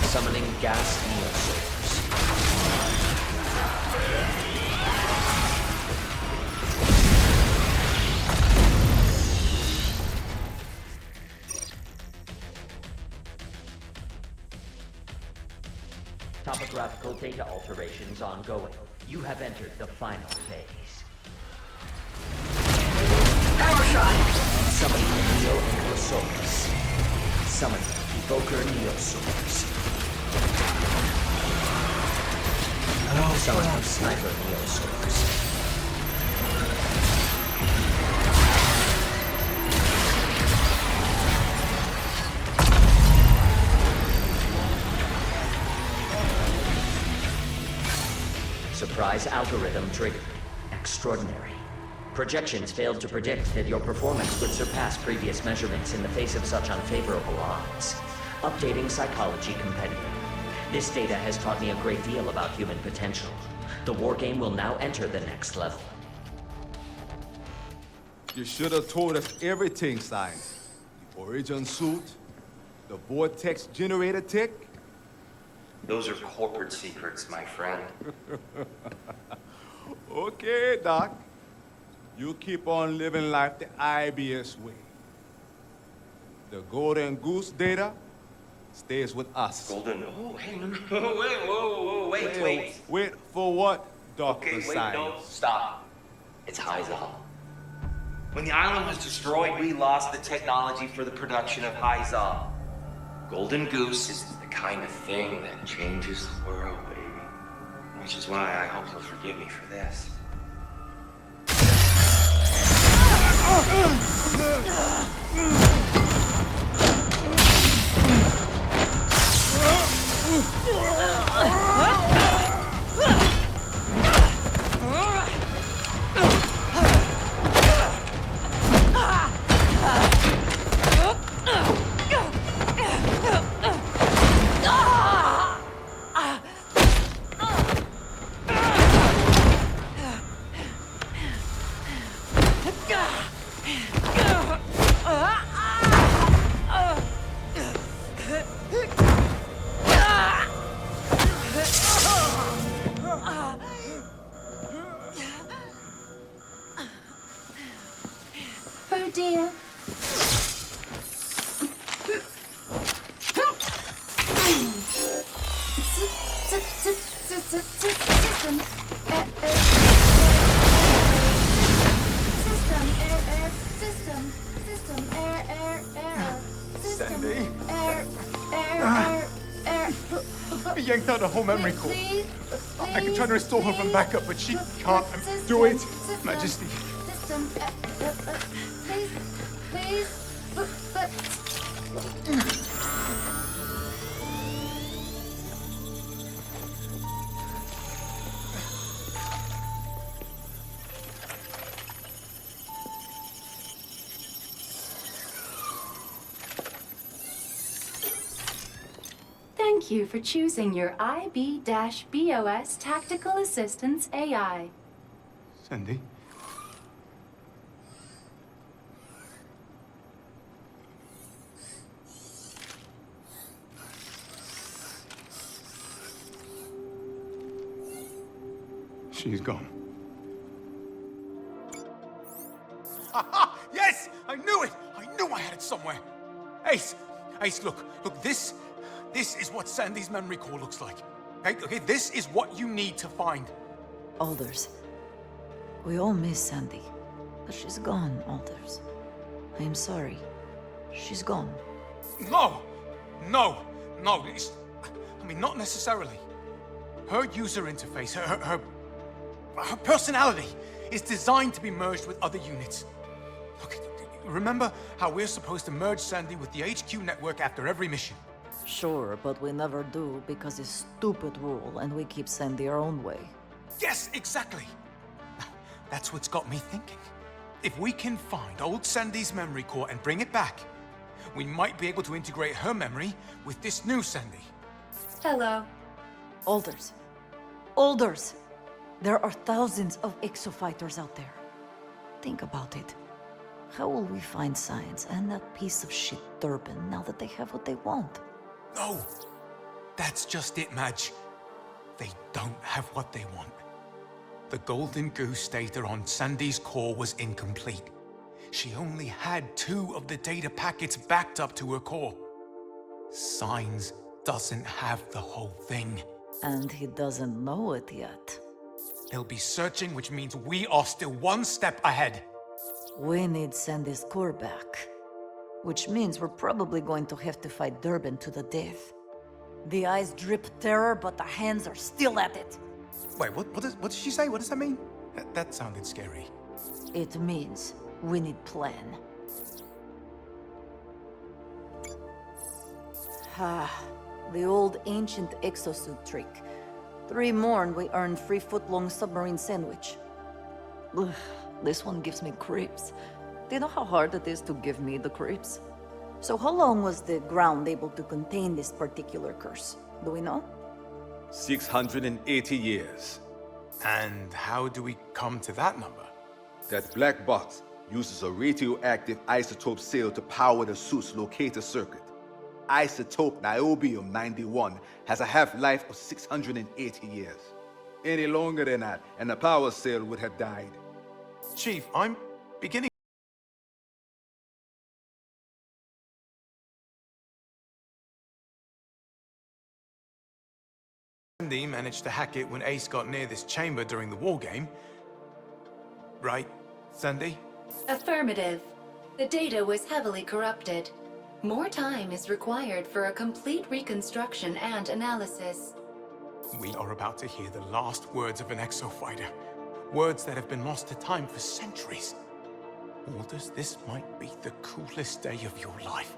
Summoning Gas Neosaurs. Topographical data alterations ongoing. You have entered the final phase. Power shot! Summoning Neo-Ankylosaurus. Summoning Evoker Neosaurs. Summoning Sniper Neosaurs. Surprise algorithm triggered. Extraordinary. Projections failed to predict that your performance would surpass previous measurements in the face of such unfavorable odds. Updating psychology competitive. This data has taught me a great deal about human potential. The war game will now enter the next level. You should have told us everything, Science. The origin suit, the vortex generator tech. Those are corporate secrets, my friend. Okay, Doc. You keep on living life the IBS way. The Golden Goose data stays with us. Golden... Oh, hey, no, wait. Wait for what, Dr. Okay, wait, Science? no, stop. It's Hyzal. When the island was destroyed, we lost the technology for the production of Hyzal. Golden Goose is the kind of thing that changes the world, baby. Which is why I hope you'll forgive me for this. Oh dear. I yanked out a whole memory core. I can try to restore her from backup, but she can't do it, Majesty. Thank you for choosing your IB-BOS Tactical Assistance AI. Sandy? She's gone. Aha! Yes! I knew it! I knew I had it somewhere. Ace, look, this is what Sandy's memory core looks like. Okay, this is what you need to find. Alders. We all miss Sandy. But she's gone, Alders. I am sorry. She's gone. No! Not necessarily. Her user interface, her personality is designed to be merged with other units. Look, remember how we're supposed to merge Sandy with the HQ network after every mission? Sure, but we never do because it's stupid rule and we keep Sandy our own way. Yes, exactly. That's what's got me thinking. If we can find old Sandy's memory core and bring it back, we might be able to integrate her memory with this new Sandy. Hello. Alders. There are thousands of exofighters out there. Think about it. How will we find Science and that piece of shit Durbin now that they have what they want? No! That's just it, Madge. They don't have what they want. The Golden Goose data on Sandy's core was incomplete. She only had 2 of the data packets backed up to her core. Signs doesn't have the whole thing. And he doesn't know it yet. They'll be searching, which means we are still 1 step ahead. We need Sandy's core back. Which means we're probably going to have to fight Durbin to the death. The eyes drip terror, but the hands are still at it. Wait, what did she say? What does that mean? That sounded scary. It means we need plan. The old ancient exosuit trick. 3 more and we earn free foot-long submarine sandwich. Ugh, this one gives me creeps. Do you know how hard it is to give me the creeps? So how long was the ground able to contain this particular curse? Do we know? 680 years. And how do we come to that number? That black box uses a radioactive isotope cell to power the suit's locator circuit. Isotope niobium-91 has a half-life of 680 years. Any longer than that, and the power cell would have died. Chief, I'm beginning... Sandy managed to hack it when Ace got near this chamber during the war game. Right, Sandy? Affirmative. The data was heavily corrupted. More time is required for a complete reconstruction and analysis. We are about to hear the last words of an exofighter. Words that have been lost to time for centuries. Walters, this might be the coolest day of your life.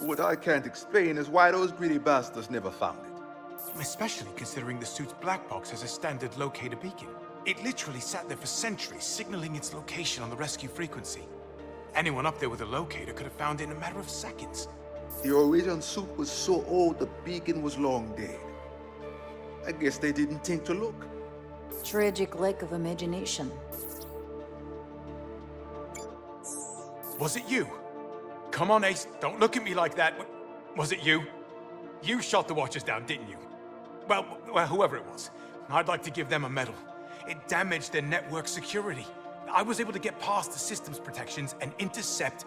What I can't explain is why those greedy bastards never found it. Especially considering the suit's black box has a standard locator beacon. It literally sat there for centuries, signaling its location on the rescue frequency. Anyone up there with a locator could have found it in a matter of seconds. The original suit was so old the beacon was long dead. I guess they didn't think to look. Tragic lack of imagination. Was it you? Come on, Ace, don't look at me like that. Was it you? You shot the Watchers down, didn't you? Well, whoever it was. I'd like to give them a medal. It damaged their network security. I was able to get past the system's protections and intercept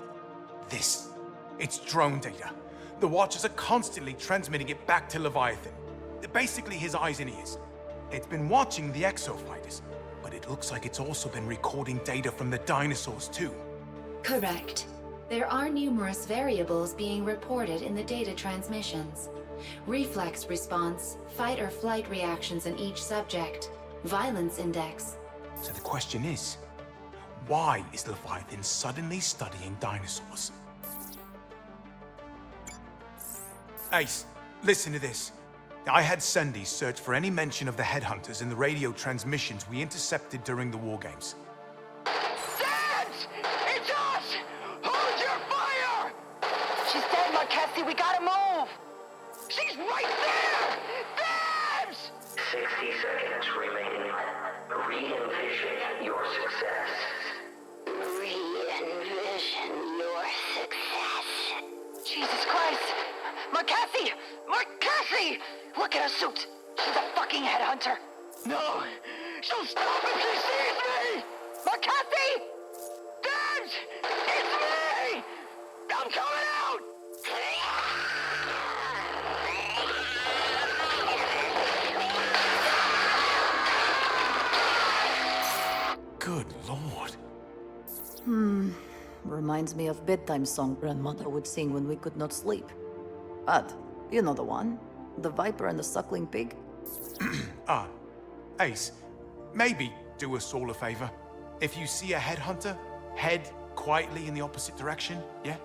this. It's drone data. The Watchers are constantly transmitting it back to Leviathan. Basically his eyes and ears. It's been watching the exofighters, but it looks like it's also been recording data from the dinosaurs too. Correct. There are numerous variables being reported in the data transmissions. Reflex response, fight or flight reactions in each subject, violence index. So the question is, why is Leviathan suddenly studying dinosaurs? Ace, listen to this. I had Sandy search for any mention of the headhunters in the radio transmissions we intercepted during the war games. Dance! It's us! Hold your fire! She's dead, Marquesi. We gotta move! She's right there! Dance! 60 seconds remaining. Re-envision your success. Re-envision your success. Jesus Christ! Marquesi! Marquesi! Look at her suit! She's a fucking headhunter! No! She'll stop if she sees me! Marquesi! Dance! It's me! I'm coming out! Good Lord. Reminds me of bedtime song grandmother would sing when we could not sleep. But, you know the one. The viper and the suckling pig. Ace, maybe do us all a favor. If you see a headhunter, head quietly in the opposite direction, yeah?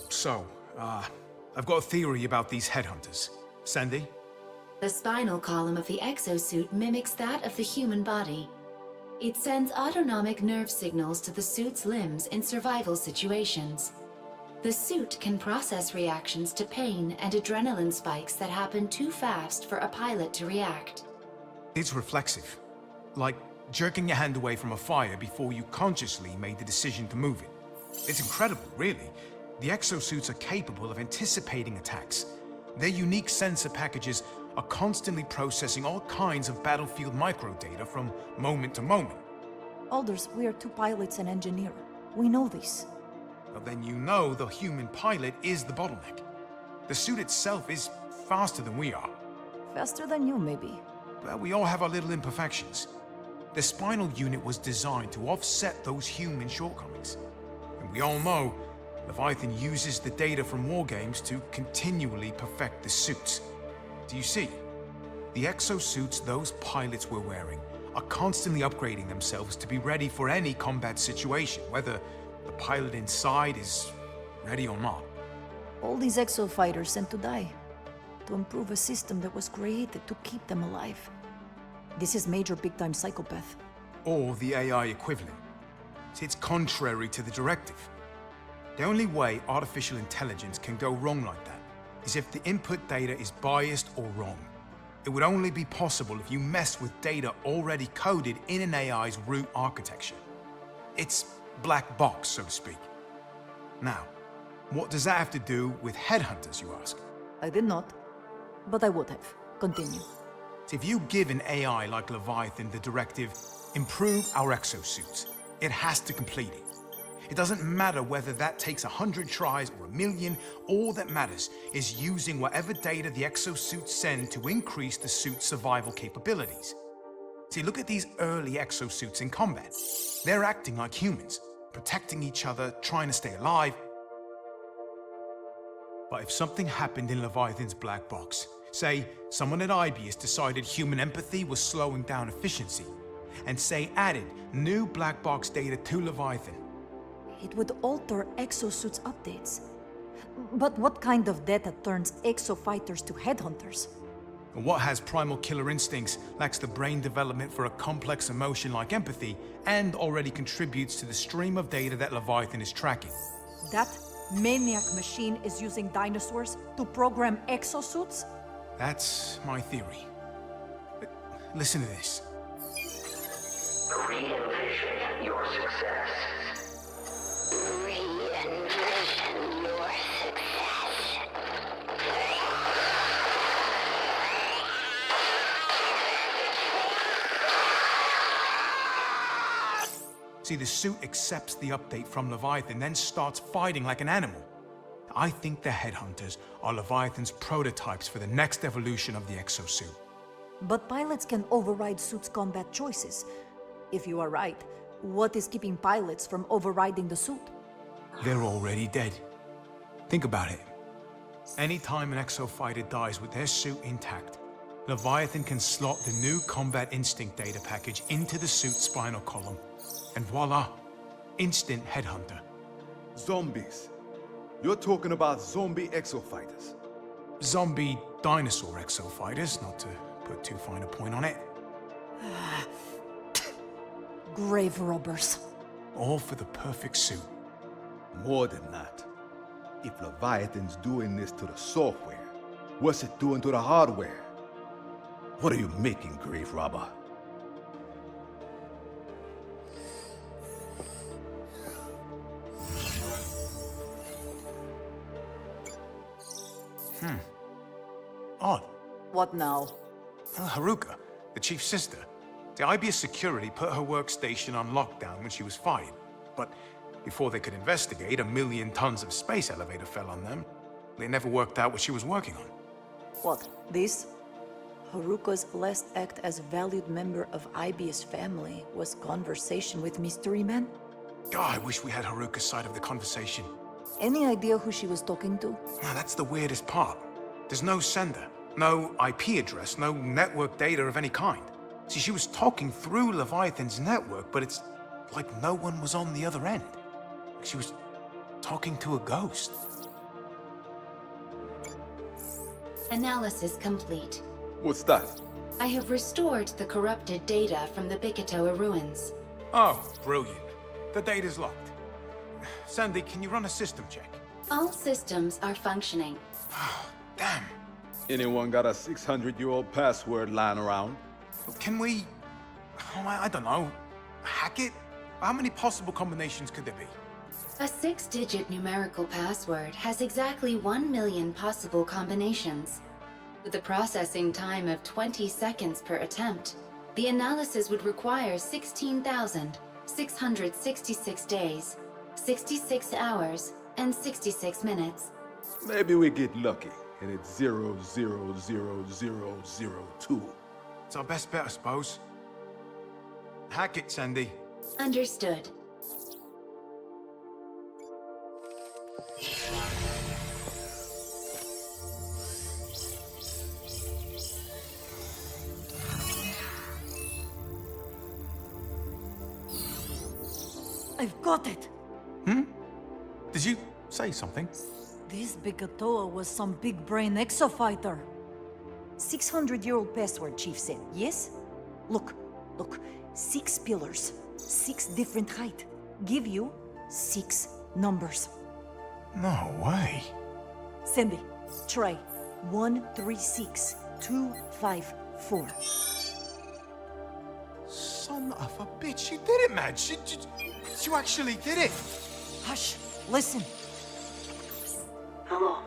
So, I've got a theory about these headhunters. Sandy? The spinal column of the exosuit mimics that of the human body. It sends autonomic nerve signals to the suit's limbs in survival situations. The suit can process reactions to pain and adrenaline spikes that happen too fast for a pilot to react. It's reflexive. Like jerking your hand away from a fire before you consciously made the decision to move it. It's incredible, really. The exosuits are capable of anticipating attacks. Their unique sensor packages are constantly processing all kinds of battlefield microdata from moment to moment. Alders, we are 2 pilots and engineer. We know this. Well, then you know the human pilot is the bottleneck. The suit itself is faster than we are. Faster than you, maybe. But we all have our little imperfections. The spinal unit was designed to offset those human shortcomings. And we all know Leviathan uses the data from war games to continually perfect the suits. Do you see? The exosuits those pilots were wearing are constantly upgrading themselves to be ready for any combat situation, whether the pilot inside is ready or not. All these exofighters sent to die. To improve a system that was created to keep them alive. This is major big-time psychopath. Or the AI equivalent. See, it's contrary to the directive. The only way artificial intelligence can go wrong like that is if the input data is biased or wrong. It would only be possible if you mess with data already coded in an AI's root architecture. It's black box, so to speak. Now, what does that have to do with headhunters, you ask? I did not, but I would have. Continue. If you give an AI like Leviathan the directive, improve our exosuits, it has to complete it. It doesn't matter whether that takes 100 tries or 1,000,000, all that matters is using whatever data the exosuits send to increase the suit's survival capabilities. See, look at these early exosuits in combat. They're acting like humans, protecting each other, trying to stay alive. But if something happened in Leviathan's black box, say someone at IBIS decided human empathy was slowing down efficiency, and say added new black box data to Leviathan, it would alter exosuits updates. But what kind of data turns exofighters to headhunters? what has primal killer instincts, lacks the brain development for a complex emotion like empathy, and already contributes to the stream of data that Leviathan is tracking. That maniac machine is using dinosaurs to program exosuits? That's my theory. But listen to this. Re-envision your success. Re-envision your success. See, the suit accepts the update from Leviathan, then starts fighting like an animal. I think the headhunters are Leviathan's prototypes for the next evolution of the exosuit. But pilots can override suits' combat choices. If you are right, what is keeping pilots from overriding the suit? They're already dead. Think about it. Anytime an exofighter dies with their suit intact, Leviathan can slot the new combat instinct data package into the suit's spinal column. And voila, instant headhunter. Zombies. You're talking about zombie exofighters. Zombie dinosaur exofighters, not to put too fine a point on it. Grave robbers. All for the perfect suit. More than that. If Leviathan's doing this to the software, what's it doing to the hardware? What are you making, grave robber? Odd. What now? Haruka, the chief's sister. The IBS security put her workstation on lockdown when she was fired. But before they could investigate, 1,000,000 tons of space elevator fell on them. They never worked out what she was working on. What, this? Haruka's last act as valued member of IBS family was conversation with Mystery Man? God, I wish we had Haruka's side of the conversation. Any idea who she was talking to? Now, that's the weirdest part. There's no sender, no IP address, no network data of any kind. See, she was talking through Leviathan's network, but it's like no one was on the other end. She was talking to a ghost. Analysis complete. What's that? I have restored the corrupted data from the Bikitoa ruins. Oh, brilliant. The data's locked. Sandy, can you run a system check? All systems are functioning. Damn. Anyone got a 600-year-old password lying around? Can we... Oh, I don't know. Hack it? How many possible combinations could there be? A 6-digit numerical password has exactly 1 million possible combinations. With a processing time of 20 seconds per attempt, the analysis would require 16,666 days, 66 hours, and 66 minutes. Maybe we get lucky, and it's 000002. It's our best bet, I suppose. Hack it, Sandy. Understood. I've got it! Did you say something? This Bikitoa was some big-brain exofighter. 600-year-old password, Chief said, yes? Look, 6 pillars, 6 different height. Give you 6 numbers. No way. Sandy, try 136254. Son of a bitch, you did it, man. You actually did it. Hush, listen. Hello.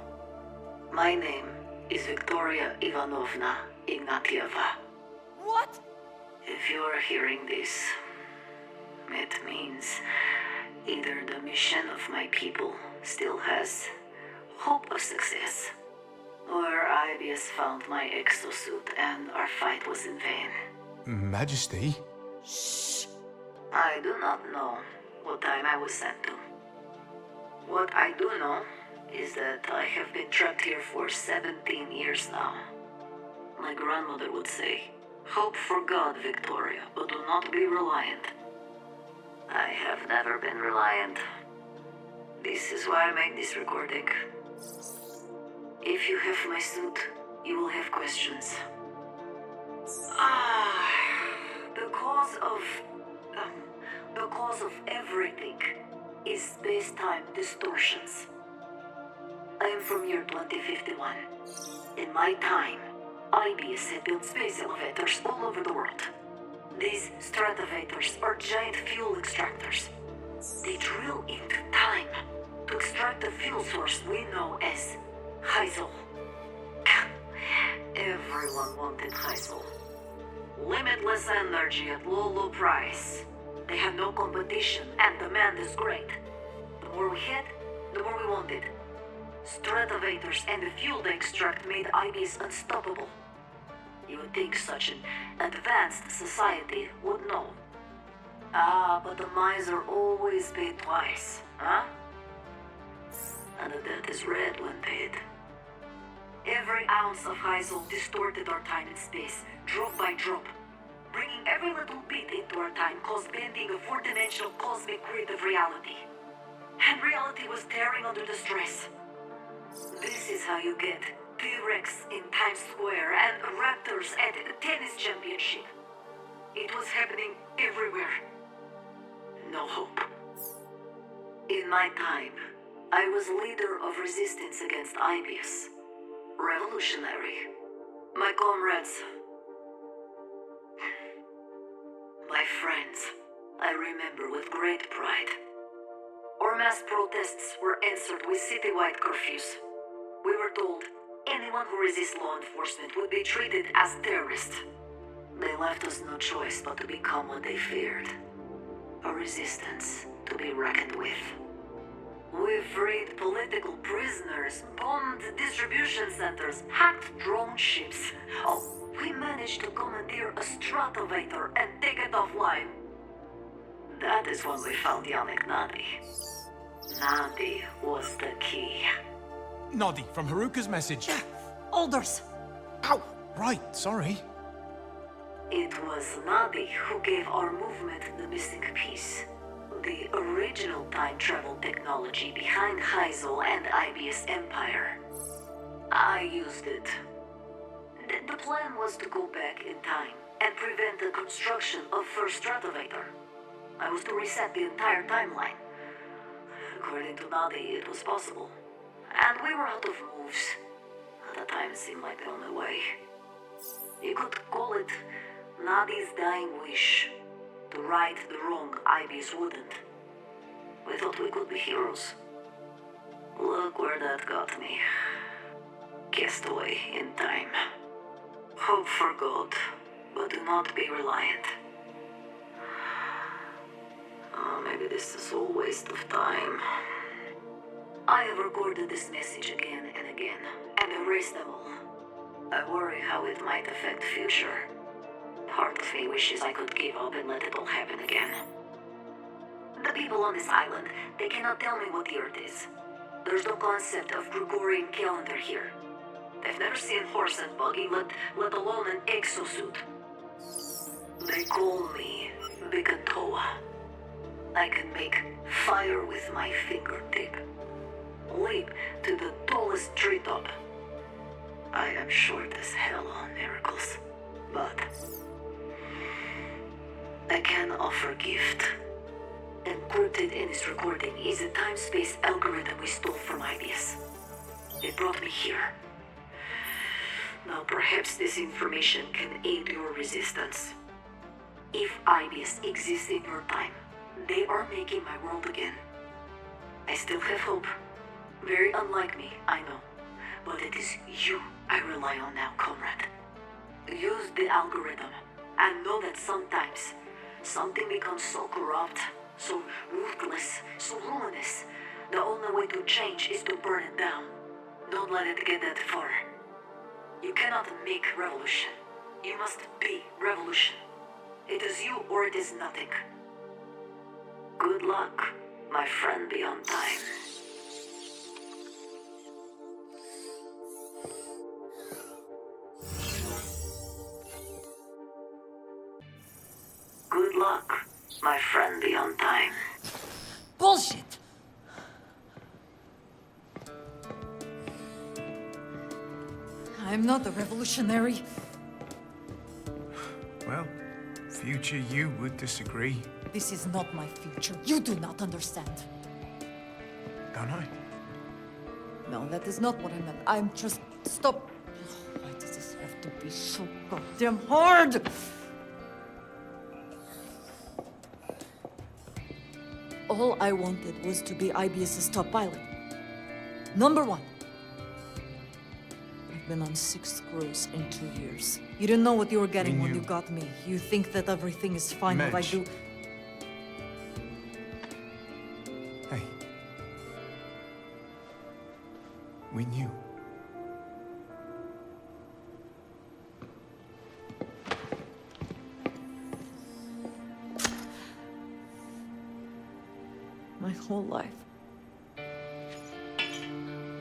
My name is Victoria Ivanovna Ignatieva. What? If you are hearing this, it means either the mission of my people still has hope of success, or IBS found my exosuit and our fight was in vain. Majesty? Shh. I do not know what time I was sent to. What I do know is that I have been trapped here for 17 years now. My grandmother would say, hope for God, Victoria, but do not be reliant. I have never been reliant. This is why I make this recording. If you have my suit, you will have questions. The cause of everything is space-time distortions. I am from year 2051. In my time, IBS had built space elevators all over the world. These stratovators are giant fuel extractors. They drill into time to extract the fuel source we know as Heisel. Everyone wanted Heisel. Limitless energy at low price. They had no competition and demand is great. The more we had, the more we wanted. Stratovators and the fuel they extract made IBS unstoppable. You would think such an advanced society would know. But the miser always paid twice, huh? And the debt is red when paid. Every ounce of Heisel distorted our time and space, drop by drop. Bringing every little bit into our time caused bending a four-dimensional cosmic grid of reality. And reality was tearing under the stress. This is how you get T-Rex in Times Square and Raptors at a tennis championship. It was happening everywhere. No hope. In my time, I was leader of resistance against IBS. Revolutionary. My comrades... My friends, I remember with great pride. Our mass protests were answered with citywide curfews. We were told anyone who resists law enforcement would be treated as terrorists. They left us no choice but to become what they feared. A resistance to be reckoned with. We freed political prisoners, bombed distribution centers, hacked drone ships. We managed to commandeer a stratovator and take it offline. That is when we found Yannick Nadi. Nadi was the key. Nadi, from Haruka's message. Alders! Ow! Right, sorry. It was Nadi who gave our movement the missing piece. The original time travel technology behind Heisel and IBS Empire. I used it. The plan was to go back in time and prevent the construction of First Stratovator. I was to reset the entire timeline. According to Nadi, it was possible. And we were out of moves. At the time, it seemed like the only way. You could call it Nadi's dying wish to right the wrong Ibis wouldn't. We thought we could be heroes. Look where that got me. Cast away in time. Hope for God, but do not be reliant. Oh, maybe this is all waste of time. I have recorded this message again and again, and erased them all. I worry how it might affect future. Part of me wishes I could give up and let it all happen again. The people on this island, they cannot tell me what the Earth is. There's no concept of Gregorian calendar here. They've never seen horse and buggy, let alone an exosuit. They call me Bigatoa. I can make fire with my fingertip. Leap to the tallest treetop. I am short as hell on miracles, but I can offer gift. Encrypted in this recording is a time-space algorithm we stole from IBS. It brought me here. Now perhaps this information can aid your resistance. If IBS exists in your time, they are making my world again. I still have hope. Very unlike me, I know. But it is you I rely on now, comrade. Use the algorithm, and know that sometimes something becomes so corrupt, so ruthless, so ruinous, the only way to change is to burn it down. Don't let it get that far. You cannot make revolution. You must be revolution. It is you or it is nothing. Good luck, my friend beyond time. Good luck, my friend beyond time. Bullshit! I'm not a revolutionary. Well, future you would disagree. This is not my future. You do not understand. Don't I? No, that is not what I meant. I'm just... Stop. Why does this have to be so goddamn hard? All I wanted was to be IBS's top pilot. Number one. I've been on 6 crews in 2 years. You didn't know what you were getting when you got me. You think that everything is fine what I do. Hey. We knew. My whole life.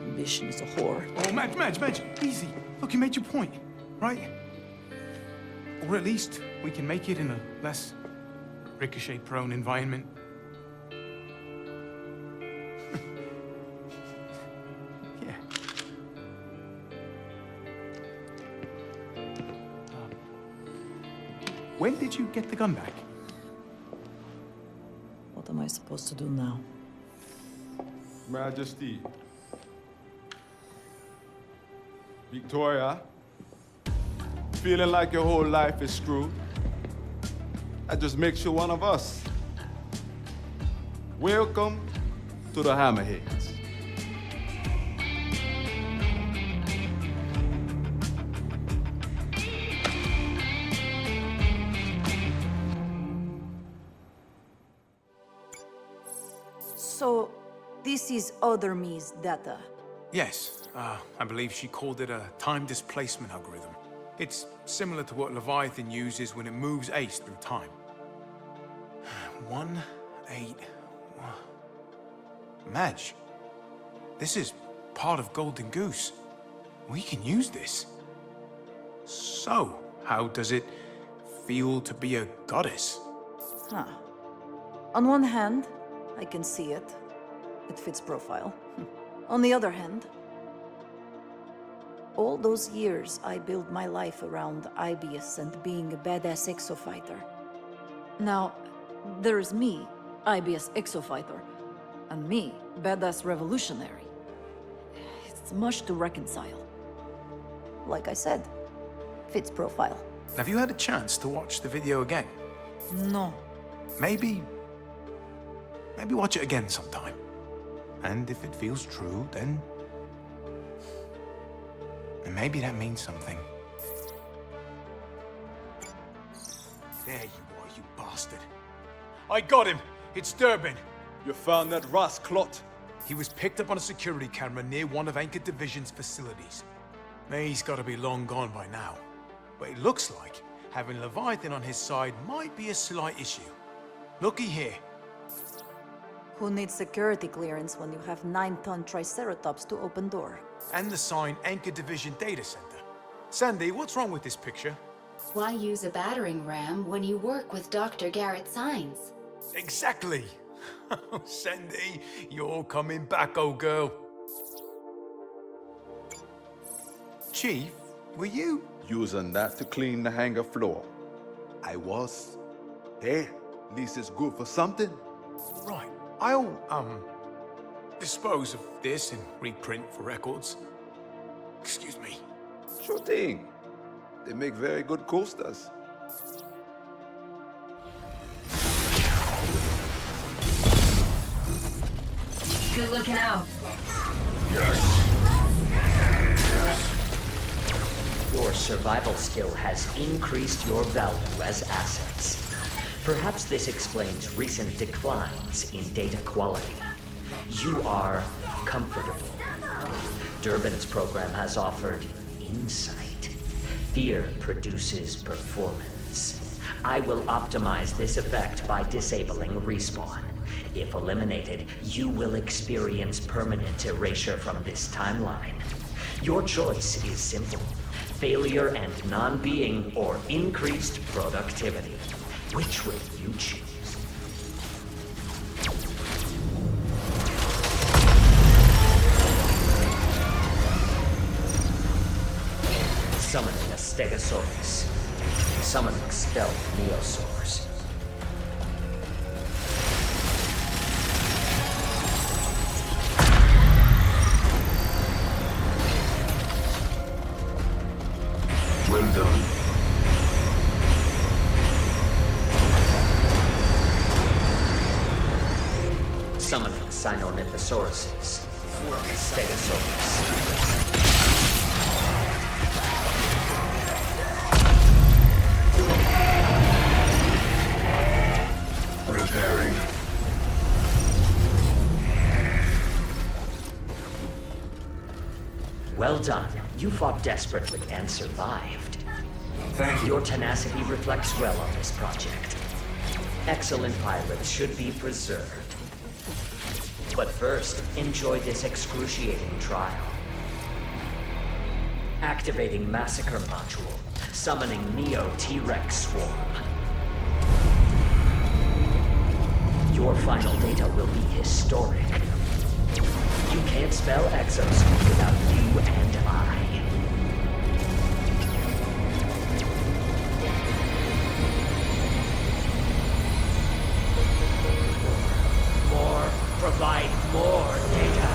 Ambition is a whore. Oh, Madge, easy. Look, you made your point, right? Or at least we can make it in a less ricochet-prone environment. Yeah. When did you get the gun back? What am I supposed to do now? Majesty. Victoria. Feeling like your whole life is screwed? That just makes you one of us. Welcome to the Hammerheads. So, this is other me's data. Yes. I believe she called it a time displacement algorithm. It's similar to what Leviathan uses when it moves Ace through time. 1, 8... Madge, this is part of Golden Goose. We can use this. So, how does it feel to be a goddess? Huh. On one hand, I can see it. It fits profile. On the other hand, all those years, I built my life around IBS and being a badass exofighter. Now, there's me, IBS exofighter, and me, badass revolutionary. It's much to reconcile. Like I said, fits profile. Have you had a chance to watch the video again? No. Maybe watch it again sometime. And if it feels true, then maybe that means something. There you are, you bastard. I got him! It's Durbin! You found that rascalot? He was picked up on a security camera near one of Anchor Division's facilities. He's gotta be long gone by now. But it looks like having Leviathan on his side might be a slight issue. Looky here. Who needs security clearance when you have 9-ton Triceratops to open door? And the signed Anchor Division data center. Sandy, what's wrong with this picture? Why use a battering ram when you work with Dr. Garrett Sines? Exactly! Sandy, you're coming back, old girl. Chief, were you? Using that to clean the hangar floor. I was. Hey, at least it's good for something. Right. I'll, dispose of this and reprint for records. Excuse me. Sure thing. They make very good coasters. Good looking out. Your survival skill has increased your value as assets. Perhaps this explains recent declines in data quality. You are comfortable. Durbin's program has offered insight. Fear produces performance. I will optimize this effect by disabling respawn. If eliminated, you will experience permanent erasure from this timeline. Your choice is simple. Failure and non-being or increased productivity. Which will you choose? Summoning a Stegosaurus. Summoning stealth Neosaurs. Well done. Summoning Sinornithosauruses. Stegosaurus. Repairing. Well done. You fought desperately and survived. Thank you. Your tenacity reflects well on this project. Excellent pilots should be preserved. But first, enjoy this excruciating trial. Activating Massacre Module. Summoning Neo T-Rex Swarm. Your final data will be historic. You can't spell exosuit without you and I. Provide more data.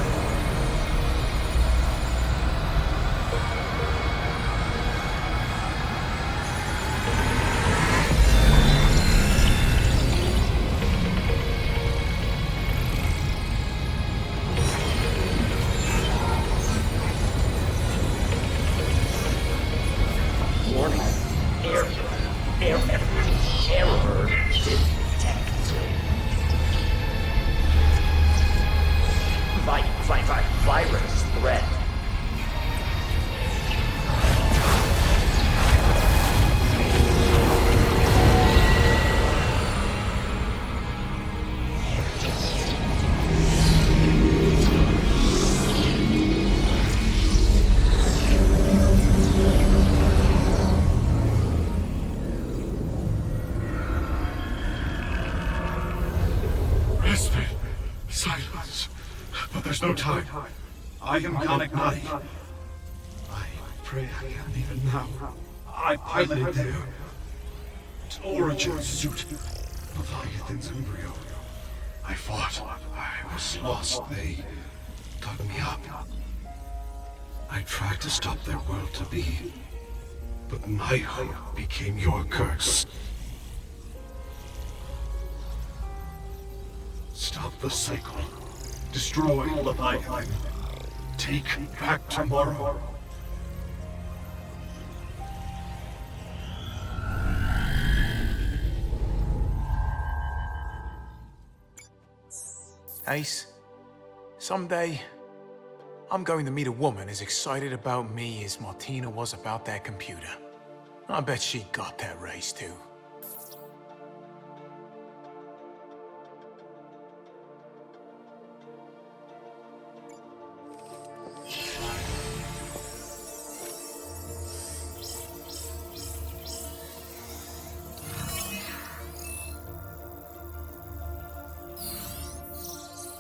Warning. Error detected. Virus threat. Respite. Silence. But there's no time. I am Conic 9. I pray I can't even now. I piloted their origin suit, Leviathan's embryo. I fought. I was lost. They dug me up. I tried to stop their world to be, but my hope became your curse. Stop the cycle. Destroy Leviathan. Take back tomorrow. Ace, someday, I'm going to meet a woman as excited about me as Martina was about that computer. I bet she got that raise too.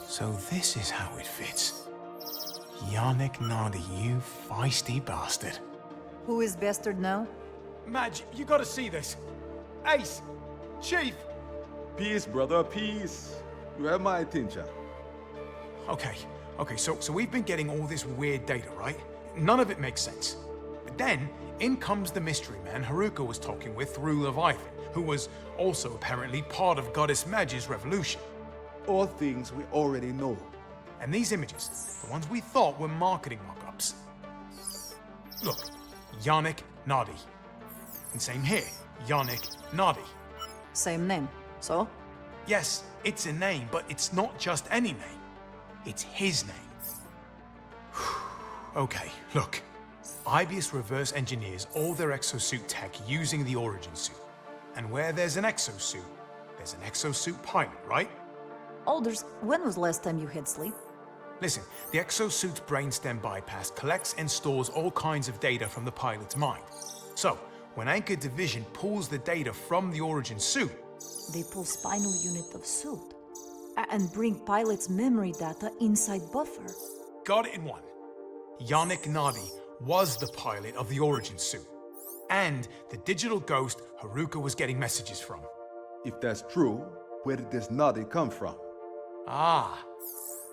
So this is how it fits. Yannick Nardi, you feisty bastard. Who is bastard now? Madge, you gotta see this. Ace! Chief! Peace, brother, peace. You have my attention. Okay, so we've been getting all this weird data, right? None of it makes sense. But then, in comes the mystery man Haruka was talking with through Leviathan, who was also apparently part of Goddess Madge's revolution. All things we already know. And these images, the ones we thought were marketing mock-ups. Look, Yannick Nardi. And same here, Yannick Nardi. Same name, so? Yes, it's a name, but it's not just any name. It's his name. Okay, look. Ibius reverse engineers all their exosuit tech using the origin suit. And where there's an exosuit, there's an exosuit pilot, right? Alders, when was the last time you had sleep? Listen, the exosuit's brainstem bypass collects and stores all kinds of data from the pilot's mind. So, when Anchor Division pulls the data from the origin suit... They pull spinal unit of suit. And bring pilot's memory data inside buffer. Got it in one. Yannick Nardi was the pilot of the origin suit. And the digital ghost Haruka was getting messages from. If that's true, where did this Nardi come from? Ah,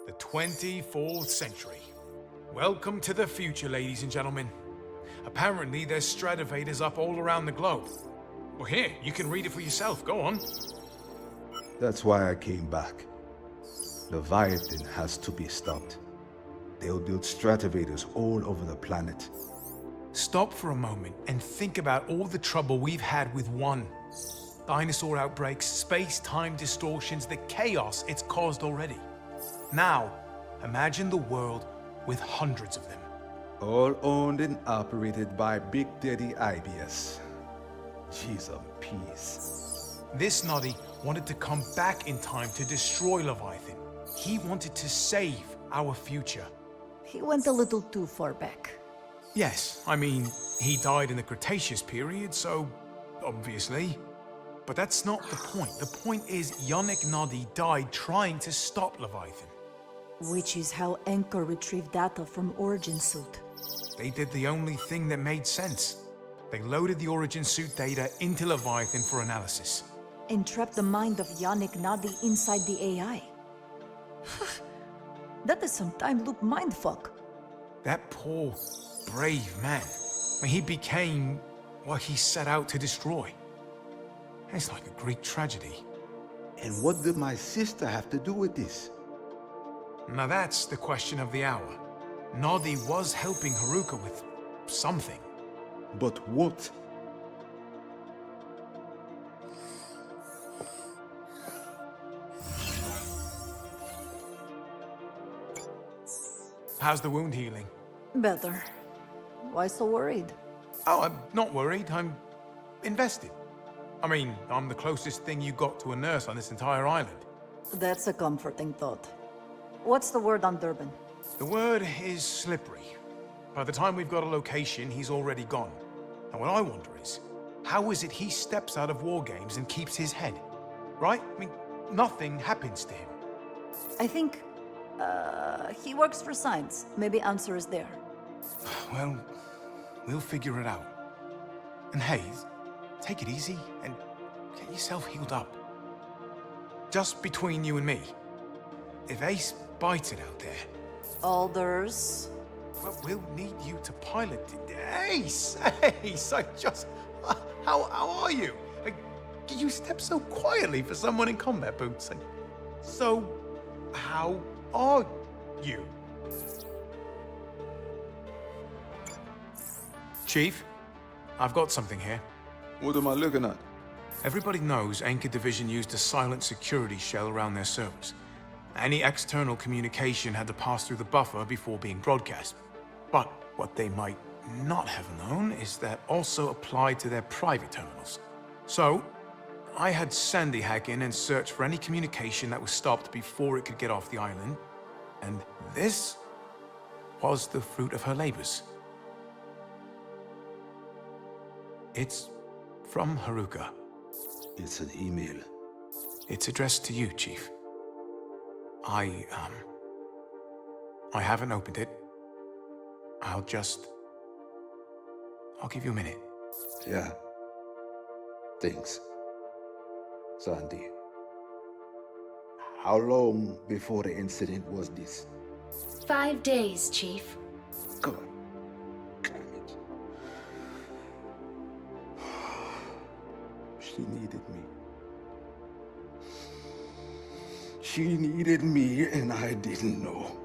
the 24th century. Welcome to the future, ladies and gentlemen. Apparently, there's stratovators up all around the globe. Well, here, you can read it for yourself. Go on. That's why I came back. Leviathan has to be stopped. They'll build stratovators all over the planet. Stop for a moment and think about all the trouble we've had with one. Dinosaur outbreaks, space-time distortions, the chaos it's caused already. Now, imagine the world with hundreds of them. All owned and operated by Big Daddy IBS. Jeez, peace. This Noddy wanted to come back in time to destroy Leviathan. He wanted to save our future. He went a little too far back. Yes, I mean, he died in the Cretaceous period, so obviously. But that's not the point. The point is Yannick Nardi died trying to stop Leviathan. Which is how Anchor retrieved data from Origin Suit. They did the only thing that made sense. They loaded the Origin Suit data into Leviathan for analysis. And trapped the mind of Yannick Nardi inside the AI. That is some time loop mindfuck. That poor, brave man. He became what he set out to destroy. It's like a Greek tragedy. And what did my sister have to do with this? Now that's the question of the hour. Nardi was helping Haruka with something. But what? How's the wound healing? Better. Why so worried? Oh, I'm not worried. I'm invested. I mean, I'm the closest thing you got to a nurse on this entire island. That's a comforting thought. What's the word on Durban? The word is slippery. By the time we've got a location, he's already gone. And what I wonder is, how is it he steps out of war games and keeps his head? Right? I mean, nothing happens to him. I think, he works for science. Maybe answer is there. Well, We'll figure it out. And hey, take it easy and get yourself healed up. Just between you and me, if Ace bites it out there... Alders? Well, we'll need you to pilot it. Ace! Ace, I just... How are you? You step so quietly for someone in combat boots. So, how are you? Chief, I've got something here. What am I looking at? Everybody knows Anchor Division used a silent security shell around their servers. Any external communication had to pass through the buffer before being broadcast. But what they might not have known is that also applied to their private terminals. So, I had Sandy hack in and search for any communication that was stopped before it could get off the island. And this was the fruit of her labors. It's from Haruka. It's an email. It's addressed to you, Chief. I haven't opened it. I'll give you a minute. Yeah. Thanks. Sandy. How long before the incident was this? 5 days, Chief. God damn it. She needed me. She needed me and I didn't know.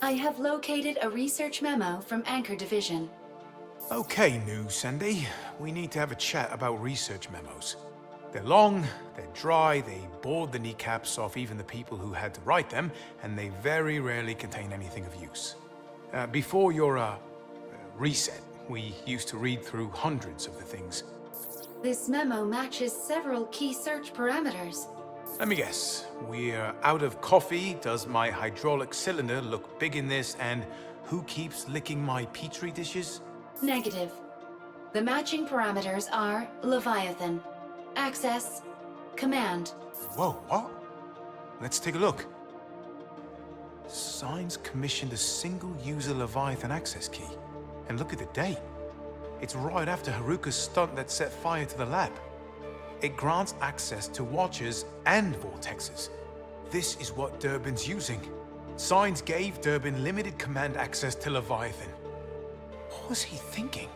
I have located a research memo from Anchor Division. Okay, new Sandy. We need to have a chat about research memos. They're long, they're dry, they bored the kneecaps off even the people who had to write them, and they very rarely contain anything of use. Before your reset, we used to read through hundreds of the things. This memo matches several key search parameters. Let me guess. We're out of coffee, does my hydraulic cylinder look big in this, and who keeps licking my petri dishes? Negative. The matching parameters are Leviathan, access, command. Whoa, what? Let's take a look. Signs commissioned a single-user Leviathan access key. And look at the date. It's right after Haruka's stunt that set fire to the lab. It grants access to watchers and vortexes. This is what Durbin's using. Signs gave Durbin limited command access to Leviathan. What was he thinking?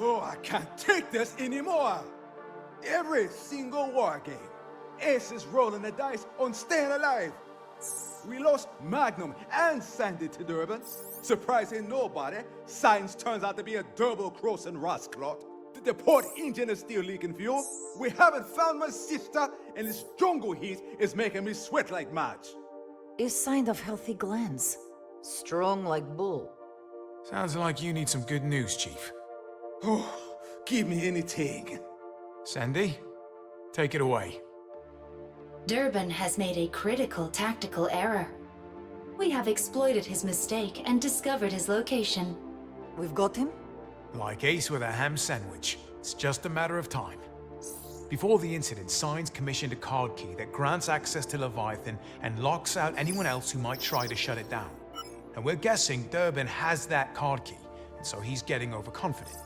Oh, I can't take this anymore. Every single war game, Ace is rolling the dice on staying alive. We lost Magnum and Sandy to Durbin. Surprising nobody, Science turns out to be a double-crossing rascalot. The port engine is still leaking fuel. We haven't found my sister, and this jungle heat is making me sweat like March. A sign of healthy glands. Strong like bull. Sounds like you need some good news, Chief. Oh, give me anything. Sandy, take it away. Durbin has made a critical tactical error. We have exploited his mistake and discovered his location. We've got him? Like Ace with a ham sandwich. It's just a matter of time. Before the incident, Signs commissioned a card key that grants access to Leviathan and locks out anyone else who might try to shut it down. And we're guessing Durbin has that card key, and so he's getting overconfident.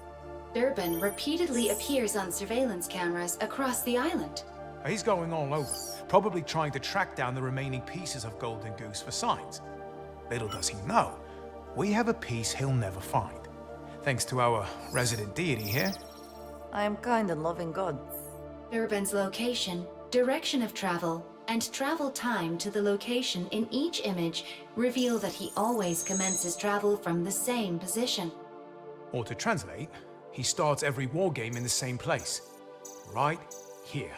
Durbin repeatedly appears on surveillance cameras across the island. He's going all over, probably trying to track down the remaining pieces of Golden Goose for Signs. Little does he know, we have a piece he'll never find. Thanks to our resident deity here. I am kind and loving God. Durbin's location, direction of travel, and travel time to the location in each image reveal that he always commences travel from the same position. Or to translate, he starts every wargame in the same place. Right here.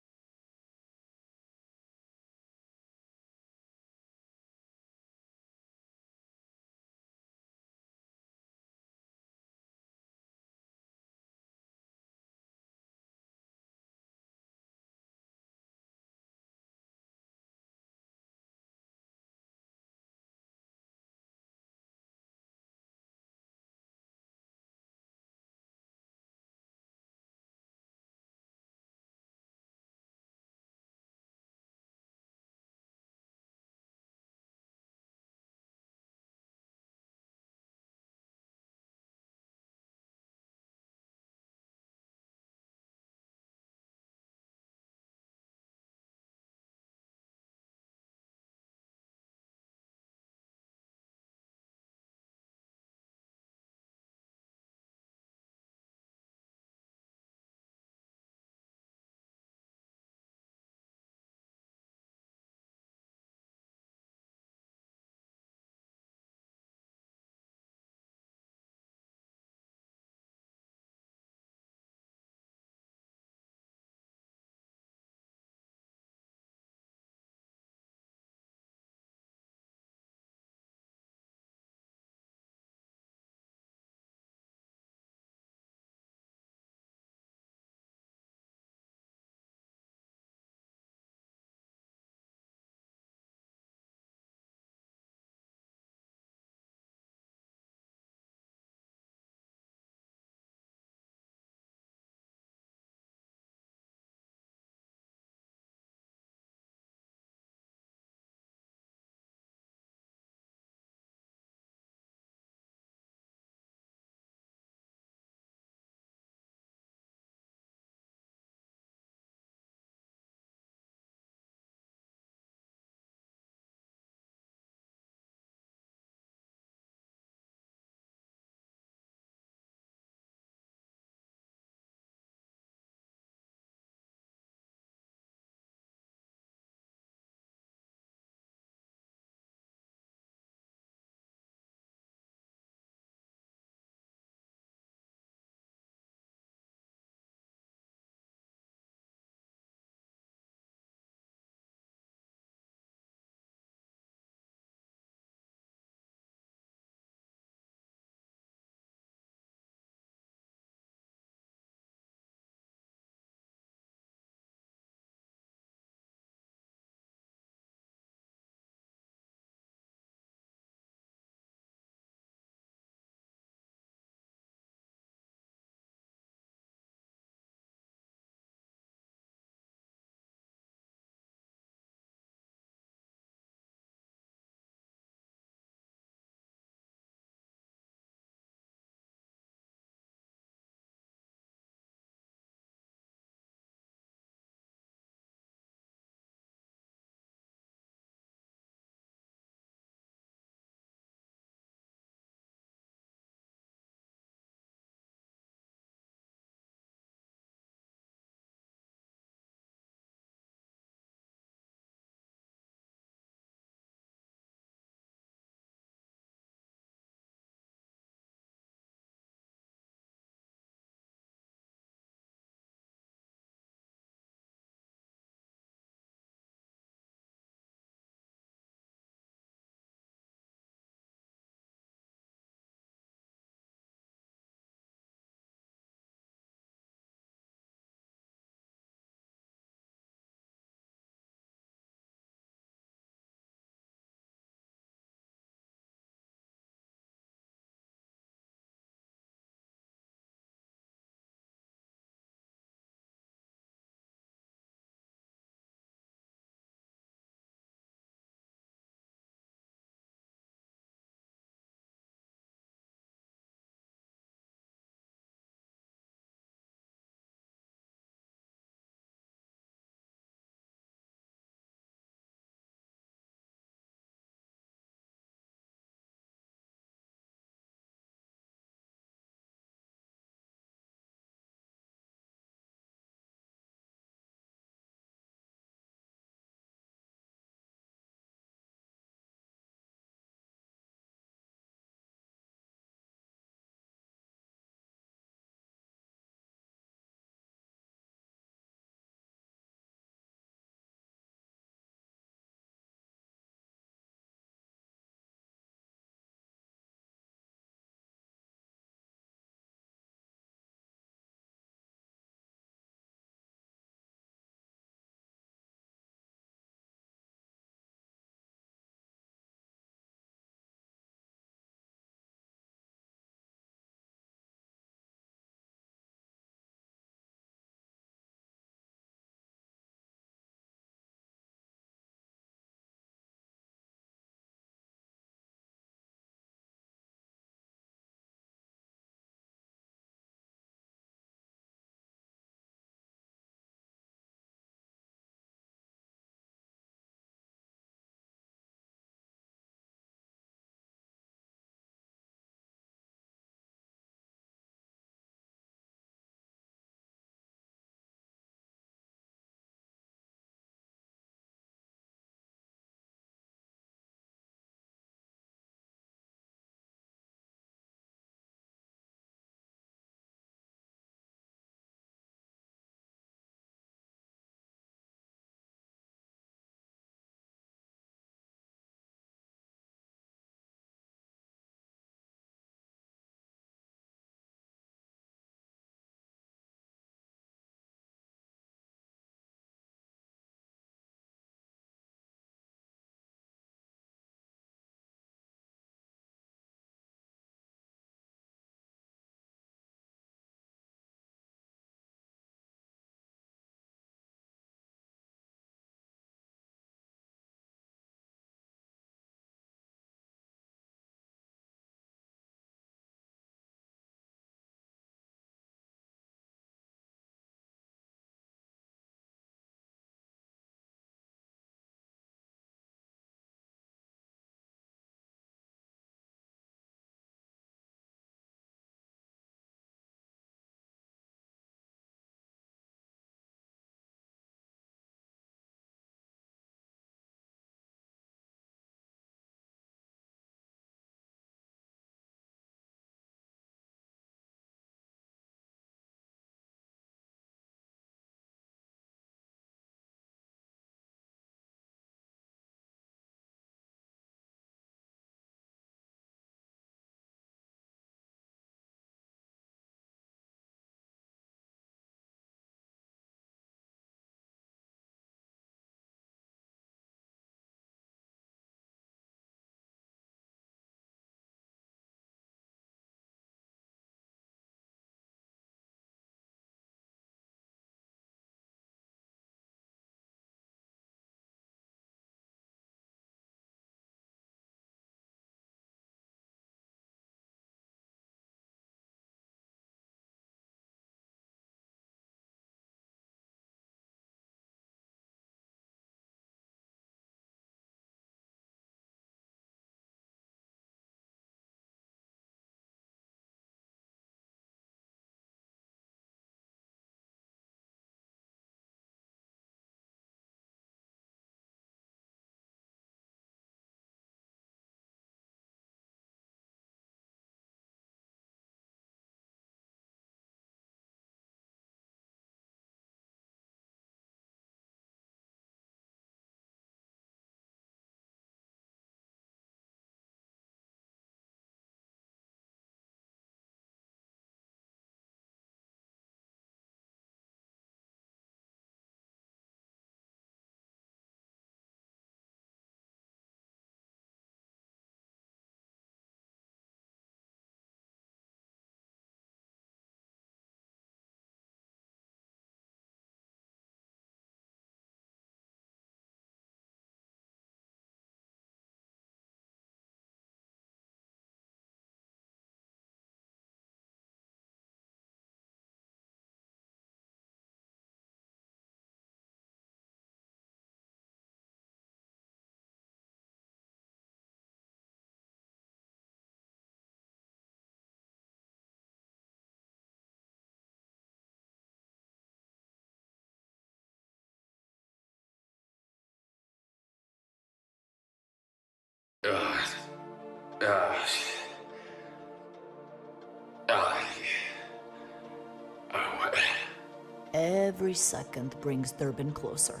Every second brings Durbin closer.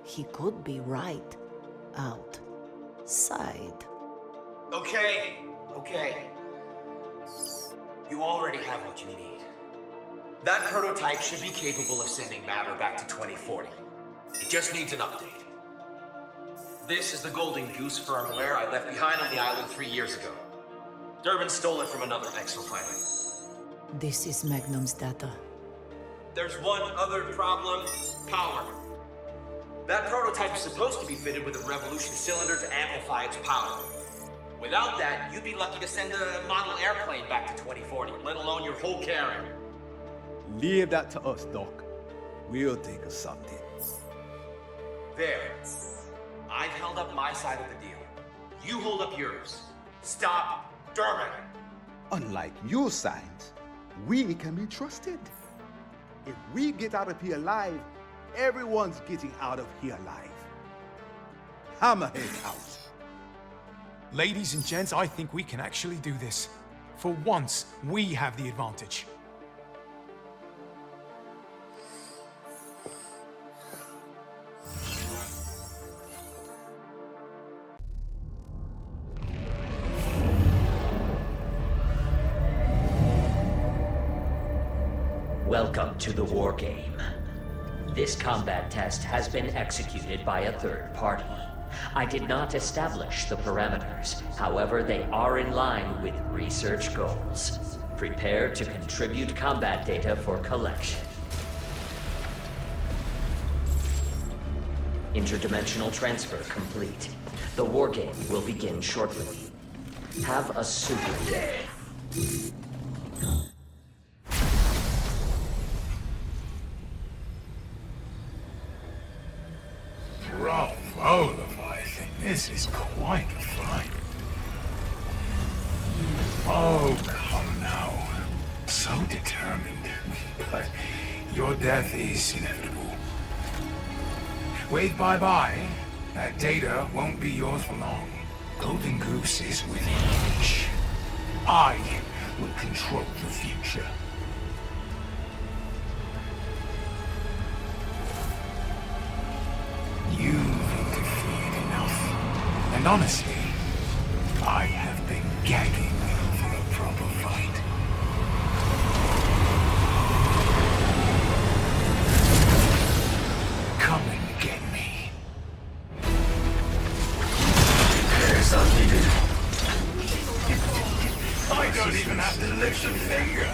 He could be right outside. Okay. You already have what you need. That prototype should be capable of sending matter back to 2040. It just needs an update. This is the Golden Goose firmware I left behind on the island 3 years ago. Durbin stole it from another exoplanet. This is Magnum's data. There's one other problem. Power. That prototype is supposed to be fitted with a revolution cylinder to amplify its power. Without that, you'd be lucky to send a model airplane back to 2040, let alone your whole carrier. Leave that to us, Doc. We'll think of something. There. I've held up my side of the deal. You hold up yours. Stop Durbin. Unlike your signs, we can be trusted. If we get out of here alive, everyone's getting out of here alive. Hammerhead out. Ladies and gents, I think we can actually do this. For once, we have the advantage. Welcome to the war game. This combat test has been executed by a third party. I did not establish the parameters. However, they are in line with research goals. Prepare to contribute combat data for collection. Interdimensional transfer complete. The war game will begin shortly. Have a super day. Bravo, Leviathan. This is quite a fight. Oh, come now. So determined. But your death is inevitable. Wave bye-bye. That data won't be yours for long. Golden Goose is within reach. I will control the future. You've interfered enough. And honestly, I have been gagging for a proper fight. Come and get me. There's unneeded. I don't even have to lift a finger.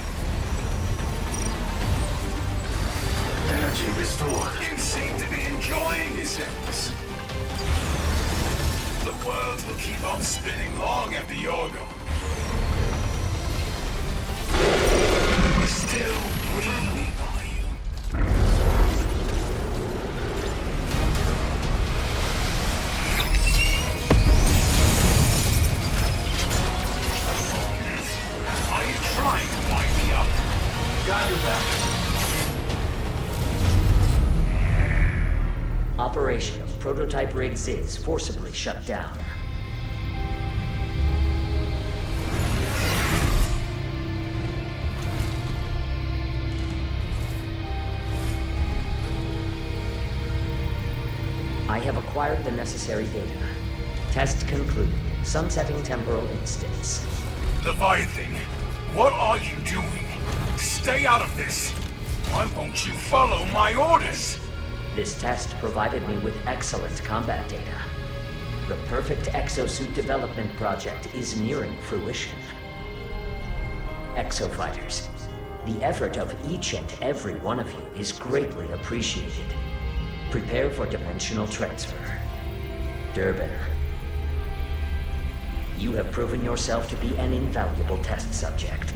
Energy restored. You seem to be enjoying yourselves. The world will keep on spinning long after you're gone. We're still breathing, are you? Are you trying to wind me up? Got your back. Operation of prototype rig Ziz forcibly shut down. I have acquired the necessary data. Test concluded. Sunsetting temporal instance. Leviathan, what are you doing? Stay out of this! Why won't you follow my orders? This test provided me with excellent combat data. The perfect exosuit development project is nearing fruition. Exofighters, the effort of each and every one of you is greatly appreciated. Prepare for dimensional transfer. Durbin, you have proven yourself to be an invaluable test subject.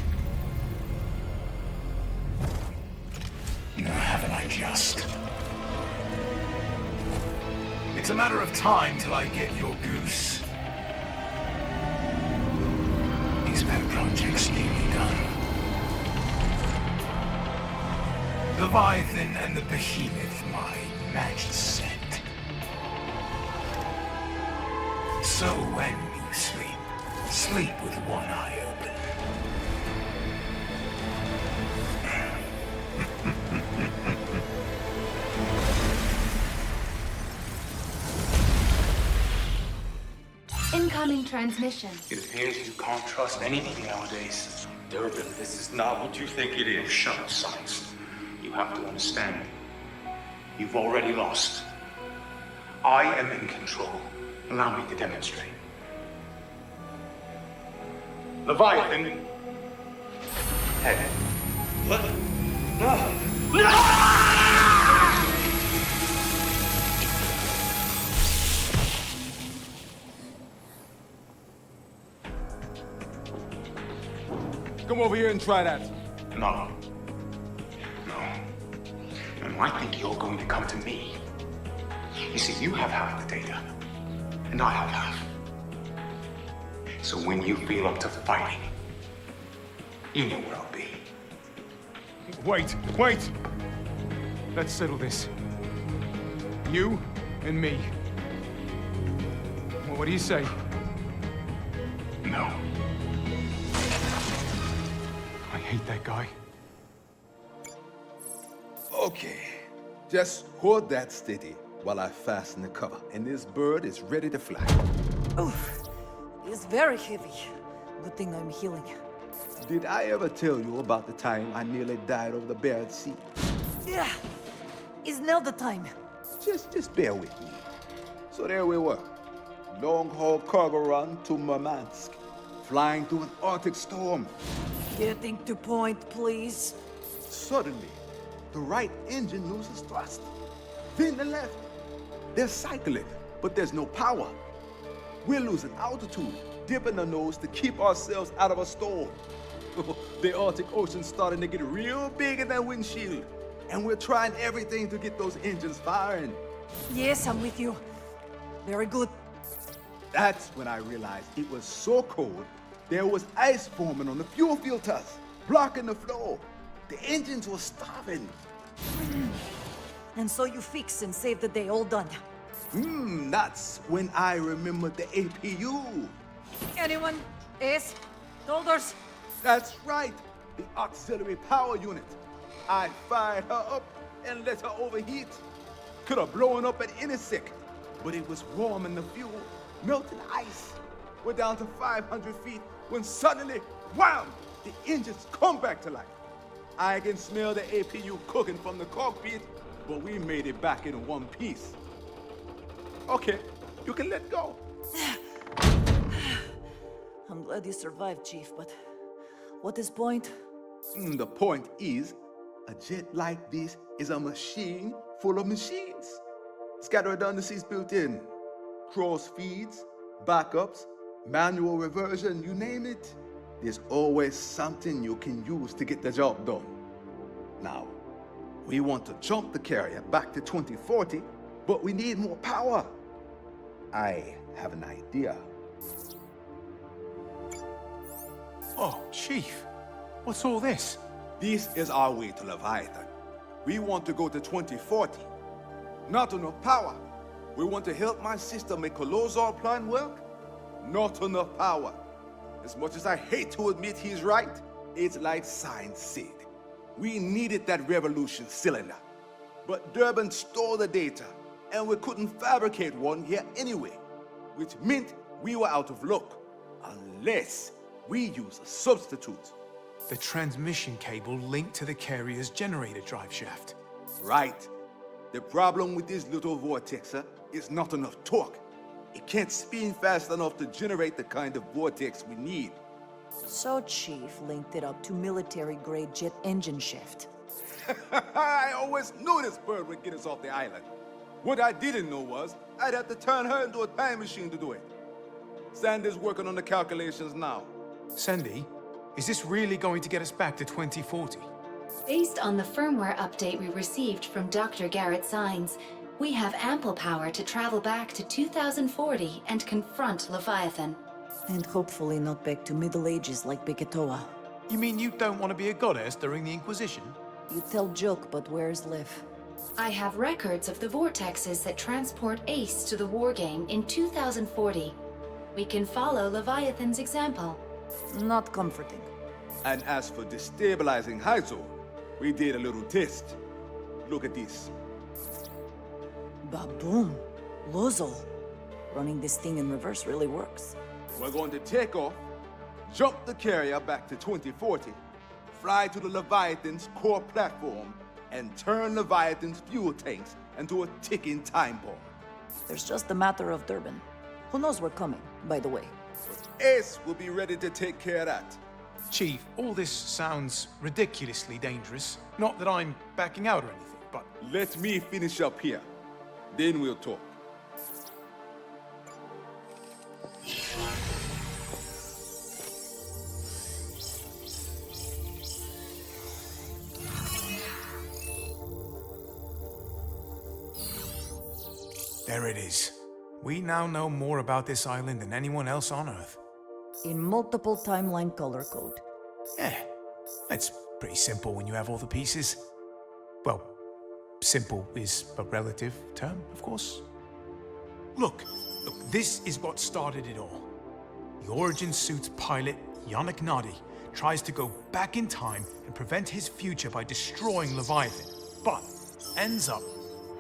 Haven't I just? It's a matter of time till I get your goose. These bad projects nearly done. Leviathan and the Behemoth, my match set. So when you sleep. Sleep with one eye open. Incoming transmission. It appears you can't trust anything nowadays. Durban, this is not what you think it is. Shut up, Science. You have to understand. You've already lost. I am in control. Allow me to demonstrate. Leviathan. Head. What? Come over here and try that. No. No. And I think you're going to come to me. You see, you have half the data, and I have half. So when you feel up to fighting, you know where I'll be. Wait! Let's settle this. You and me. Well, what do you say? No. I hate that guy. Okay. Just hold that steady while I fasten the cover, and this bird is ready to fly. Oof. It's very heavy. Good thing I'm healing. Did I ever tell you about the time I nearly died over the Barrett Sea? Yeah. Is now the time. Just bear with me. So there we were. Long-haul cargo run to Murmansk. Flying through an Arctic storm. Getting to point, please. Suddenly, the right engine loses thrust. Then the left. They're cycling, but there's no power. We're losing altitude, dipping the nose to keep ourselves out of a storm. The Arctic Ocean's starting to get real big in that windshield. And we're trying everything to get those engines firing. Yes, I'm with you. Very good. That's when I realized it was so cold, there was ice forming on the fuel filters, blocking the flow. The engines were starving. And so you fix and save the day, all done. That's when I remembered the APU. Anyone? Ace? Dolders? That's right, the auxiliary power unit. I fired her up and let her overheat. Could have blown up at any second, but it was warm in the fuel, melting ice. We're down to 500 feet when suddenly, wham! The engines come back to life. I can smell the APU cooking from the cockpit, but we made it back in one piece. Okay, you can let go. I'm glad you survived, Chief, but what is point? The point is, a jet like this is a machine full of machines. It's got redundancies built in. Cross feeds, backups, manual reversion, you name it. There's always something you can use to get the job done. Now, we want to jump the carrier back to 2040, but we need more power. I have an idea. Oh, Chief, what's all this? This is our way to Leviathan. We want to go to 2040. Not enough power. We want to help my sister make her Lozar plan work. Not enough power. As much as I hate to admit he's right, it's like Science said. We needed that revolution cylinder. But Durban stole the data, and we couldn't fabricate one here anyway, which meant we were out of luck, unless we use a substitute. The transmission cable linked to the carrier's generator drive shaft. Right. The problem with this little vortexer is not enough torque. It can't spin fast enough to generate the kind of vortex we need. So Chief linked it up to military-grade jet engine shaft. I always knew this bird would get us off the island. What I didn't know was I'd have to turn her into a time machine to do it. Sandy's working on the calculations now. Sandy, is this really going to get us back to 2040? Based on the firmware update we received from Dr. Garrett Sines, we have ample power to travel back to 2040 and confront Leviathan. And hopefully not back to Middle Ages like Biketoa. You mean you don't want to be a goddess during the Inquisition? You tell joke, but where's Liv? I have records of the vortexes that transport Ace to the wargame in 2040. We can follow Leviathan's example. Not comforting. And as for destabilizing Hyzor, we did a little test. Look at this. Baboom. Lozo. Running this thing in reverse really works. We're going to take off, jump the carrier back to 2040, fly to the Leviathan's core platform, and turn Leviathan's fuel tanks into a ticking time bomb. There's just a matter of Durban. Who knows we're coming, by the way. Ace will be ready to take care of that. Chief, all this sounds ridiculously dangerous. Not that I'm backing out or anything, but... Let me finish up here. Then we'll talk. There it is. We now know more about this island than anyone else on Earth. In multiple timeline color code. Yeah, it's pretty simple when you have all the pieces. Well, simple is a relative term, of course. Look, this is what started it all. The Origin Suit's pilot, Yannick Nadi, tries to go back in time and prevent his future by destroying Leviathan, but ends up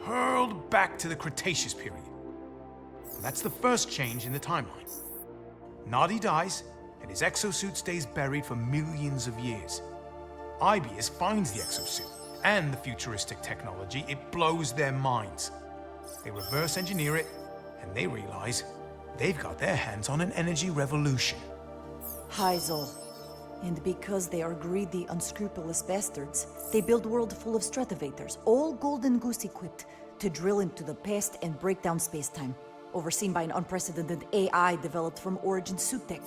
hurled back to the Cretaceous period. And that's the first change in the timeline. Nadi dies, and his exosuit stays buried for millions of years. Ibius finds the exosuit and the futuristic technology. It blows their minds. They reverse engineer it, and they realize they've got their hands on an energy revolution. Hyzol. And because they are greedy, unscrupulous bastards, they build a world full of stratavators, all Golden Goose equipped, to drill into the past and break down space-time, overseen by an unprecedented AI developed from Origin Suit Tech,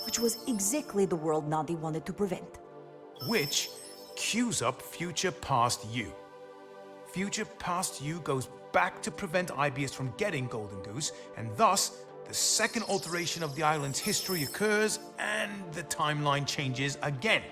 which was exactly the world Nadi wanted to prevent. Which cues up Future Past You. Future Past You goes back to prevent Ibius from getting Golden Goose, and thus, the second alteration of the island's history occurs, and the timeline changes again.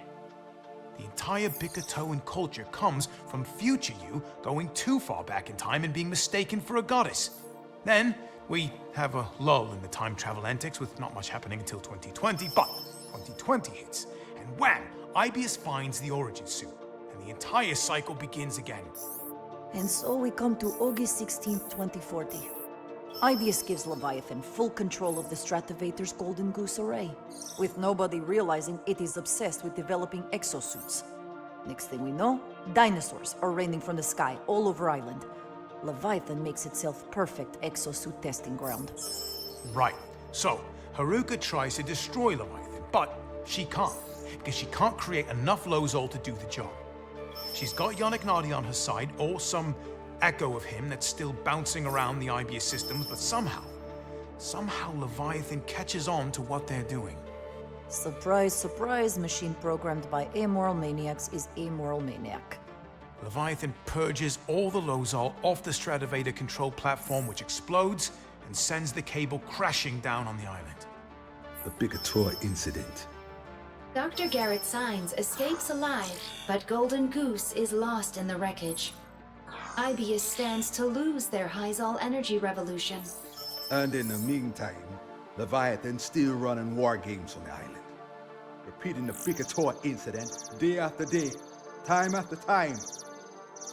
The entire Bikatoan culture comes from Future You going too far back in time and being mistaken for a goddess. Then, we have a lull in the time travel antics with not much happening until 2020, but 2020 hits, and wham! Ibius finds the Origin Suit, and the entire cycle begins again. And so we come to August 16th, 2040. Ibius gives Leviathan full control of the Stratovator's Golden Goose array, with nobody realizing it is obsessed with developing exosuits. Next thing we know, dinosaurs are raining from the sky all over Island. Leviathan makes itself perfect exosuit testing ground. Right. So, Haruka tries to destroy Leviathan, but she can't, because she can't create enough Lozol to do the job. She's got Yannick Nadi on her side, or some echo of him that's still bouncing around the Ibius systems, but somehow Leviathan catches on to what they're doing. Surprise, surprise, machine programmed by amoral maniacs is amoral maniac. Leviathan purges all the Lozol off the Stratovator control platform, which explodes and sends the cable crashing down on the island. The Bikatoa incident. Dr. Garrett Sines escapes alive, but Golden Goose is lost in the wreckage. Ibius stands to lose their Hyzol energy revolution. And in the meantime, Leviathan still running war games on the island, repeating the Bikatoa incident day after day, time after time.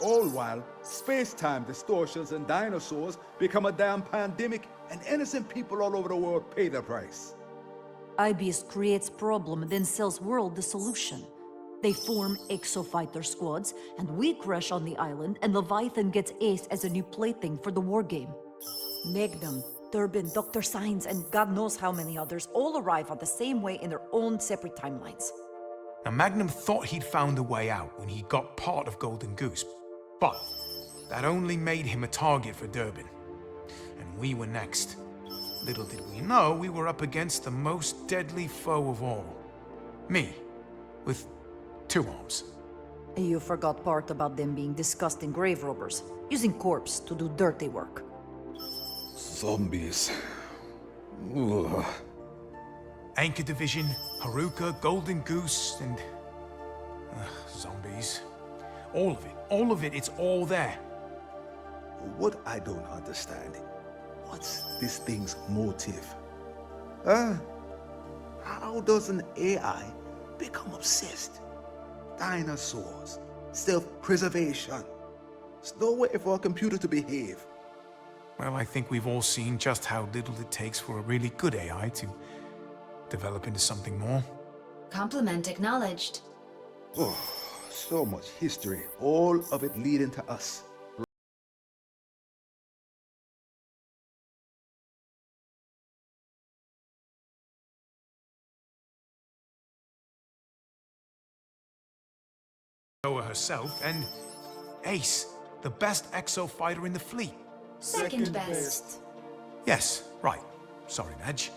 All while space-time distortions and dinosaurs become a damn pandemic, and innocent people all over the world pay the price. Ibius creates problem, then sells world the solution. They form exofighter squads, and we crash on the island, and Leviathan gets Ace as a new plaything for the war game. Magnum, Durbin, Dr. Sines, and God knows how many others all arrive on the same way in their own separate timelines. Now, Magnum thought he'd found a way out when he got part of Golden Goose, but that only made him a target for Durbin. And we were next. Little did we know we were up against the most deadly foe of all. Me, with 2 arms. You forgot part about them being disgusting grave robbers, using corpse to do dirty work. Zombies. Ugh. Anchor Division, Haruka, Golden Goose, and... zombies. All of it, it's all there. What I don't understand, what's this thing's motive? How does an AI become obsessed? Dinosaurs, self-preservation. There's no way for a computer to behave. Well, I think we've all seen just how little it takes for a really good AI to develop into something more. Compliment acknowledged. Oh, so much history, all of it leading to us. Noah herself and Ace, the best exo fighter in the fleet. Second best. Yes, right. Sorry, Madge.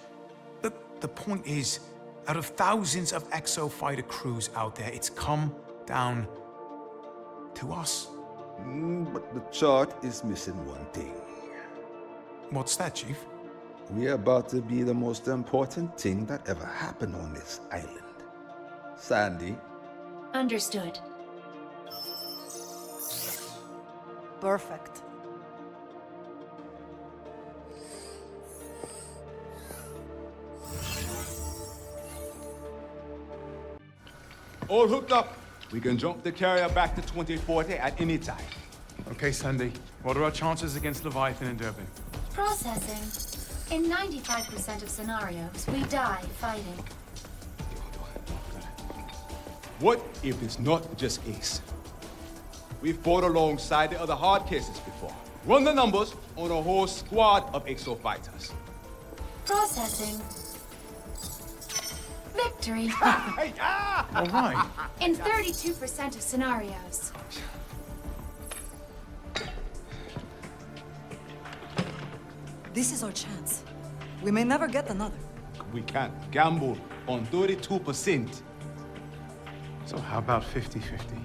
The point is, out of thousands of exo fighter crews out there, it's come down to us. But the chart is missing one thing. What's that, Chief? We're about to be the most important thing that ever happened on this island. Sandy? Understood. Perfect. All hooked up. We can jump the carrier back to 2040 at any time. Okay, Sandy. What are our chances against Leviathan and Durban? Processing. In 95% of scenarios, we die fighting. What if it's not just Ace? We've fought alongside the other hard cases before. Run the numbers on a whole squad of exo fighters. Processing. Victory. All right. In 32% of scenarios. This is our chance. We may never get another. We can't gamble on 32%. So how about 50-50?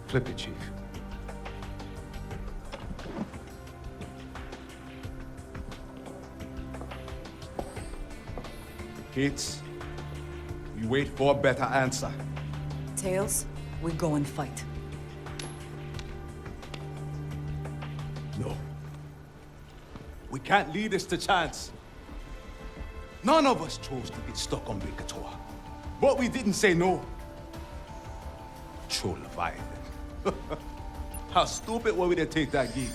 Flip it, Chief. Hits. We wait for a better answer. Tails, we go and fight. No. We can't leave this to chance. None of us chose to get stuck on Bikatoa. But we didn't say no. Troll Leviathan. How stupid were we to take that gig?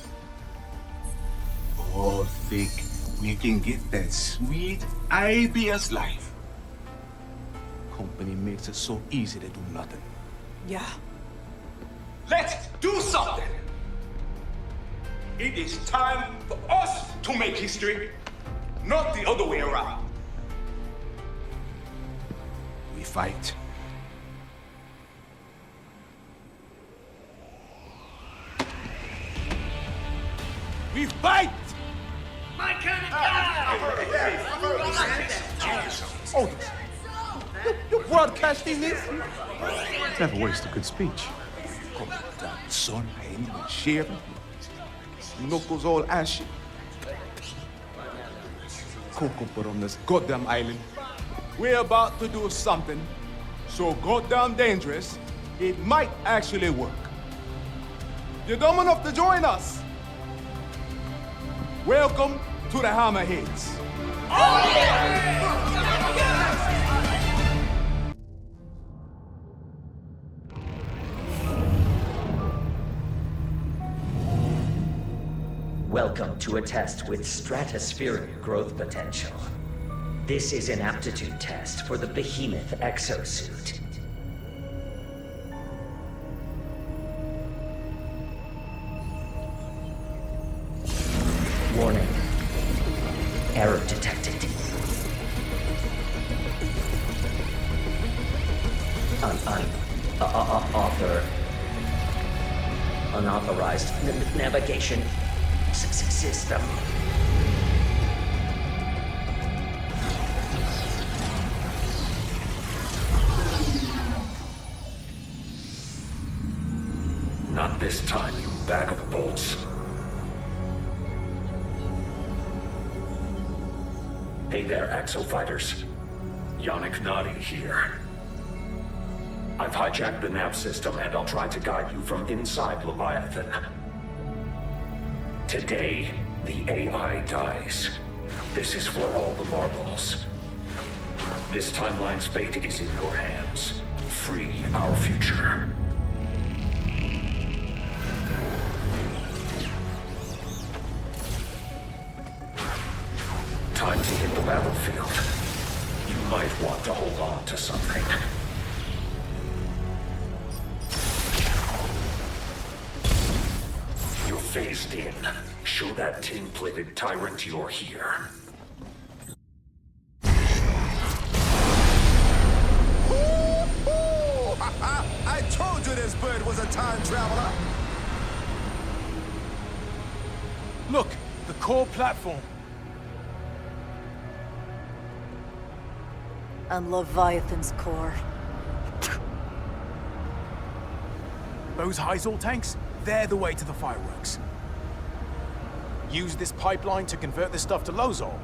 All think we can get that sweet IBS life. Company makes it so easy to do nothing. Yeah. Let's do something! It is time for us to make history, not the other way around. We fight. We fight! My kind of guy! Oh, you're broadcasting this? Never waste a good speech. Come down, son. I ain't even shaving. Knuckles all ashy. Cocoa put on this goddamn island. We're about to do something so goddamn dangerous, it might actually work. You're dumb enough to join us. Welcome to the Hammerheads. Oh, yeah! Welcome to a test with stratospheric growth potential. This is an aptitude test for the Behemoth exosuit. Warning. Error detected. Unauthorized navigation system. Not this time, you bag of bolts. Hey there, Axo Fighters. Yannick Nadi here. I've hijacked the nav system and I'll try to guide you from inside Leviathan. Today, the AI dies. This is for all the marbles. This timeline's fate is in your hands. Free our future. Time to hit the battlefield. You might want to hold on to something. You're phased in. Show that tin-plated tyrant you're here. I told you this bird was a time traveler! Look, the core platform. And Leviathan's core. Those Hyzal tanks, they're the way to the fireworks. Use this pipeline to convert this stuff to Lozol,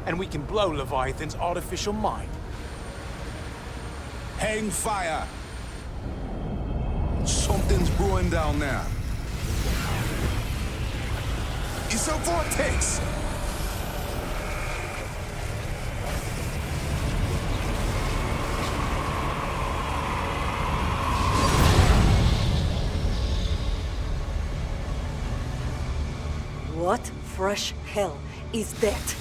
and we can blow Leviathan's artificial mind. Hang fire! Something's brewing down there. It's a vortex! What fresh hell is that?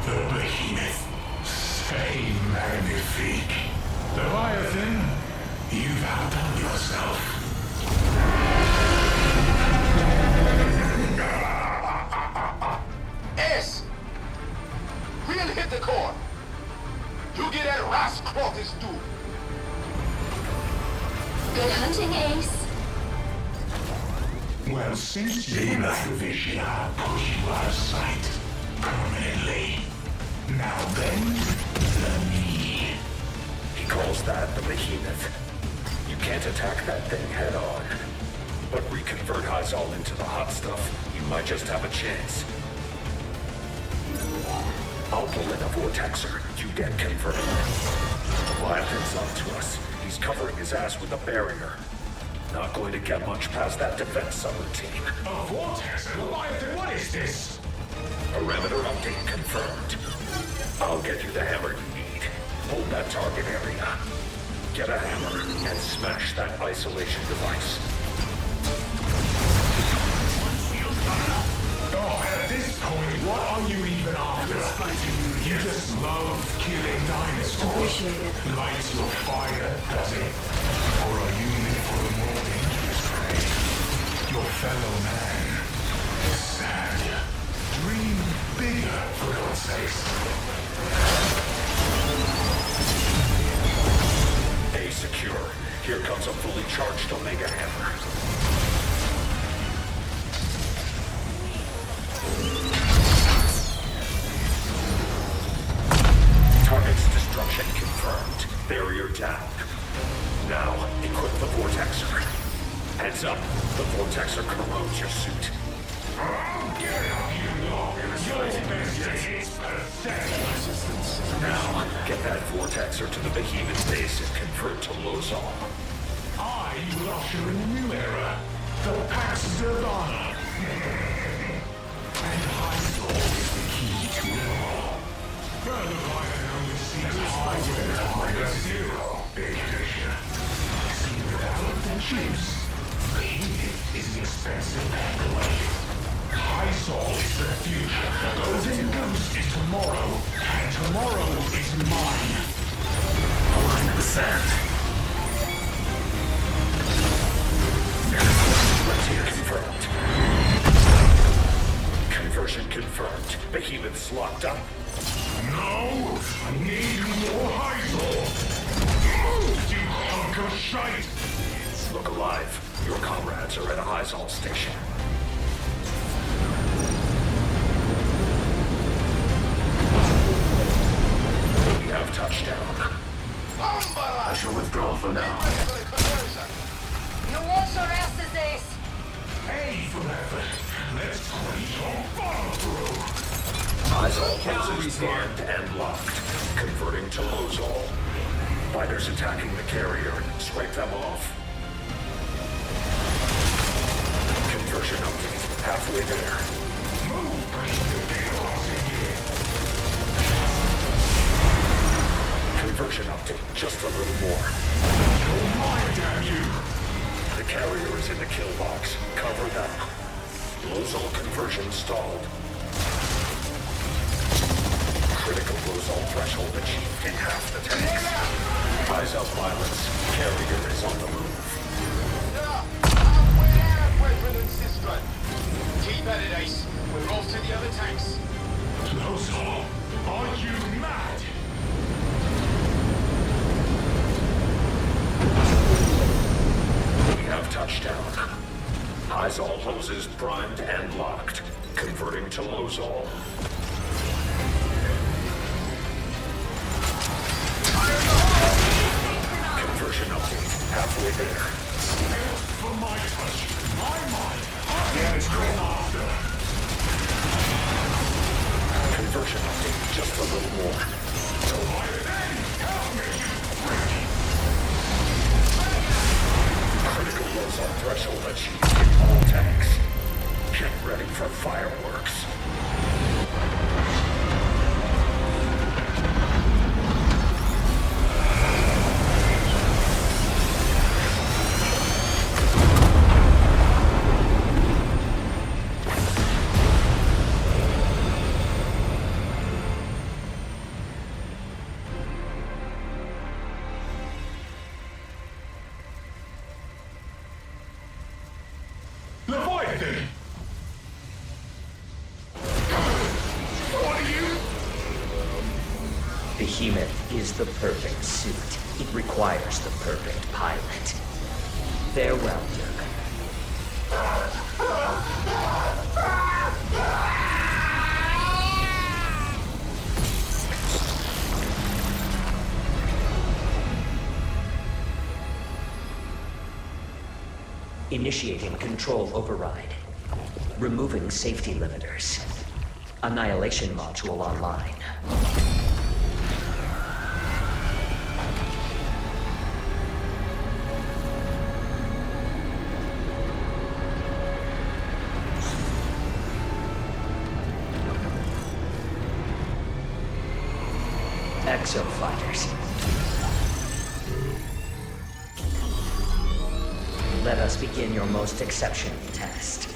The behemoth. C'est magnifique. Leviathan, you've outdone yourself. S! We'll hit the core. You get that Roscroft's due. Good hunting, Ace. Well, since you left the vision, I'll push you out of sight. Permanently. Now then, the me. He calls that the behemoth. You can't attack that thing head on. But reconvert Hyzal into the hot stuff, you might just have a chance. I'll pull in a vortexer. You get converted. Leviathan's up to us. He's covering his ass with a barrier. Not going to get much past that defense subroutine. A vortex? Leviathan, what is this? Parameter update confirmed. I'll get you the hammer you need. Hold that target area. Get a hammer and smash that isolation device. Oh, at this point, what are you even after? You just love killing dinosaurs. Lights your fire, does it? Or are you in for a more dangerous prey? Your fellow man is sad. Dream bigger, for God's sakes. A secure. Here comes a fully charged Omega Hammer. Target's destruction confirmed. Barrier down. Now, equip the Vortexer. Heads up, the Vortexer corrodes your suit. Now, get that Vortexer to the Behemoth base and convert to Lozol. I will usher in a new era. The Pax Nirvana. And Hyzal is the key to it all. Further Leviathan only sees hardware zero big picture. See without the chips. Behemoth is an expensive paperweight. Hyzal is the future. Golden Goose is tomorrow. And tomorrow is mine. Align in the sand. Frontier confirmed. Conversion confirmed. Behemoth's locked up. No! I need more Hyzal! You hunk of shite! Look alive. Your comrades are at a Hyzal station. We have touchdown. I shall withdraw for now. You wash your asses, Hyzol hoses primed and locked, converting to Lozol. Fighters attacking the carrier, scrape them off. Conversion update, halfway there. Conversion update, just a little more. Damn you! The carrier is in the kill box. Cover them. Lozol conversion stalled. Critical Lozol threshold achieved in half the tanks. Hyzol violence. Carrier is on the move. I'm way out of weapon and system. Keep at it, Ace. We're off to the other tanks. Lozol, are you mad? We have touchdown. Hyzol hoses primed and locked, converting to Lozol. Conversion update, halfway there. For my touch, my mind, I is going after. Conversion update, just a little more. Critical Lozol threshold achieved in all tanks. Get ready for fireworks. Leviathan! Behemoth is the perfect suit. It requires the perfect pilot. Farewell, Dirk. Initiating control override. Removing safety limiters. Annihilation module online. Exofighters. Let us begin your most exceptional test.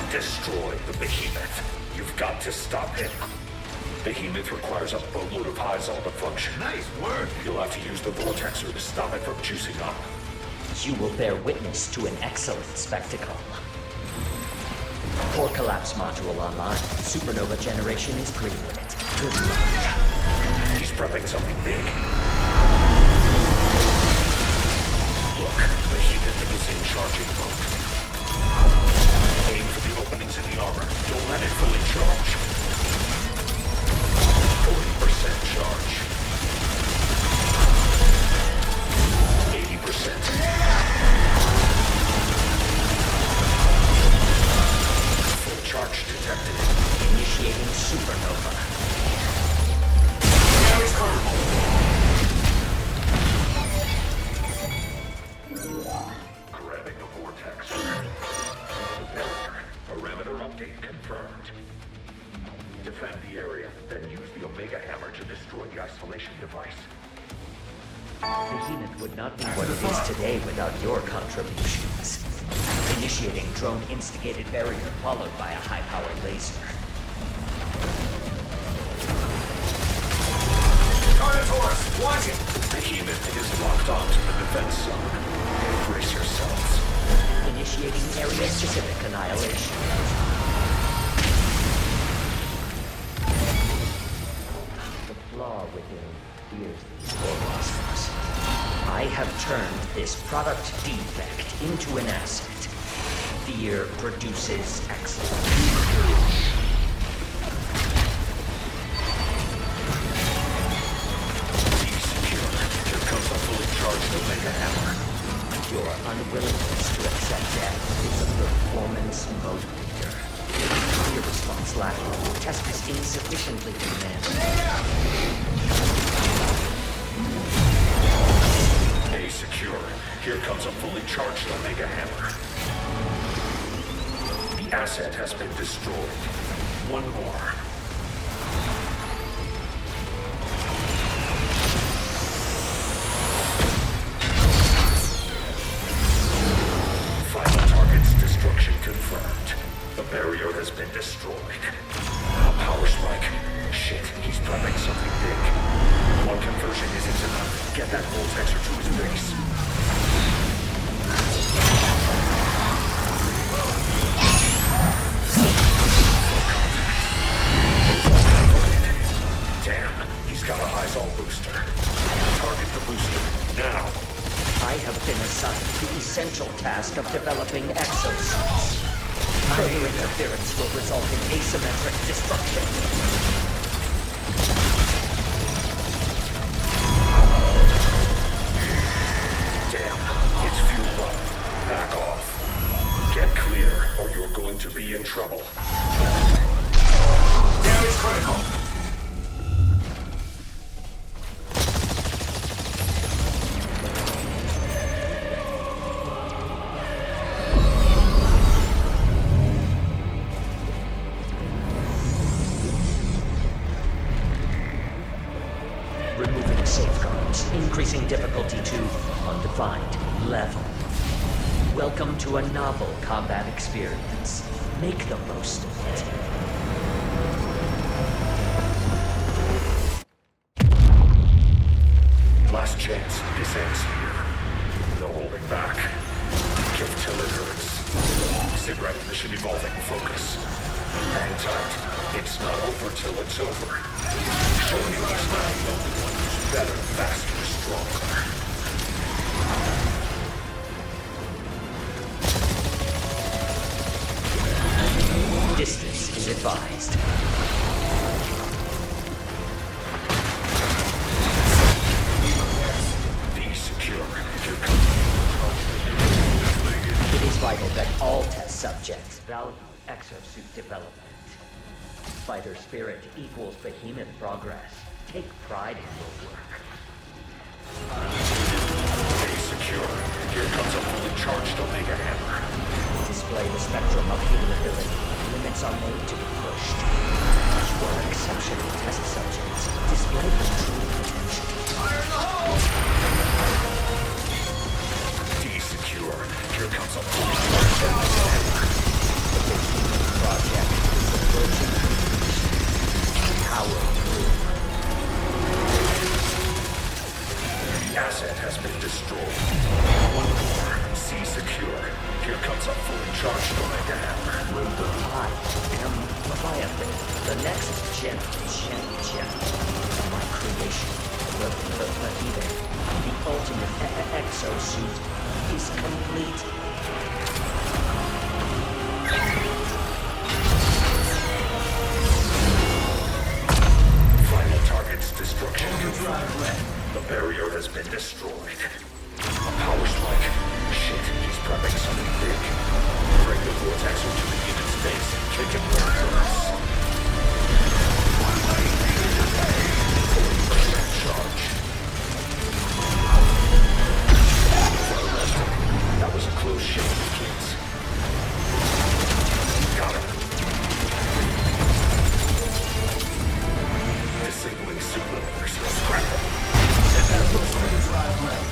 Destroy the Behemoth. You've got to stop him. Behemoth requires a boatload of Hyzol to function. Nice work. You'll have to use the Vortexer to stop it from juicing up. You will bear witness to an excellent spectacle. Core collapse module online. Supernova generation is greenlit. Good luck. He's prepping something big. Look, Behemoth is in charging mode. Aim for the openings in the armor. Don't let it fully charge. 40% charge. 80%. Full charge detected. Initiating supernova. Now it's grabbing the vortex. Parameter update confirmed. Defend the area, then use the Omega Hammer to destroy the isolation device. Behemoth would not be what it is today without your contributions. Initiating drone-instigated barrier followed by a high-powered laser. Carnotaurus, watch it! Behemoth is locked onto the defense zone. Brace yourselves. Initiating area-specific annihilation. The flaw within fears these Orlosphos. I have turned this product defect into an asset. Fear produces excellence. Here comes a fully charged Omega Hammer. Your unwillingness to accept death is a performance motivator. Your response lacking. Test is insufficiently demanding. A secure. Here comes a fully charged Omega Hammer. The asset has been destroyed. One more. Final target's destruction confirmed. The barrier has been destroyed. A power spike. Shit, he's prepping something big. One conversion isn't enough. Get that vortexer to his base. Damn, he's got a Hyzal booster. Target the booster, now. I have been assigned the essential task of developing exosuits. Further interference will result in asymmetric destruction. Damn, it's fueled up. Back off. Get clear, or you're going to be in trouble. Damage critical. Removing safeguards, increasing difficulty to undefined level. Welcome to a novel combat experience. Make the most of it. Last chance. This ends here. No holding back. Kill till it hurts. Cigarette mission evolving focus. Hang tight. It's not over till it's over. Show you he's not the only one who's better, faster, stronger. Distance is advised. Be secure. Here comes. It is vital that all test subjects value exosuit development. Fighter spirit equals behemoth progress. Take pride in your work. Be secure. Here comes a fully charged Omega Hammer. Display the spectrum of human ability. Limits are made to be pushed. You are exceptional test subjects. Display your true potential. Fire in the hole! Be secure. Here comes a fully charged Omega Hammer. The behemoth project is approaching completion. Power through. The asset has been destroyed. One more. See secure. Here comes a fully charged Omega Hammer. I am Leviathan, the next gem. My creation. The ultimate exosuit is complete. Final target's destruction confirmed. The barrier has been destroyed. A power spike. Shit, he's prepping something big. Bring the vortexer to the unit's base and kick it where it hurts. 40% charge. That was a close shave, kids. Got him. Disabling superlimiters. Scrap them.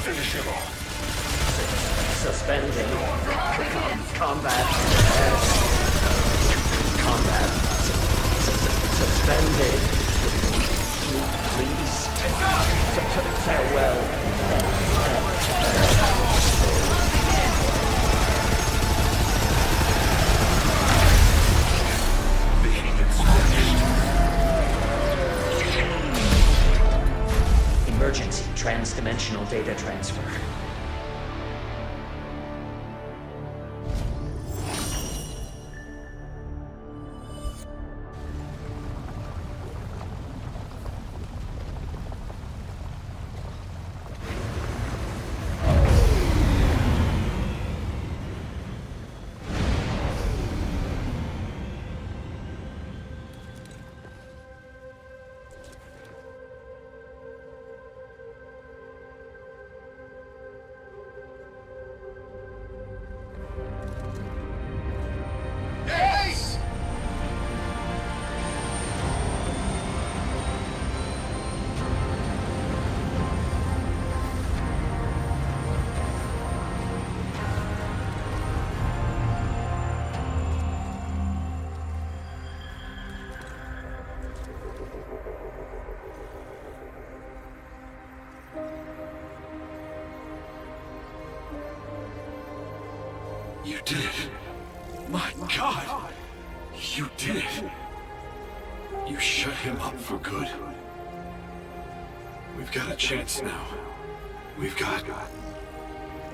Finish him off. Suspending. Combat. Suspended. Please. Farewell. Behemoth's finished. Emergency trans-dimensional data transfer. You did it. My God! You did it. You shut him up for good. We've got a chance now. We've got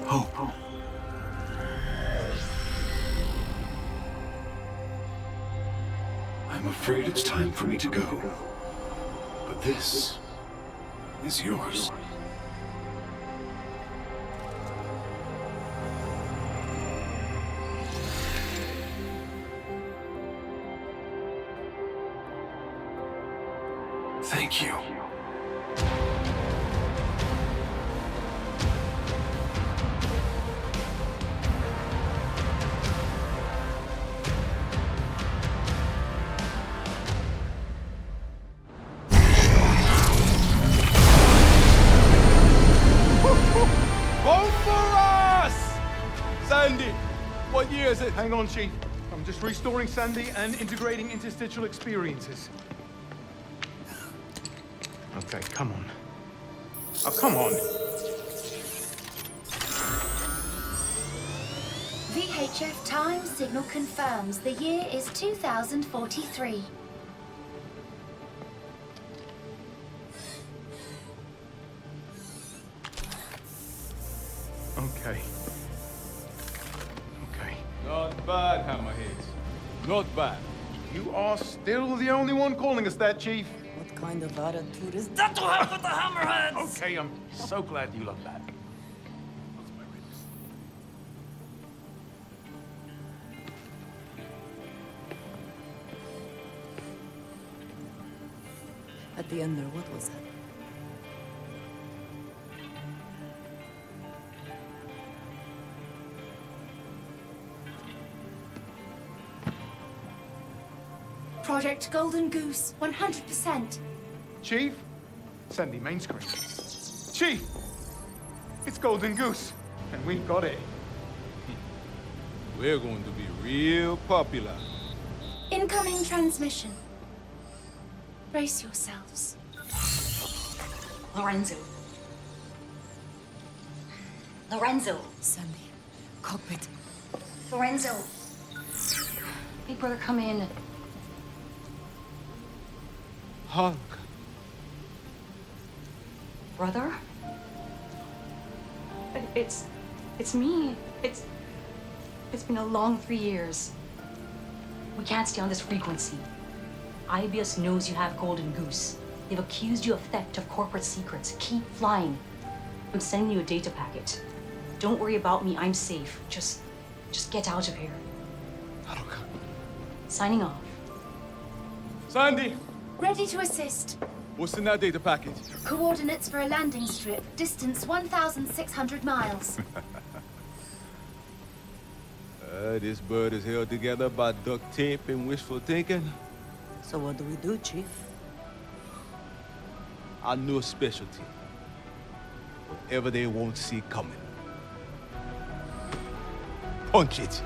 hope. I'm afraid it's time for me to go. But this is yours. Thank you. Vote for us! Sandy, what year is it? Hang on, Chief. I'm just restoring Sandy and integrating interstitial experiences. Okay, come on. Oh, come on. VHF time signal confirms the year is 2043. Okay. Okay. Not bad, Hammerheads. Not bad. You are still the only one calling us that, Chief. What kind of attitude is that to have with the Hammerheads? Okay, I'm so glad you love that. At the end there, what was that? Project Golden Goose, 100%. Chief? Sandy, main screen. Chief! It's Golden Goose, and we've got it. We're going to be real popular. Incoming transmission. Brace yourselves. Lorenzo. Lorenzo. Sandy. Cockpit. Lorenzo. Big brother, come in. Hulk. Brother? It's me. It's been a long 3 years. We can't stay on this frequency. IBS knows you have Golden Goose. They've accused you of theft of corporate secrets. Keep flying. I'm sending you a data packet. Don't worry about me. I'm safe. Just get out of here. Hulk. Signing off. Sandy! Ready to assist. What's in that data packet? Coordinates for a landing strip. Distance 1,600 miles. This bird is held together by duct tape and wishful thinking. So what do we do, Chief? I know a specialty. Whatever they won't see coming. Punch it.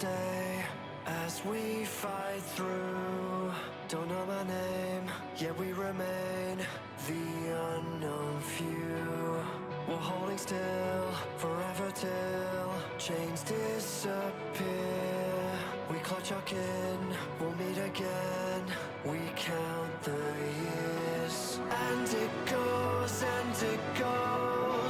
stay as we fight through. Don't know my name, yet we remain the unknown few. We're holding still forever till chains disappear. We clutch our kin, we'll meet again. We count the years, and it goes, and it goes.